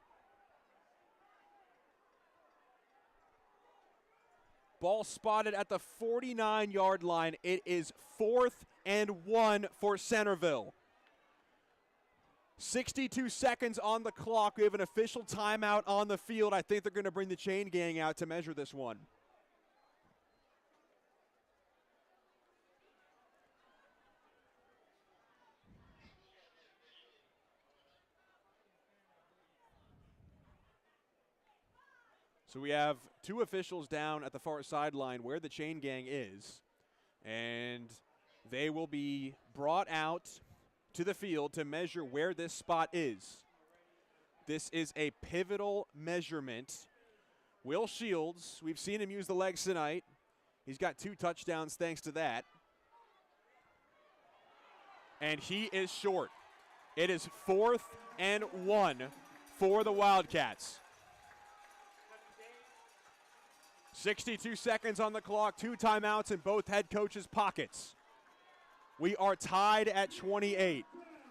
Ball spotted at the 49-yard line. It is 4th and 1 for Centerville. 62 seconds on the clock. We have an official timeout on the field. I think they're going to bring the chain gang out to measure this one. So we have 2 officials down at the far sideline where the chain gang is, and they will be brought out to the field to measure where this spot is. This is a pivotal measurement. Will Shields, we've seen him use the legs tonight. He's got 2 touchdowns thanks to that. And he is short. It is 4th and 1 for the Wildcats. 62 seconds on the clock, 2 timeouts in both head coaches' pockets. We are tied at 28.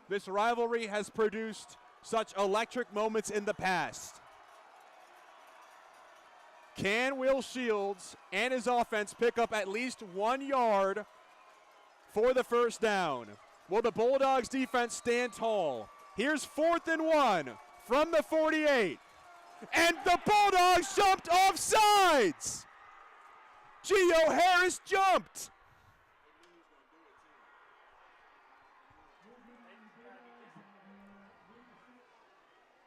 This rivalry has produced such electric moments in the past. Can Will Shields and his offense pick up at least 1 yard for the first down? Will the Bulldogs defense stand tall? Here's 4th and 1 from the 48. And the Bulldogs jumped off sides. Gio Harris jumped.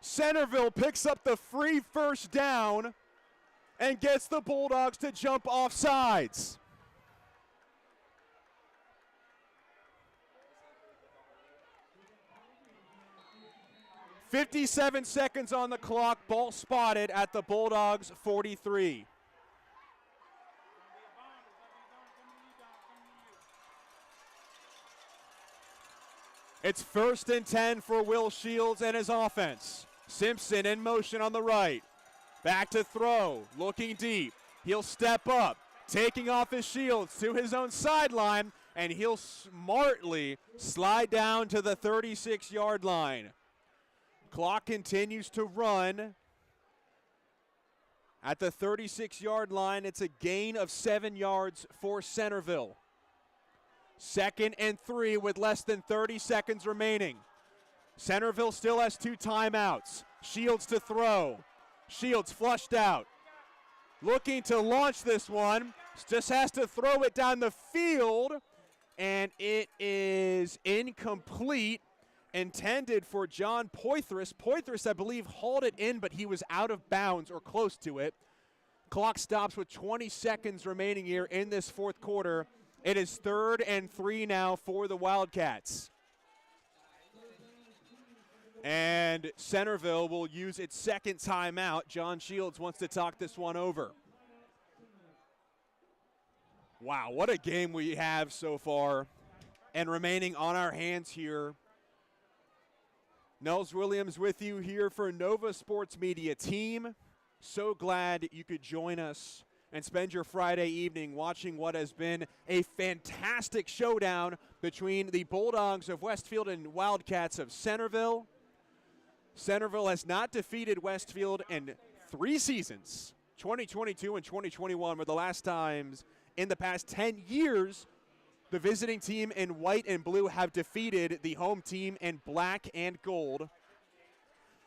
Centerville picks up the free first down and gets the Bulldogs to jump off sides. .57 seconds on the clock, ball spotted at the Bulldogs' 43. It's 1st and 10 for Will Shields and his offense. Simpson in motion on the right. Back to throw, looking deep. He'll step up, taking off his Shields to his own sideline, and he'll smartly slide down to the 36-yard line. Clock continues to run. At the 36-yard line, it's a gain of 7 yards for Centerville. 2nd and 3 with less than 30 seconds remaining. Centerville still has 2 timeouts. Shields to throw. Shields flushed out. Looking to launch this one. Just has to throw it down the field. And it is incomplete. Intended for John Poitras. Poitras, I believe, hauled it in, but he was out of bounds or close to it. Clock stops with 20 seconds remaining here in this fourth quarter. It is 3rd and 3 now for the Wildcats. And Centerville will use its 2nd timeout. John Shields wants to talk this one over. Wow, what a game we have so far. And remaining on our hands here, Nels Williams with you here for Nova Sports Media Team. So glad you could join us and spend your Friday evening watching what has been a fantastic showdown between the Bulldogs of Westfield and Wildcats of Centerville. Centerville has not defeated Westfield in 3 seasons. 2022 and 2021 were the last times in the past 10 years the visiting team in white and blue have defeated the home team in black and gold.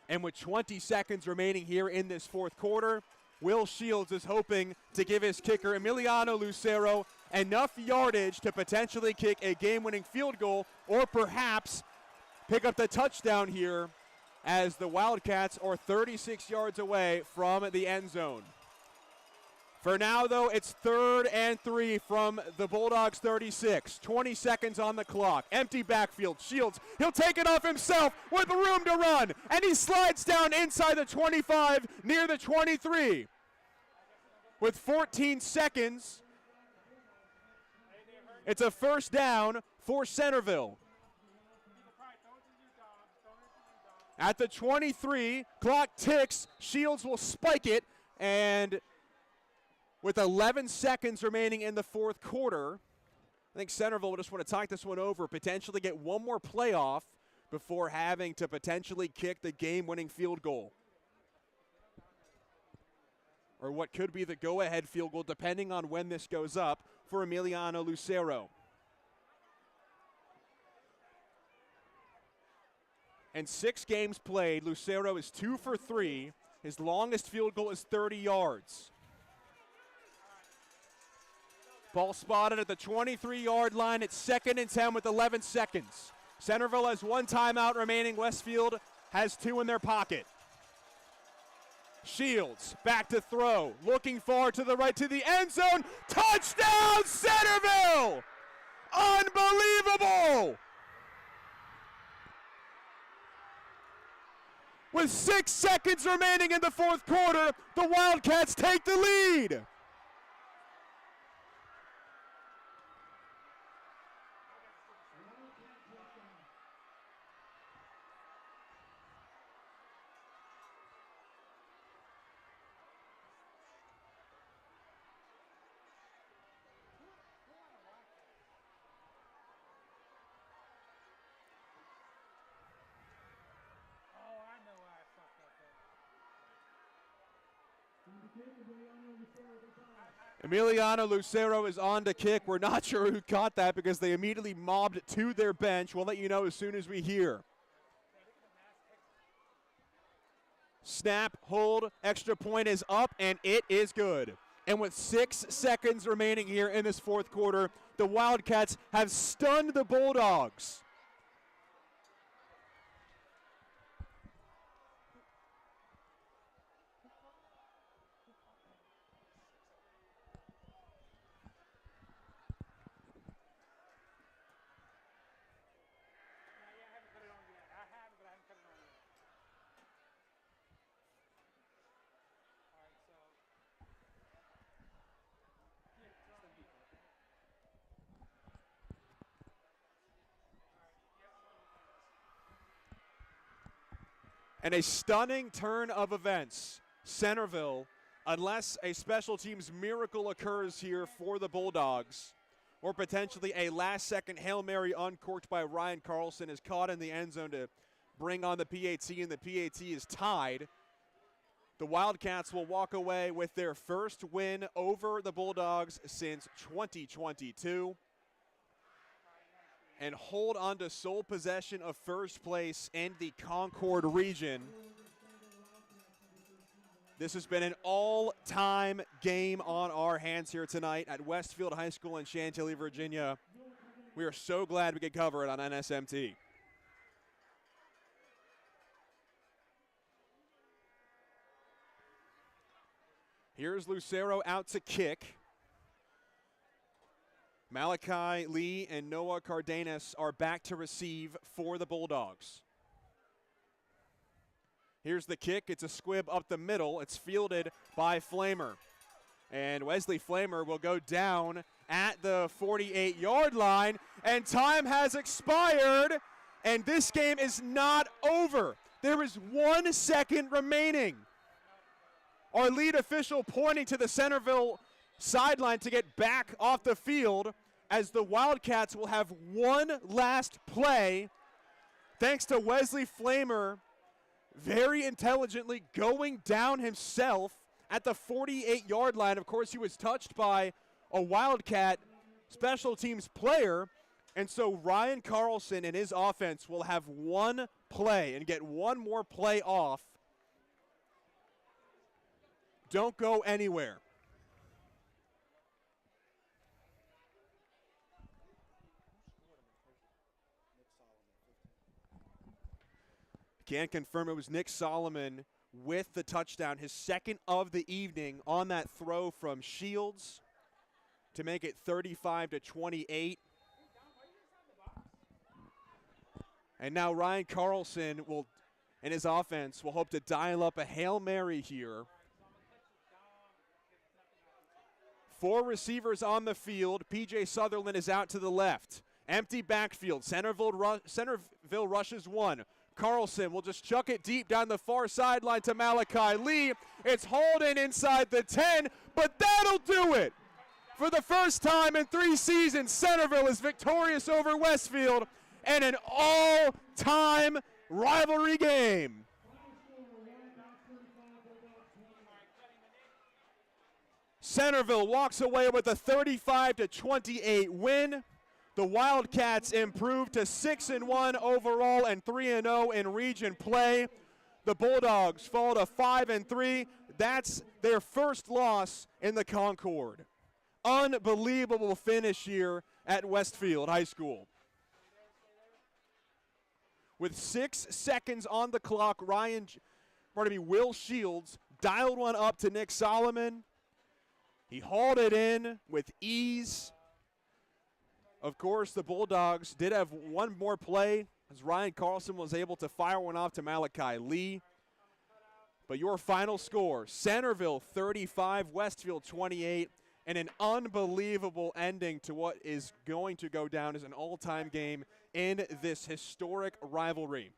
And with 20 seconds remaining here in this fourth quarter, Will Shields is hoping to give his kicker, Emiliano Lucero, enough yardage to potentially kick a game-winning field goal or perhaps pick up the touchdown here as the Wildcats are 36 yards away from the end zone. For now, though, it's 3rd and 3 from the Bulldogs 36. 20 seconds on the clock. Empty backfield. Shields, he'll take it off himself with room to run. And he slides down inside the 25, near the 23. With 14 seconds, it's a 1st down for Centerville. At the 23, clock ticks. Shields will spike it, and with 11 seconds remaining in the fourth quarter, I think Centerville will just want to talk this one over, potentially get one more playoff before having to potentially kick the game-winning field goal. Or what could be the go-ahead field goal, depending on when this goes up, for Emiliano Lucero. In 6 games played, Lucero is 2 for 3. His longest field goal is 30 yards. Ball spotted at the 23-yard line. It's 2nd and 10 with 11 seconds. Centerville has 1 timeout remaining. Westfield has 2 in their pocket. Shields back to throw. Looking far to the right to the end zone. Touchdown, Centerville! Unbelievable! With 6 seconds remaining in the fourth quarter, the Wildcats take the lead. Emiliano Lucero is on to kick. We're not sure who caught that because they immediately mobbed to their bench. We'll let you know as soon as we hear. Snap, hold, extra point is up, and it is good. And with 6 seconds remaining here in this fourth quarter, the Wildcats have stunned the Bulldogs. And a stunning turn of events. Centerville, unless a special teams miracle occurs here for the Bulldogs, or potentially a last-second Hail Mary uncorked by Ryan Carlson, is caught in the end zone to bring on the PAT, and the PAT is tied. The Wildcats will walk away with their first win over the Bulldogs since 2022. and hold on to sole possession of first place in the Concord region. This has been an all-time game on our hands here tonight at Westfield High School in Chantilly, Virginia. We are so glad we could cover it on NSMT. Here's Lucero out to kick. Malachi Lee and Noah Cardenas are back to receive for the Bulldogs. Here's the kick. It's a squib up the middle. It's fielded by Flamer. And Wesley Flamer will go down at the 48-yard line. And time has expired. And this game is not over. There is 1 second remaining. Our lead official pointing to the Centerville sideline to get back off the field, as the Wildcats will have one last play, thanks to Wesley Flamer very intelligently going down himself at the 48-yard line. Of course, he was touched by a Wildcat special teams player, and so Ryan Carlson and his offense will have one play and get one more play off. Don't go anywhere. Can confirm it was Nick Solomon with the touchdown, his second of the evening on that throw from Shields to make it 35-28. And now Ryan Carlson will, and his offense will hope to dial up a Hail Mary here. 4 receivers on the field. P.J. Sutherland is out to the left. Empty backfield. Centerville rushes one. Carlson will just chuck it deep down the far sideline to Malachi Lee. It's Holden inside the 10, but that'll do it. For the first time in 3 seasons, Centerville is victorious over Westfield in an all-time rivalry game. Centerville walks away with a 35-28 win. The Wildcats improved to 6-1 overall and 3-0 in region play. The Bulldogs fall to 5-3. That's their first loss in the Concord. Unbelievable finish here at Westfield High School. With 6 seconds on the clock, Will Shields dialed one up to Nick Solomon. He hauled it in with ease. Of course, the Bulldogs did have one more play as Ryan Carlson was able to fire one off to Malachi Lee. But your final score, Centerville 35, Westfield 28, and an unbelievable ending to what is going to go down as an all-time game in this historic rivalry.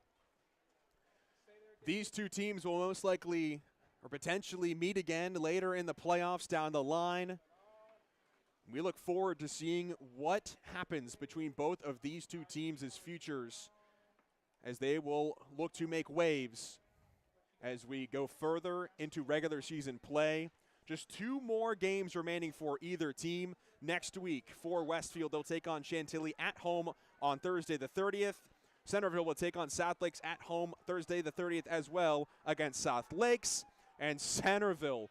These two teams will most likely or potentially meet again later in the playoffs down the line. We look forward to seeing what happens between both of these two teams' futures as they will look to make waves as we go further into regular season play. Just 2 more games remaining for either team. Next week for Westfield, they'll take on Chantilly at home on Thursday the 30th. Centerville will take on South Lakes at home Thursday the 30th as well against South Lakes. And Centerville,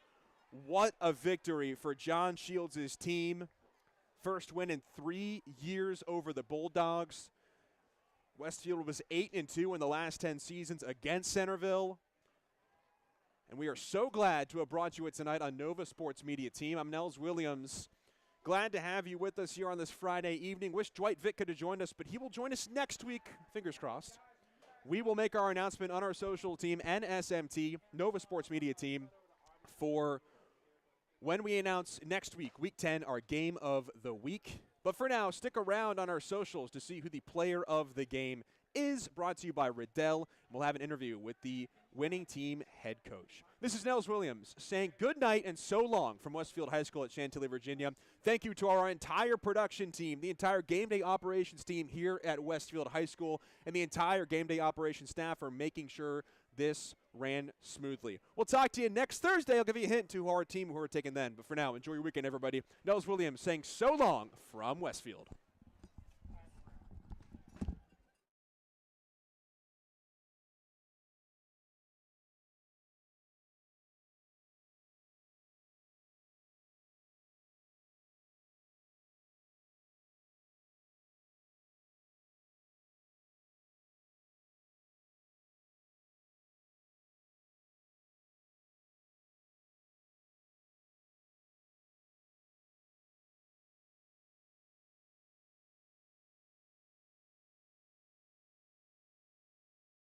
what a victory for John Shields' team. First win in 3 years over the Bulldogs. Westfield was 8-2 in the last 10 seasons against Centerville. And we are so glad to have brought you it tonight on Nova Sports Media Team. I'm Nels Williams. Glad to have you with us here on this Friday evening. Wish Dwight Vick could have joined us, but he will join us next week, fingers crossed. We will make our announcement on our social team, NSMT, Nova Sports Media Team, for when we announce next week, Week 10, our Game of the Week. But for now, stick around on our socials to see who the player of the game is. Brought to you by Riddell. We'll have an interview with the winning team head coach. This is Nels Williams saying good night and so long from Westfield High School at Chantilly, Virginia. Thank you to our entire production team, the entire game day operations team here at Westfield High School, and the entire game day operations staff for making sure this ran smoothly. We'll talk to you next Thursday. I'll give you a hint to our team who are taking then. But for now, enjoy your weekend, everybody. Nels Williams saying so long from Westfield.